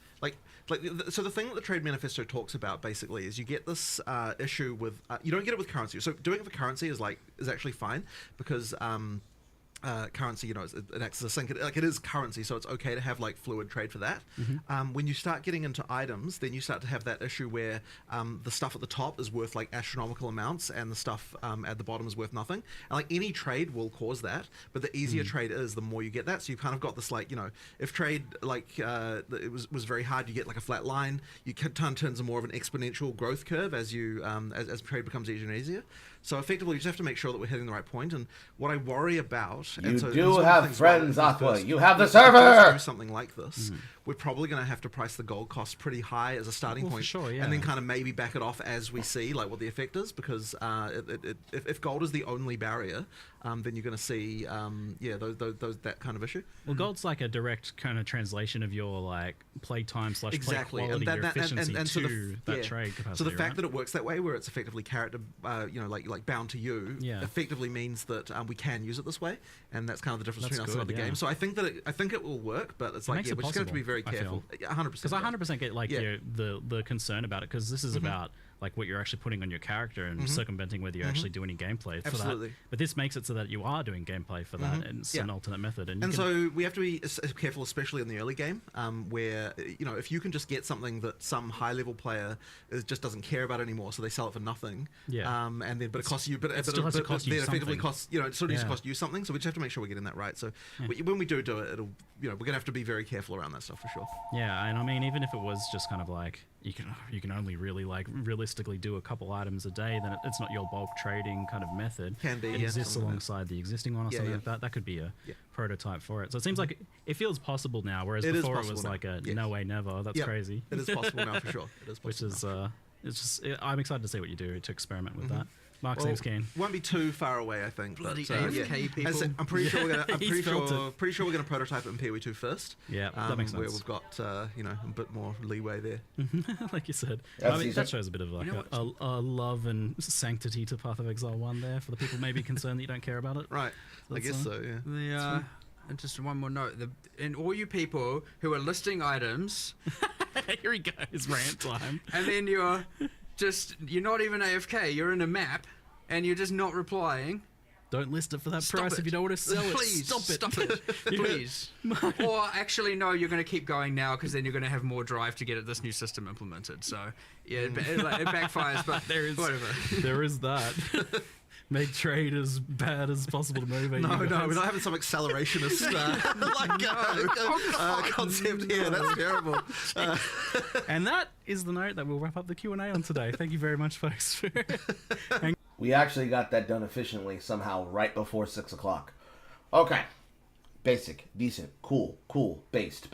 So the thing that the trade manifesto talks about basically is you get this issue with you don't get it with currency. So doing it for currency is actually fine because currency, it acts as a sink. It is currency, so it's okay to have like fluid trade for that. When you start getting into items, then you start to have that issue where the stuff at the top is worth like astronomical amounts, and the stuff at the bottom is worth nothing. And like any trade will cause that, but the easier trade is, the more you get that. So you've kind of got this like, if trade it was very hard, you get like a flat line. You turns a more of an exponential growth curve as you as trade becomes easier and easier. So effectively, you just have to make sure that we're hitting the right point. And what I worry about, you do have friends, Aqua. You have the server. Do something like this, we're probably going to have to price the gold cost pretty high as a starting point, sure, yeah. and then kind of maybe back it off as we see like what the effect is. Because if gold is the only barrier, then you're going to see that kind of issue. Well, gold's like a direct kind of translation of your like play time / play quality, and your efficiency so to that trade capacity. So the fact that it works that way, where it's effectively character, like bound to you, effectively means that we can use it this way, and that's kind of the difference between us and other games. So I think it will work, but it's like we're just going to have to be very careful. 100%. Because I 100% get like the concern about it, because this is about like what you're actually putting on your character and circumventing whether you actually do any gameplay for that. But this makes it so that you are doing gameplay for that, and it's an alternate method. And so we have to be careful, especially in the early game, where if you can just get something that some high level player just doesn't care about anymore, so they sell it for nothing. And then it costs you, but it still has to cost you something. Effectively costs it sort of needs to cost you something. So we just have to make sure we're getting that right. So when we do it, it'll we're gonna have to be very careful around that stuff for sure. Yeah, and I mean, even if it was just kind of like you can only really like realistically do a couple items a day, then it's not your bulk trading kind of method. Can be, it exists alongside the existing one or something like that. That could be a prototype for it. So it seems like it feels possible now, whereas before it was like a no way never. That's crazy. It is possible now for sure. It is possible. Which is it's just I'm excited to see what you do to experiment with that. Mark seems keen. Won't be too far away, I think. Bloody but, AFK people. As I said, I'm pretty sure we're gonna prototype it in PoE2 first. Yeah, that makes sense. Where we've got a bit more leeway there. Like you said, I mean, that shows a bit of like a love and sanctity to Path of Exile 1 there for the people maybe concerned that you don't care about it. Right. I guess so. Yeah. And just one more note: and all you people who are listing items, here he goes, rant time. And then you're not even AFK. You're in a map, and you're just not replying. Don't list it for that price if you don't want to sell it. Please stop it. Please. Or actually, no, you're going to keep going now, because then you're going to have more drive to get this new system implemented. So yeah, it backfires, but whatever. There is that. Make trade as bad as possible to motivate you guys. No, we're not having some accelerationist concept here. That's terrible. And that is the note that we'll wrap up the Q&A on today. Thank you very much, folks. We actually got that done efficiently somehow right before 6 o'clock. Okay. Basic, decent, cool, based.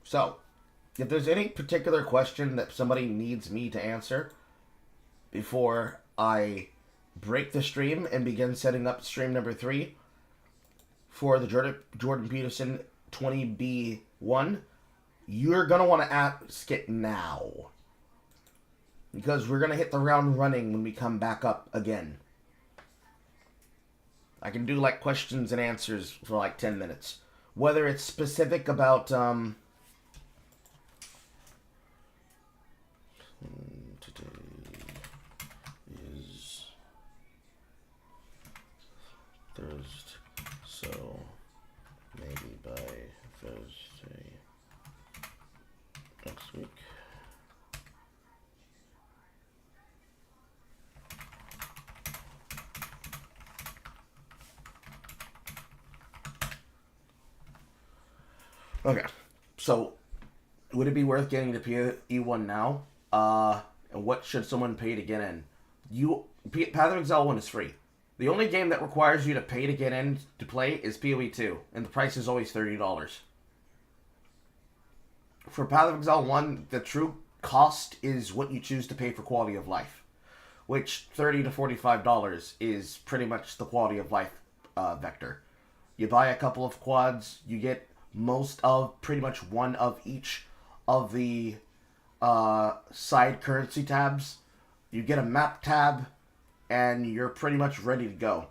So, if there's any particular question that somebody needs me to answer before I break the stream and begin setting up stream number 3, for the Jordan Peterson 20B1, you're going to want to ask it now. Because we're going to hit the round running when we come back up again. I can do like questions and answers for like 10 minutes. Whether it's specific about today is Thursday, so maybe by Thursday next week. Okay, so would it be worth getting to PE1 now? And what should someone pay to get in? Path of Exile 1 is free. The only game that requires you to pay to get in to play is PoE 2, and the price is always $30. For Path of Exile 1, the true cost is what you choose to pay for quality of life, which $30 to $45 is pretty much the quality of life vector. You buy a couple of quads, you get most of, pretty much one of each of the side currency tabs. You get a map tab, and you're pretty much ready to go.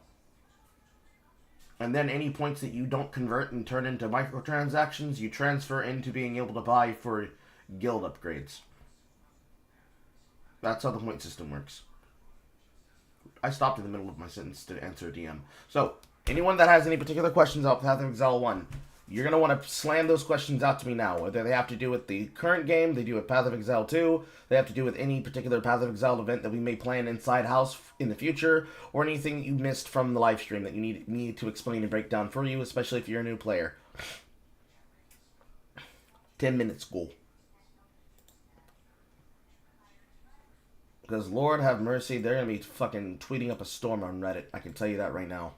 And then any points that you don't convert and turn into microtransactions, you transfer into being able to buy for guild upgrades. That's how the point system works. I stopped in the middle of my sentence to answer a DM. So, anyone that has any particular questions about Path of Exile 1, you're going to want to slam those questions out to me now. Whether they have to do with the current game, they do with Path of Exile 2, they have to do with any particular Path of Exile event that we may plan inside house in the future, or anything that you missed from the live stream that you need me to explain and break down for you, especially if you're a new player. 10 minutes goal. Because Lord have mercy, they're going to be fucking tweeting up a storm on Reddit. I can tell you that right now.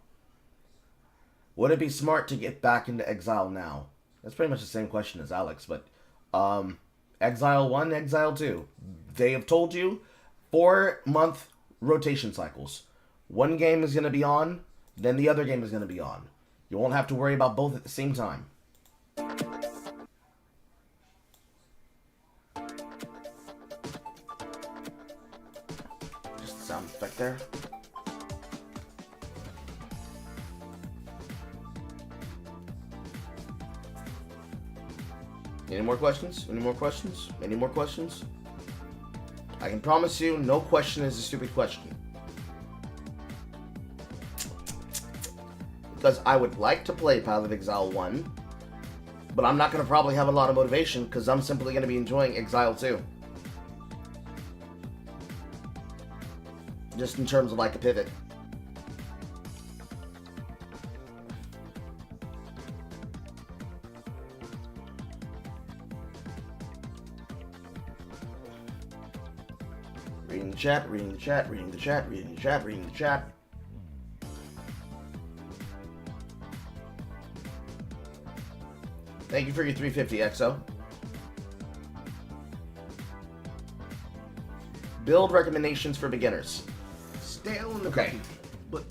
Would it be smart to get back into Exile now? That's pretty much the same question as Alex, but Exile 1, Exile 2. They have told you 4-month rotation cycles. One game is going to be on, then the other game is going to be on. You won't have to worry about both at the same time. Just a sound effect there. Any more questions? Any more questions? Any more questions? I can promise you, no question is a stupid question. Because I would like to play Path of Exile 1, but I'm not going to probably have a lot of motivation because I'm simply going to be enjoying Exile 2. Just in terms of like a pivot. Reading the chat, reading the chat, reading the chat, reading the chat, reading the chat. Thank you for your 350, EXO. Build recommendations for beginners. Stale in the Okay. cookie, but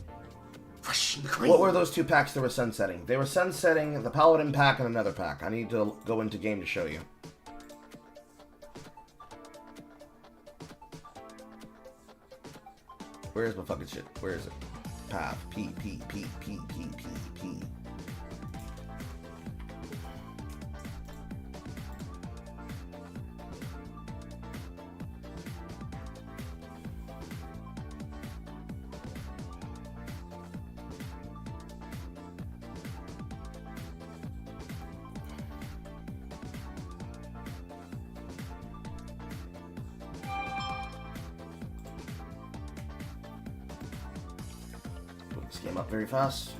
fresh in the cream. What were those two packs that were sunsetting? They were sunsetting the Paladin pack and another pack. I need to go into game to show you. Where's my fucking shit? Where is it? Path. P. This game up very fast.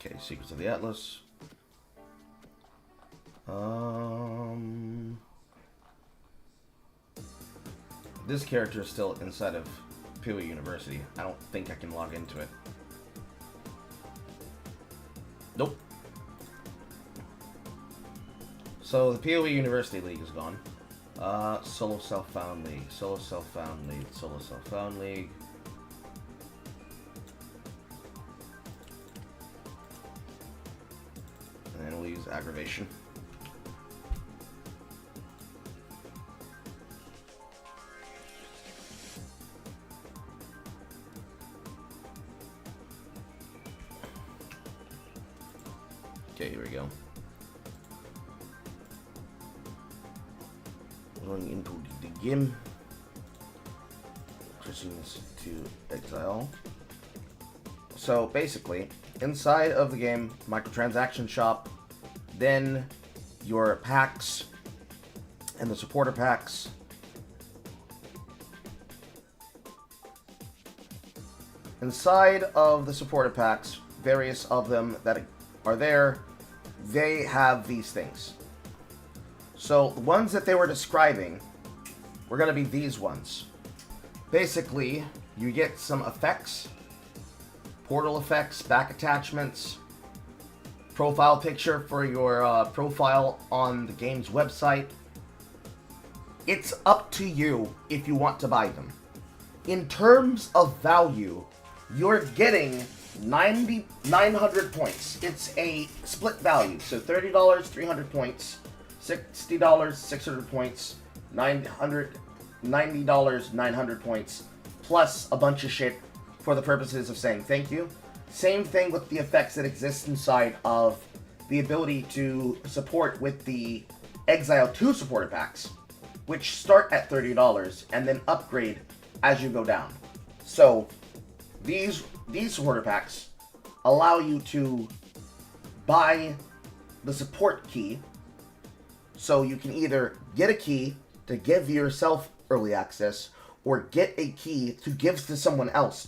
Okay, Secrets of the Atlas. This character is still inside of PoE University. I don't think I can log into it. Nope. So the PoE University League is gone. Solo Self-Found League. Solo Self-Found League. Solo Self-Found League. And then we'll use Aggravation. Okay, here we go. Going into the game. Switching this to Exile. So basically, inside of the game, microtransaction shop, then your packs and the supporter packs. Inside of the supporter packs, various of them that are there, they have these things. So the ones that they were describing were going to be these ones. Basically, you get some effects, portal effects, back attachments, profile picture for your profile on the game's website. It's up to you if you want to buy them. In terms of value, you're getting 900 points. It's a split value, so $30, 300 points, $60, 600 points, $90, 900 points, plus a bunch of shit for the purposes of saying thank you. Same thing with the effects that exist inside of the ability to support with the Exile 2 supporter packs, which start at $30 and then upgrade as you go down. So these supporter packs allow you to buy the support key, so you can either get a key to give yourself early access or get a key to give to someone else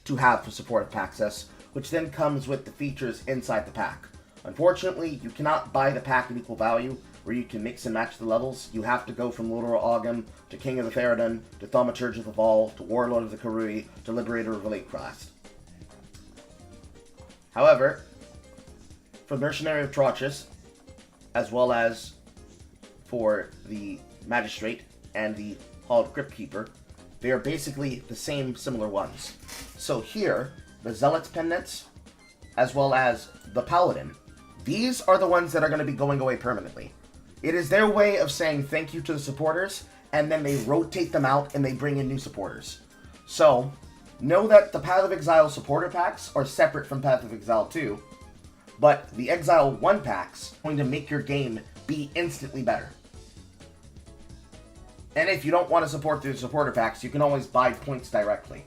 to have for supportive access, which then comes with the features inside the pack. Unfortunately, you cannot buy the pack at equal value where you can mix and match the levels. You have to go from Lordor Ogum to King of the Faradun to Thaumaturge of the Vol to Warlord of the Karui to Liberator of the Lake Crest. However, for Mercenary of Trochus, as well as for the Magistrate and the Hall of Crypt Keeper, they are basically the same similar ones. So here, the Zealot's Pendants, as well as the Paladin, these are the ones that are going to be going away permanently. It is their way of saying thank you to the supporters, and then they rotate them out and they bring in new supporters. So, know that the Path of Exile supporter packs are separate from Path of Exile 2, but the Exile 1 packs are going to make your game be instantly better. And if you don't want to support through the supporter packs, you can always buy points directly.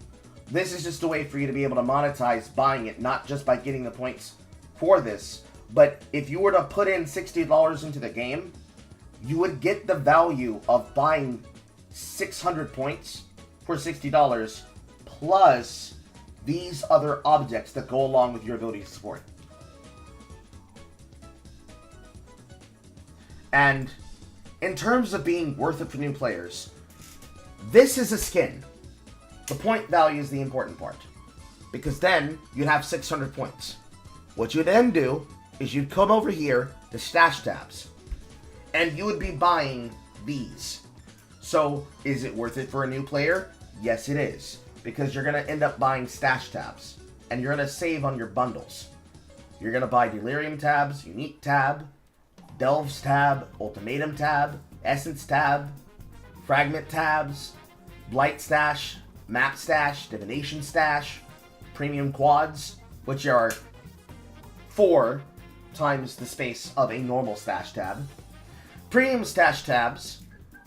This is just a way for you to be able to monetize buying it, not just by getting the points for this, but if you were to put in $60 into the game, you would get the value of buying 600 points for $60, plus these other objects that go along with your ability to support. And in terms of being worth it for new players, this is a skin. The point value is the important part, because then you'd have 600 points. What you'd then do is you'd come over here to stash tabs, and you would be buying these. So, is it worth it for a new player? Yes, it is, because you're going to end up buying stash tabs, and you're going to save on your bundles. You're going to buy Delirium tabs, Unique tab, Delves tab, Ultimatum tab, Essence tab, Fragment tabs, Blight stash, Map stash, Divination stash, Premium quads, which are 4 times the space of a normal stash tab. Premium stash tabs,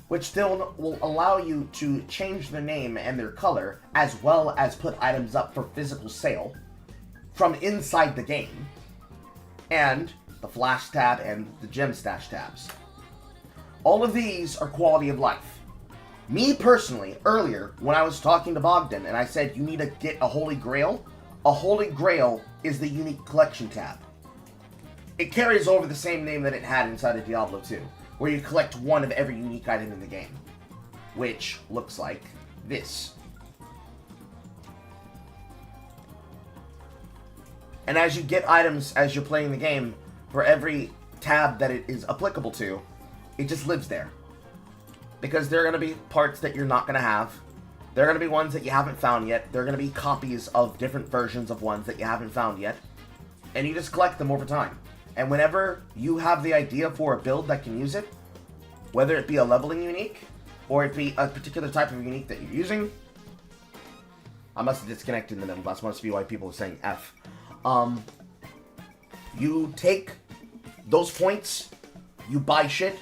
which still will allow you to change their name and their color, as well as put items up for physical sale from inside the game. And the Flash tab and the Gem stash tabs. All of these are quality of life. Me personally, earlier, when I was talking to Bogdan and I said you need to get a Holy Grail, a Holy Grail is the Unique Collection tab. It carries over the same name that it had inside of Diablo 2, where you collect one of every unique item in the game, which looks like this. And as you get items as you're playing the game, for every tab that it is applicable to, it just lives there. Because there are going to be parts that you're not going to have. There are going to be ones that you haven't found yet. There are going to be copies of different versions of ones that you haven't found yet. And you just collect them over time. And whenever you have the idea for a build that can use it, whether it be a leveling unique, or it be a particular type of unique that you're using, I must have disconnected in the middle. That must be why people are saying F. You take those points, you buy shit,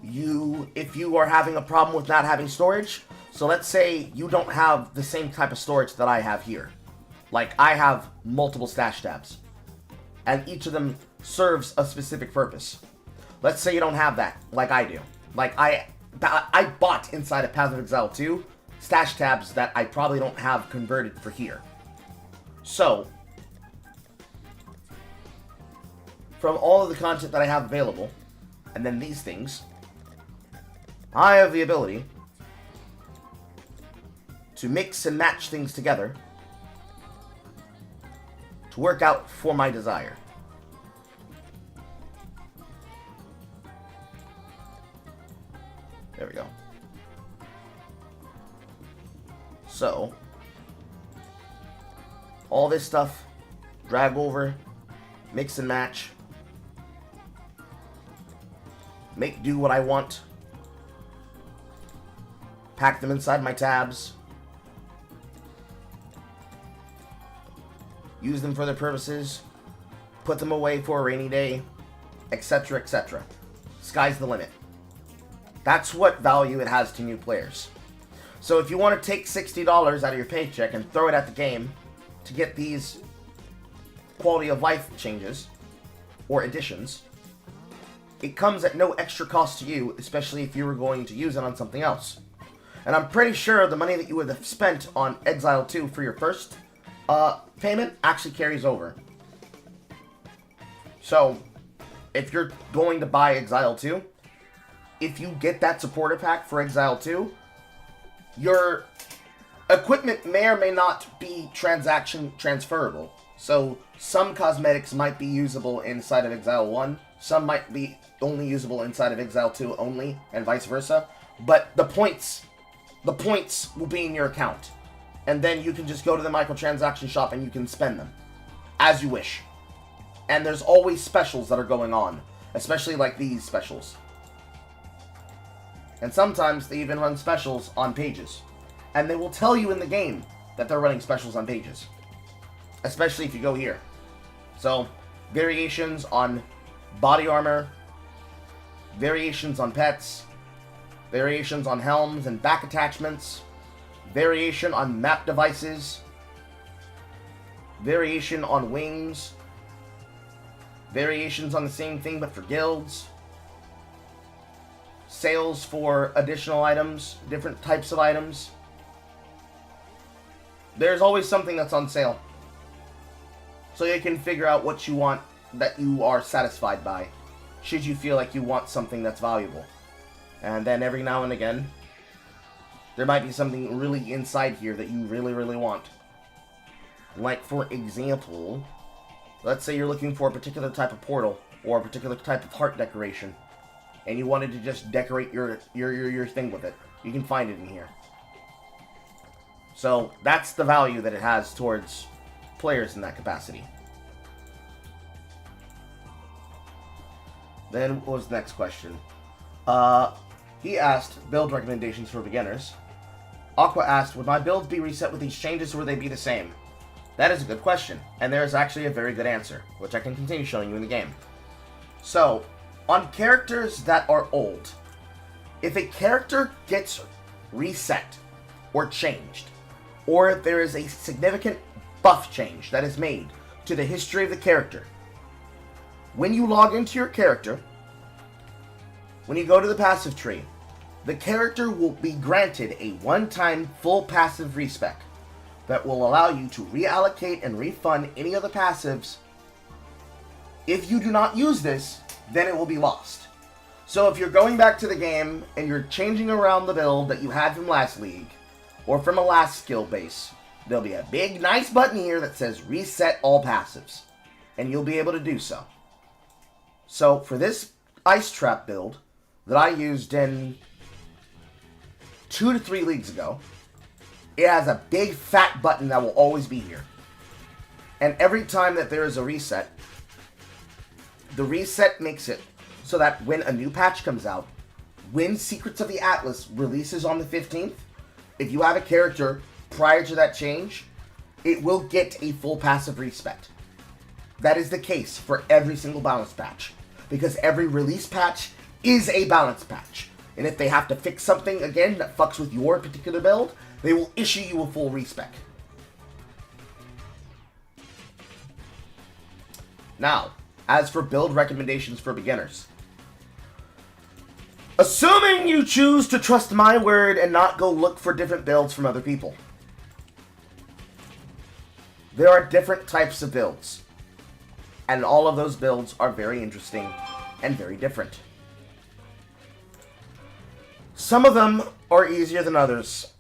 if you are having a problem with not having storage, so let's say you don't have the same type of storage that I have here. Like, I have multiple stash tabs, and each of them serves a specific purpose. Let's say you don't have that, like I do. Like, I bought inside of Path of Exile 2 stash tabs that I probably don't have converted for here. So, from all of the content that I have available, and then these things, I have the ability to mix and match things together to work out for my desire. There we go. So, all this stuff, drag over, mix and match, make do what I want, pack them inside my tabs, use them for their purposes, put them away for a rainy day, etc., etc. Sky's the limit. That's what value it has to new players. So if you want to take $60 out of your paycheck and throw it at the game to get these quality of life changes or additions, it comes at no extra cost to you, especially if you were going to use it on something else. And I'm pretty sure the money that you would have spent on Exile 2 for your first payment actually carries over. So, if you're going to buy Exile 2, if you get that supporter pack for Exile 2, your equipment may or may not be transaction transferable. So, some cosmetics might be usable inside of Exile 1, some might be only usable inside of Exile 2 only, and vice versa. But the points will be in your account. And then you can just go to the microtransaction shop and you can spend them as you wish. And there's always specials that are going on, especially like these specials. And sometimes they even run specials on pages. And they will tell you in the game that they're running specials on pages. Especially if you go here. So, variations on body armor, variations on pets, variations on helms and back attachments, variation on map devices, variation on wings, variations on the same thing but for guilds, sales for additional items, different types of items. There's always something that's on sale. So you can figure out what you want that you are satisfied by, should you feel like you want something that's valuable. And then every now and again, there might be something really inside here that you really, really want. Like, for example, let's say you're looking for a particular type of portal, or a particular type of heart decoration, and you wanted to just decorate your thing with it. You can find it in here. So, that's the value that it has towards players in that capacity. Then, what was the next question? He asked, build recommendations for beginners. Aqua asked, would my builds be reset with these changes or would they be the same? That is a good question, and there is actually a very good answer, which I can continue showing you in the game. So, on characters that are old, if a character gets reset or changed, or if there is a significant buff change that is made to the history of the character, when you log into your character, when you go to the passive tree, the character will be granted a one-time full passive respec, that will allow you to reallocate and refund any of the passives. If you do not use this, then it will be lost. So if you're going back to the game and you're changing around the build that you had from last league, or from a last skill base, there'll be a big nice button here that says reset all passives, and you'll be able to do so. So for this ice trap build that I used in 2 to 3 leagues ago, it has a big fat button that will always be here. And every time that there is a reset, the reset makes it so that when a new patch comes out, when Secrets of the Atlas releases on the 15th, if you have a character prior to that change, it will get a full passive reset. That is the case for every single balance patch, because every release patch is a balance patch. And if they have to fix something again that fucks with your particular build, they will issue you a full respec. Now, as for build recommendations for beginners. Assuming you choose to trust my word and not go look for different builds from other people. There are different types of builds. And all of those builds are very interesting and very different. Some of them are easier than others.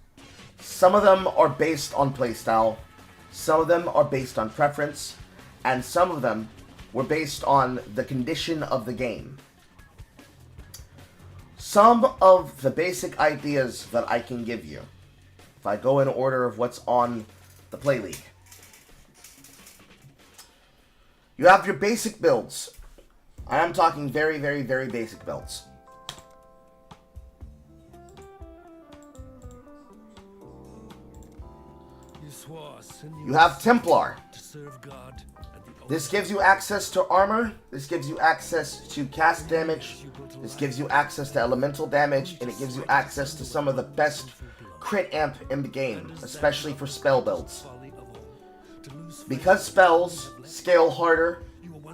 Some of them are based on playstyle. Some of them are based on preference. And some of them were based on the condition of the game. Some of the basic ideas that I can give you, if I go in order of what's on the Play League. You have your basic builds. I am talking very, very, very basic builds. You have Templar. This gives you access to armor. This gives you access to cast damage. This gives you access to elemental damage. And it gives you access to some of the best crit amp in the game, especially for spell builds. Because spells scale harder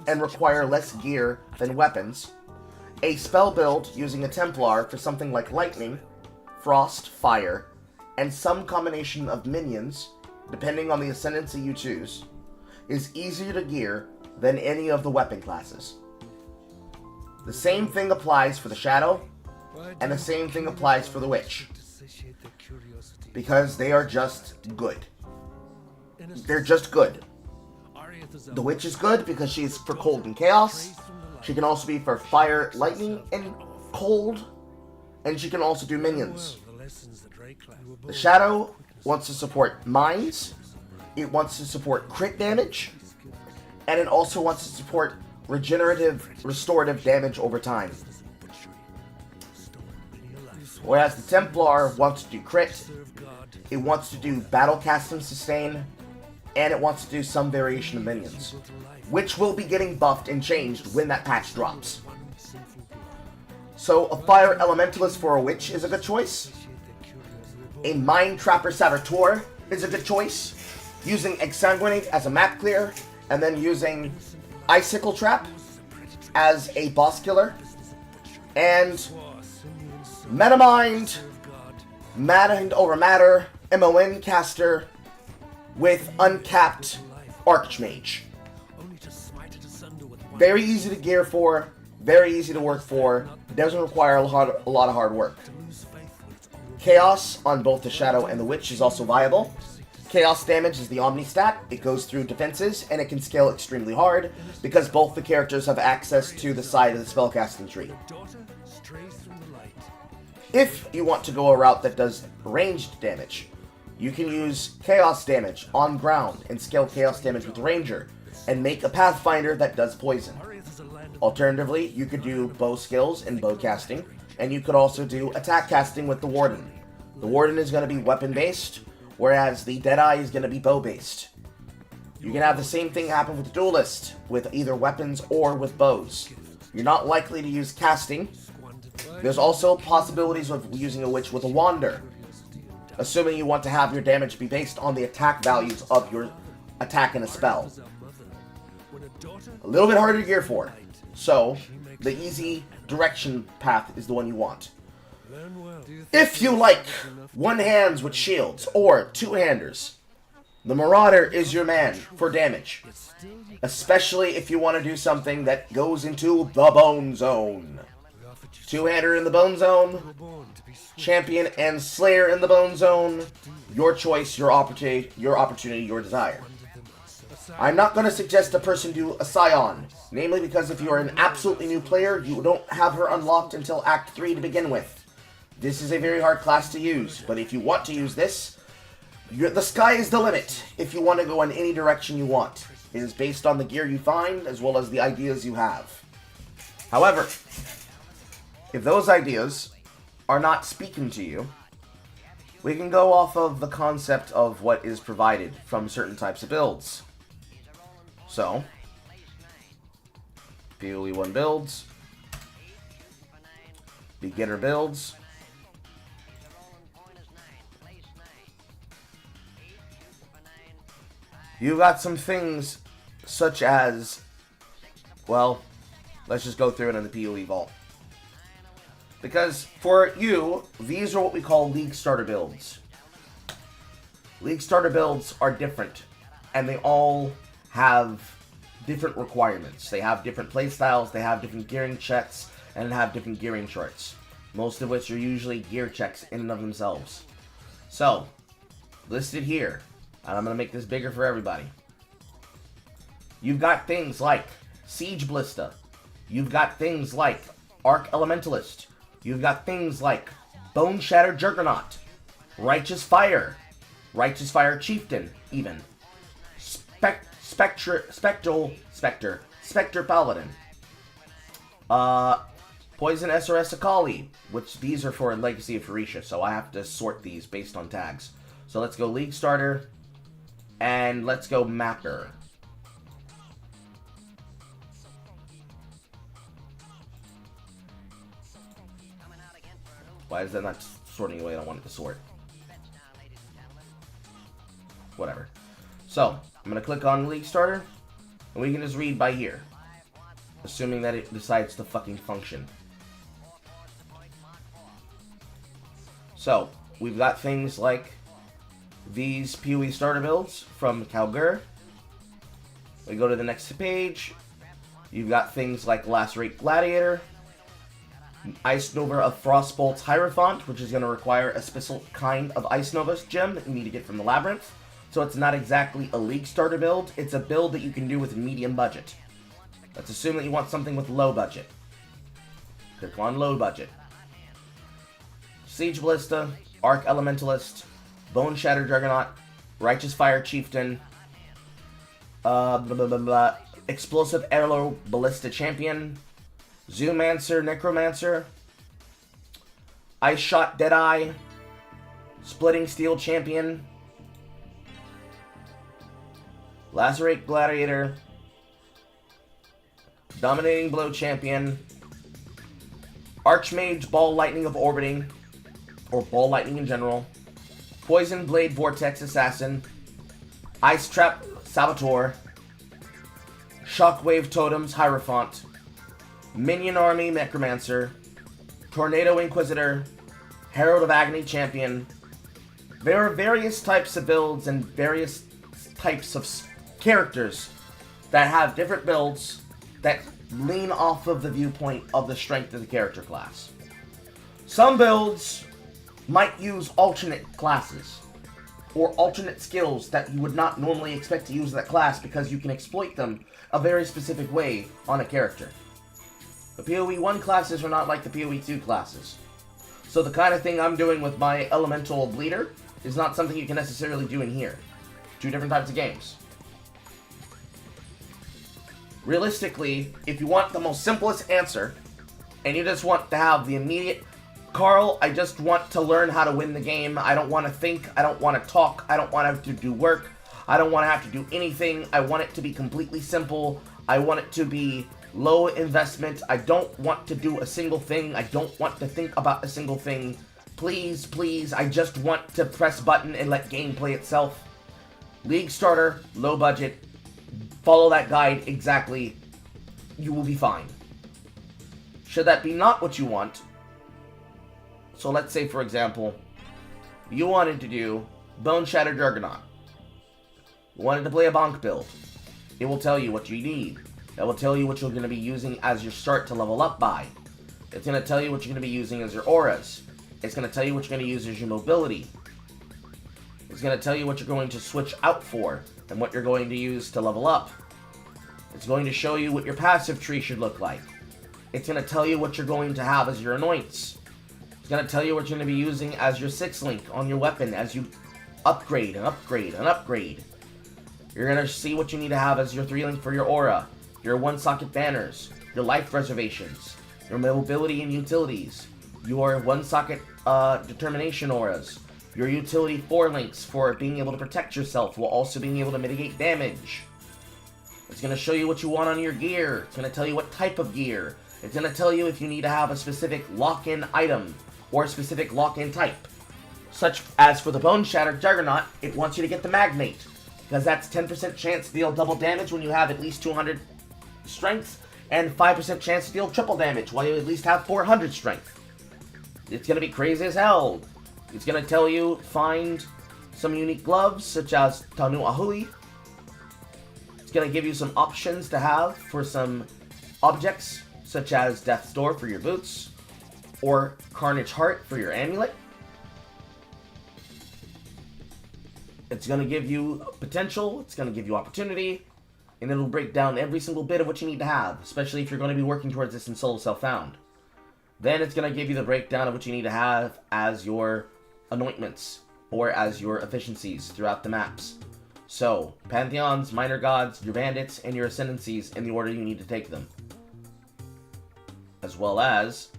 and require less gear than weapons, a spell build using a Templar for something like lightning, frost, fire, and some combination of minions, depending on the ascendancy you choose, is easier to gear than any of the weapon classes. The same thing applies for the Shadow, and the same thing applies for the Witch. Because they are just good. They're just good. The Witch is good because she's for cold and chaos. She can also be for fire, lightning, and cold. And she can also do minions. The Shadow wants to support mines. It wants to support crit damage. And it also wants to support regenerative, restorative damage over time. Whereas the Templar wants to do crit. It wants to do battle cast and sustain. And it wants to do some variation of minions, which will be getting buffed and changed when that patch drops. So a Fire Elementalist for a Witch is a good choice. A Mind Trapper Saboteur is a good choice. Using Exsanguinate as a map clear, and then using Icicle Trap as a boss killer. And Metamind, Mind over Matter, MON caster, with uncapped Archmage. Very easy to gear for, very easy to work for, doesn't require a lot of hard work. Chaos on both the Shadow and the Witch is also viable. Chaos damage is the Omni stat, it goes through defenses, and it can scale extremely hard, because both the characters have access to the side of the spellcasting tree. If you want to go a route that does ranged damage, you can use Chaos damage on ground and scale Chaos damage with Ranger, and make a Pathfinder that does poison. Alternatively, you could do bow skills and bow casting, and you could also do attack casting with the Warden. The Warden is going to be weapon based, whereas the Deadeye is going to be bow based. You can have the same thing happen with the Duelist, with either weapons or with bows. You're not likely to use casting. There's also possibilities of using a Witch with a Wander, assuming you want to have your damage be based on the attack values of your attack in a spell. A little bit harder to gear for, so the easy direction path is the one you want. If you like one-hands with shields or two-handers, The Marauder is your man for damage, especially if you want to do something that goes into the Bone Zone. Two-hander in the Bone Zone, Champion and Slayer in the Bone Zone. Your choice, your opportunity, your desire. I'm not going to suggest a person do a Scion, namely because if you are an absolutely new player, you don't have her unlocked until Act 3 to begin with. This is a very hard class to use, but if you want to use this, the sky is the limit if you want to go in any direction you want. It is based on the gear you find, as well as the ideas you have. However, if those ideas are not speaking to you, we can go off of the concept of what is provided from certain types of builds. So, PoE 1 builds, beginner builds, you got some things such as, well, let's just go through it in the PoE vault. Because for you, these are what we call League Starter builds. League Starter builds are different, and they all have different requirements. They have different playstyles, they have different gearing checks, and have different gearing charts. Most of which are usually gear checks in and of themselves. So, listed here, and I'm going to make this bigger for everybody. You've got things like Siege Ballista. You've got things like Arc Elementalist. You've got things like Bone Shatter Juggernaut, Righteous Fire Chieftain, even Spectre Paladin, Poison SRS Akali, which these are for Legacy of Phoresia, so I have to sort these based on tags. So let's go League Starter, and let's go Mapper. Why is that not sorting the way I want it to sort? Whatever. So, I'm going to click on League Starter, and we can just read by here. Assuming that it decides to fucking function. So, we've got things like these PoE starter builds from Calgur. We go to the next page. You've got things like Lacerate Gladiator, Ice Nova of Frostbolt's Hierophant, which is going to require a specific kind of Ice Nova gem that you need to get from the Labyrinth. So it's not exactly a League Starter build, it's a build that you can do with medium budget. Let's assume that you want something with low budget. Click on low budget. Siege Ballista, Arc Elementalist, Bone Shatter Juggernaut, Righteous Fire Chieftain, Explosive Arrow Ballista Champion, Zoomancer Necromancer, Ice Shot Deadeye, Splitting Steel Champion, Lacerate Gladiator, Dominating Blow Champion, Archmage Ball Lightning of Orbiting, or Ball Lightning in general, Poison Blade Vortex Assassin, Ice Trap Saboteur, Shockwave Totems Hierophant, Minion Army Necromancer, Tornado Inquisitor, Herald of Agony Champion. There are various types of builds and various types of characters that have different builds that lean off of the viewpoint of the strength of the character class. Some builds might use alternate classes or alternate skills that you would not normally expect to use that class because you can exploit them a very specific way on a character. The PoE 1 classes are not like the PoE 2 classes. So the kind of thing I'm doing with my Elemental Bleeder is not something you can necessarily do in here. Two different types of games. Realistically, if you want the most simplest answer, and you just want to have the immediate, Carl, I just want to learn how to win the game, I don't want to think, I don't want to talk, I don't want to have to do work, I don't want to have to do anything, I want it to be completely simple, I want it to be low investment, I don't want to do a single thing, I don't want to think about a single thing, please, please, I just want to press button and let game play itself. League Starter, low budget, follow that guide exactly, you will be fine. Should that be not what you want, so let's say for example, you wanted to do Bone Shatter Juggernaut. You wanted to play a bonk build. It will tell you what you need. That will tell you what you're going to be using as your start to level up by. It's going to tell you what you're going to be using as your auras. It's going to tell you what you're going to use as your mobility. It's going to tell you what you're going to switch out for and what you're going to use to level up. It's going to show you what your passive tree should look like. It's going to tell you what you're going to have as your anoints. It's going to tell you what you're going to be using as your 6-link on your weapon as you upgrade and upgrade and upgrade. You're going to see what you need to have as your 3-link for your aura, your 1-socket banners, your life reservations, your mobility and utilities, your 1-socket determination auras, your utility 4 links for being able to protect yourself while also being able to mitigate damage. It's going to show you what you want on your gear. It's going to tell you what type of gear. It's going to tell you if you need to have a specific lock-in item or a specific lock-in type. Such as for the Bone Shatter Juggernaut, it wants you to get the Magnate, because that's 10% chance to deal double damage when you have at least 200 strength, and 5% chance to deal triple damage while you at least have 400 strength. It's going to be crazy as hell. It's going to tell you find some unique gloves, such as Tanu Ahui. It's going to give you some options to have for some objects, such as Death's Door for your boots, or Carnage Heart for your amulet. It's going to give you potential, it's going to give you opportunity, and it'll break down every single bit of what you need to have, especially if you're going to be working towards this in Solo Self-Found. Then it's going to give you the breakdown of what you need to have as your anointments, or as your efficiencies throughout the maps. So, Pantheons, Minor Gods, your Bandits, and your Ascendancies in the order you need to take them. As well as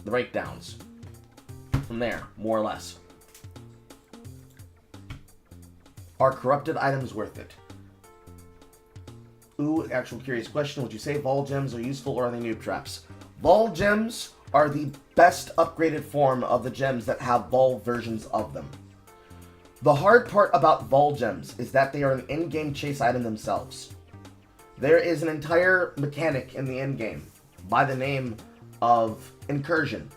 the breakdowns. From there, more or less. Are corrupted items worth it? Ooh, actual curious question. Would you say Vol Gems are useful or are they noob traps? Vol Gems are the best upgraded form of the gems that have Vol versions of them. The hard part about Vol Gems is that they are an in-game chase item themselves. There is an entire mechanic in the endgame by the name of Incursion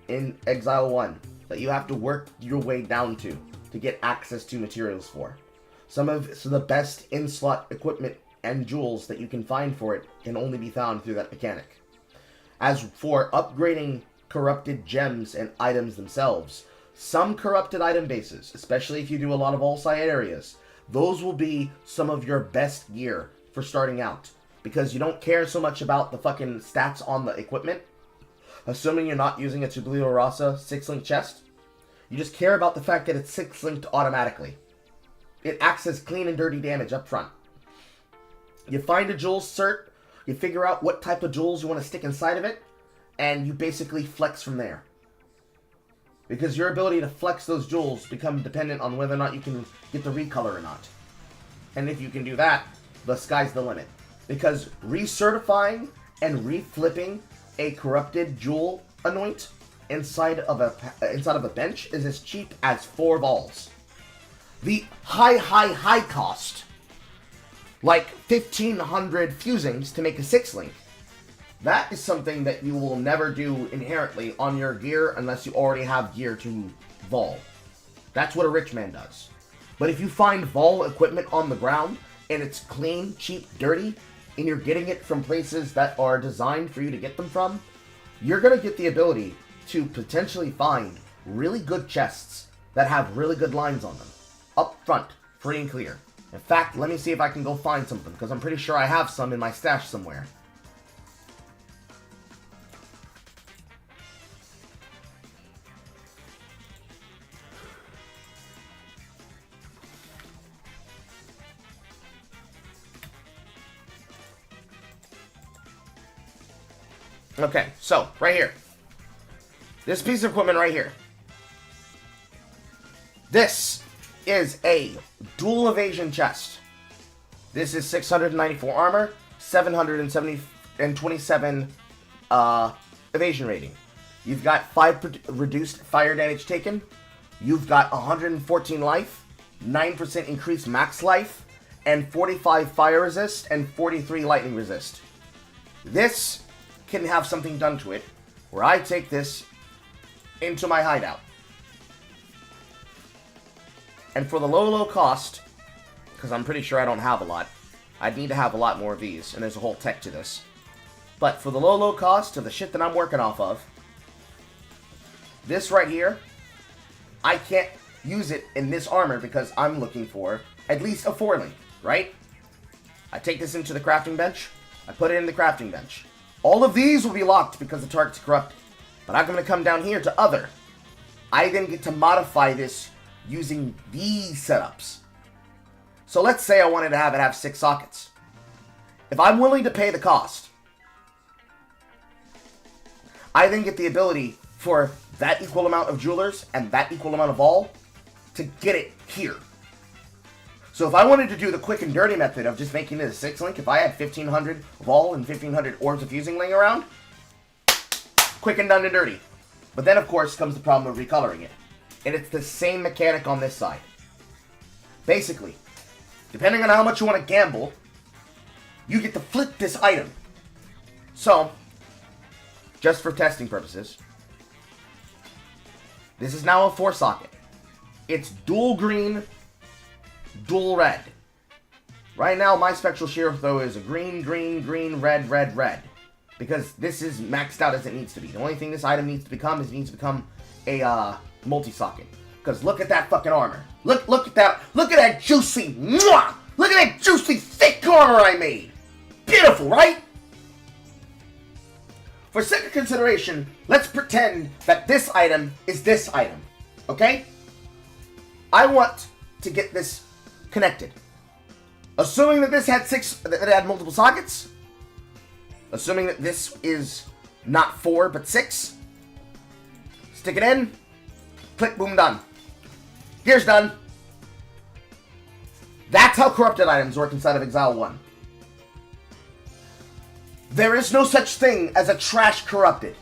in Exile 1 that you have to work your way down to get access to materials for. Some of the best in-slot equipment and jewels that you can find for it can only be found through that mechanic. As for upgrading corrupted gems and items themselves, some corrupted item bases, especially if you do a lot of all-side areas, those will be some of your best gear for starting out. Because you don't care so much about the fucking stats on the equipment, assuming you're not using a Tublio Rasa 6-link chest. You just care about the fact that it's 6-linked automatically. It acts as clean and dirty damage up front. You find a jewels cert, you figure out what type of jewels you want to stick inside of it, and you basically flex from there. Because your ability to flex those jewels become dependent on whether or not you can get the recolor or not. And if you can do that, the sky's the limit. Because recertifying and reflipping a corrupted jewel anoint inside of a bench is as cheap as 4 balls. The high cost, like 1,500 fusings to make a 6-link, that is something that you will never do inherently on your gear unless you already have gear to Vol. That's what a rich man does. But if you find Vol equipment on the ground, and it's clean, cheap, dirty, and you're getting it from places that are designed for you to get them from, you're going to get the ability to potentially find really good chests that have really good lines on them. Up front, free and clear. In fact, let me see if I can go find something, because I'm pretty sure I have some in my stash somewhere. Okay, so, right here. This piece of equipment right here. This is a dual evasion chest. This is 694 armor, 727 evasion rating. You've got 5 reduced fire damage taken. You've got 114 life, 9% increased max life, and 45 fire resist and 43 lightning resist. This can have something done to it where I take this into my hideout. And for the low cost, because I'm pretty sure I don't have a lot, I'd need to have a lot more of these, and there's a whole tech to this. But for the low cost of the shit that I'm working off of, this right here, I can't use it in this armor because I'm looking for at least a 4-link, right? I take this into the crafting bench, I put it in the crafting bench. All of these will be locked because the target's corrupted. But I'm going to come down here to other. I then get to modify this using these setups. So let's say I wanted to have 6 sockets. If I'm willing to pay the cost, I then get the ability for that equal amount of jewelers and that equal amount of all to get it here. So if I wanted to do the quick and dirty method of just making it a 6-link, if I had 1,500 of all and 1,500 orbs of fusing laying around, quick and done and dirty. But then, of course, comes the problem of recoloring it. And it's the same mechanic on this side. Basically, depending on how much you want to gamble, you get to flip this item. So, just for testing purposes, this is now a 4-socket. It's dual green, dual red. Right now, my spectral shear, though, is a green, green, green, red, red, red. Because this is maxed out as it needs to be. The only thing this item needs to become is it needs to become a multi-socket. Because look at that fucking armor. Look at that. Look at that juicy, mwah! Look at that juicy, thick armor I made. Beautiful, right? For sake of consideration, let's pretend that this item is this item. Okay? I want to get this connected. Assuming that this had that it had multiple sockets. Assuming that this is not 4 but 6. Stick it in. Click, boom, done. Gear's done. That's how corrupted items work inside of Exile 1. There is no such thing as a trash corrupted.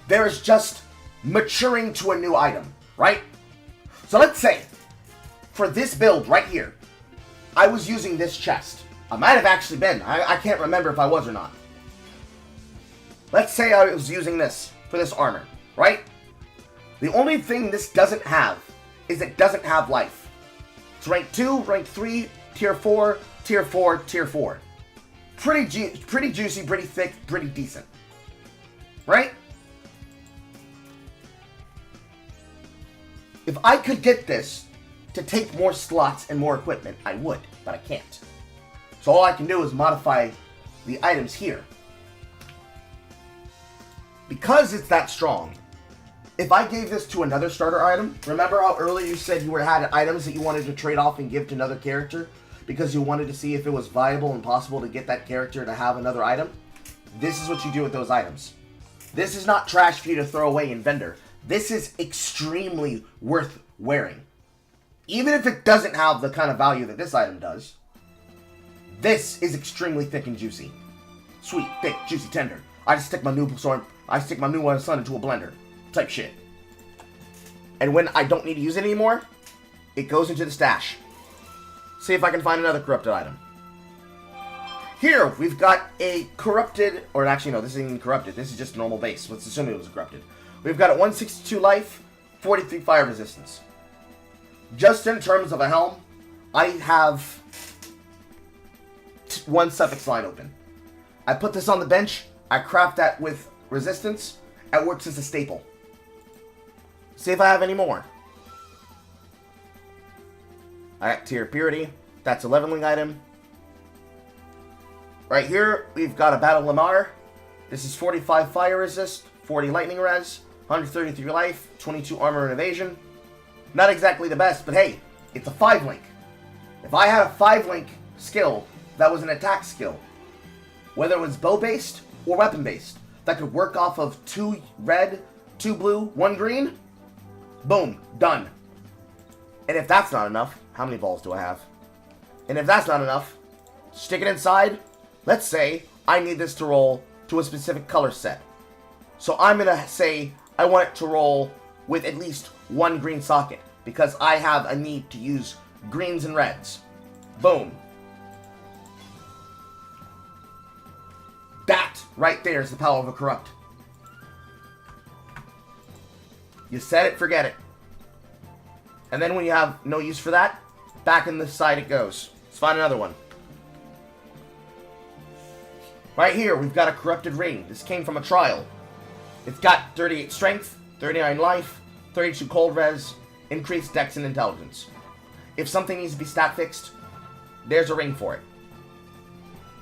There is just maturing to a new item, right? So let's say, for this build right here, I was using this chest. I might have actually been. I can't remember if I was or not. Let's say I was using this for this armor, right? The only thing this doesn't have is it doesn't have life. It's rank 2, rank 3, tier 4, tier 4, tier 4. Pretty juicy, pretty thick, pretty decent. Right? If I could get this to take more slots and more equipment, I would, but I can't. So all I can do is modify the items here. Because it's that strong, if I gave this to another starter item, remember how earlier you said you had items that you wanted to trade off and give to another character because you wanted to see if it was viable and possible to get that character to have another item? This is what you do with those items. This is not trash for you to throw away in vendor. This is extremely worth wearing. Even if it doesn't have the kind of value that this item does, this is extremely thick and juicy. Sweet, thick, juicy, tender. I just stick my new one son into a blender. Type shit. And when I don't need to use it anymore, it goes into the stash. See if I can find another corrupted item. Here, we've got a corrupted, or actually no, this isn't even corrupted. This is just normal base. Let's assume it was corrupted. We've got a 162 life, 43 fire resistance. Just in terms of a helm, I have one suffix line open. I put this on the bench. I craft that with resistance. It works as a staple. See if I have any more. I got tier purity. That's a leveling item. Right here, we've got a Battle Lamar. This is 45 fire resist, 40 lightning res, 133 life, 22 armor and evasion. Not exactly the best, but hey, it's a 5-link. If I had a 5-link skill that was an attack skill, whether it was bow-based or weapon-based, that could work off of 2 red, 2 blue, 1 green, boom, done. And if that's not enough, how many balls do I have? And if that's not enough, stick it inside. Let's say I need this to roll to a specific color set. So I'm going to say I want it to roll with at least 1 green socket because I have a need to use greens and reds. Boom. That right there is the power of a corrupt. You said it, forget it. And then when you have no use for that, back in the side it goes. Let's find another one. Right here, we've got a corrupted ring. This came from a trial. It's got 38 strength, 39 life, 32 cold res, increased dex and intelligence. If something needs to be stat fixed, there's a ring for it.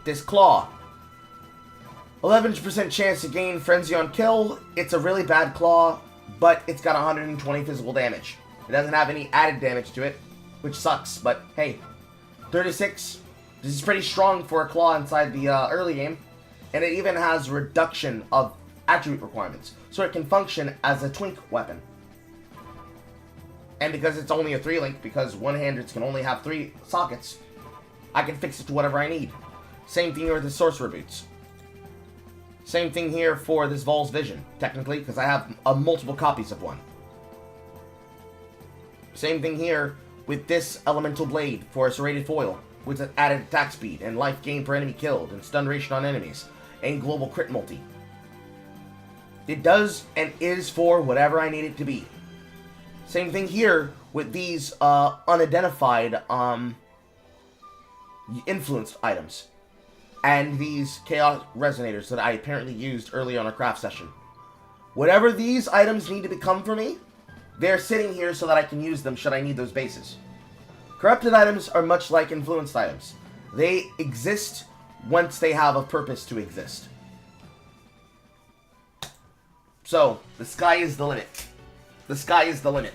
This claw. 11% chance to gain frenzy on kill. It's a really bad claw, but it's got 120 physical damage. It doesn't have any added damage to it, which sucks, but hey. 36. This is pretty strong for a claw inside the early game, and it even has reduction of attribute requirements, so it can function as a twink weapon. And because it's only a 3-link, because one-handeds can only have 3 sockets, I can fix it to whatever I need. Same thing here with the Sorcerer Boots. Same thing here for this Vol's Vision, technically, because I have multiple copies of one. Same thing here with this Elemental Blade for a Serrated Foil, with an added attack speed, and life gain per enemy killed, and stun duration on enemies, and global crit multi. It does and is for whatever I need it to be. Same thing here with these unidentified influenced items. And these Chaos Resonators that I apparently used early on a craft session. Whatever these items need to become for me, they're sitting here so that I can use them should I need those bases. Corrupted items are much like influenced items. They exist once they have a purpose to exist. So, the sky is the limit. The sky is the limit.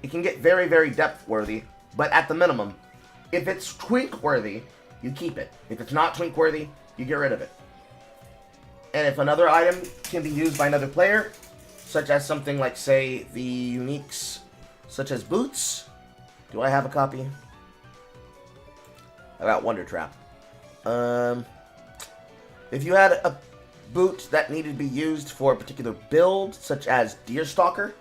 It can get very, very depth-worthy, but at the minimum, if it's twink-worthy, you keep it. If it's not twink-worthy, you get rid of it. And if another item can be used by another player, such as something like, say, the uniques, such as boots. Do I have a copy? I got Wonder Trap. If you had a boot that needed to be used for a particular build, such as Deerstalker,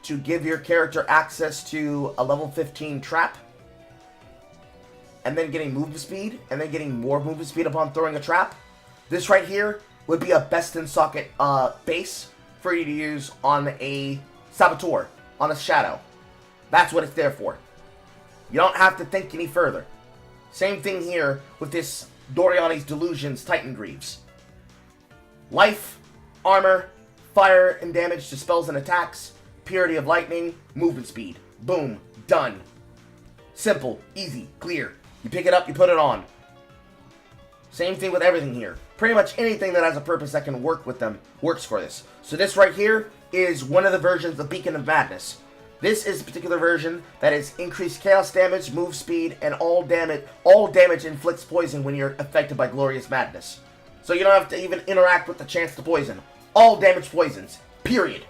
to give your character access to a level 15 trap, and then getting movement speed, and then getting more movement speed upon throwing a trap, this right here would be a best-in-socket base for you to use on a Saboteur, on a Shadow. That's what it's there for. You don't have to think any further. Same thing here with this Doriani's Delusions Titan Greaves. Life, armor, fire and damage to spells and attacks, purity of lightning, movement speed. Boom. Done. Simple, easy, clear. You pick it up, you put it on. Same thing with everything here. Pretty much anything that has a purpose that can work with them works for this. So this right here is one of the versions of Beacon of Madness. This is a particular version that is increased chaos damage, move speed, and all damage inflicts poison when you're affected by Glorious Madness. So you don't have to even interact with the chance to poison. All damage poisons. Period.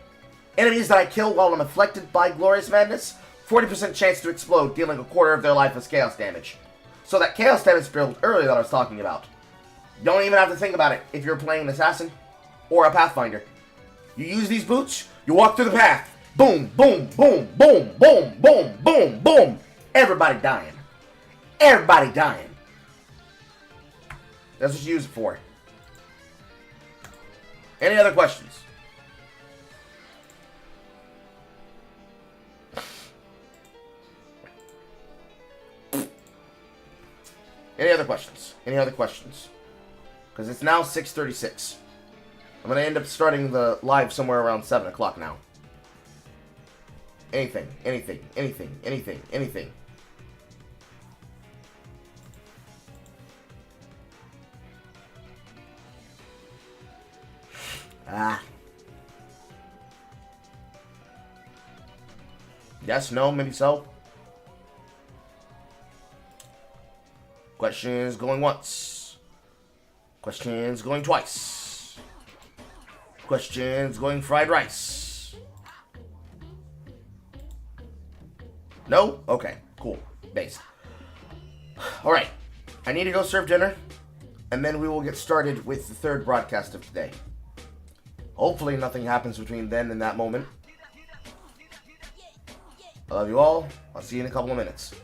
Enemies that I kill while I'm afflicted by Glorious Madness, 40% chance to explode, dealing a quarter of their life as chaos damage. So that chaos damage build earlier that I was talking about, you don't even have to think about it if you're playing an Assassin or a Pathfinder. You use these boots, you walk through the path, boom, boom, boom, boom, boom, boom, boom, boom. Everybody dying. Everybody dying. That's what you use it for. Any other questions? Any other questions? Any other questions? Because it's now 6:36. I'm going to end up starting the live somewhere around 7 o'clock now. Anything, anything, anything, anything, anything. Yes, no, maybe so. Questions going once. Questions going twice. Questions going fried rice. No? Okay, cool. Based. Alright. I need to go serve dinner, and then we will get started with the third broadcast of today. Hopefully nothing happens between then and that moment. I love you all. I'll see you in a couple of minutes.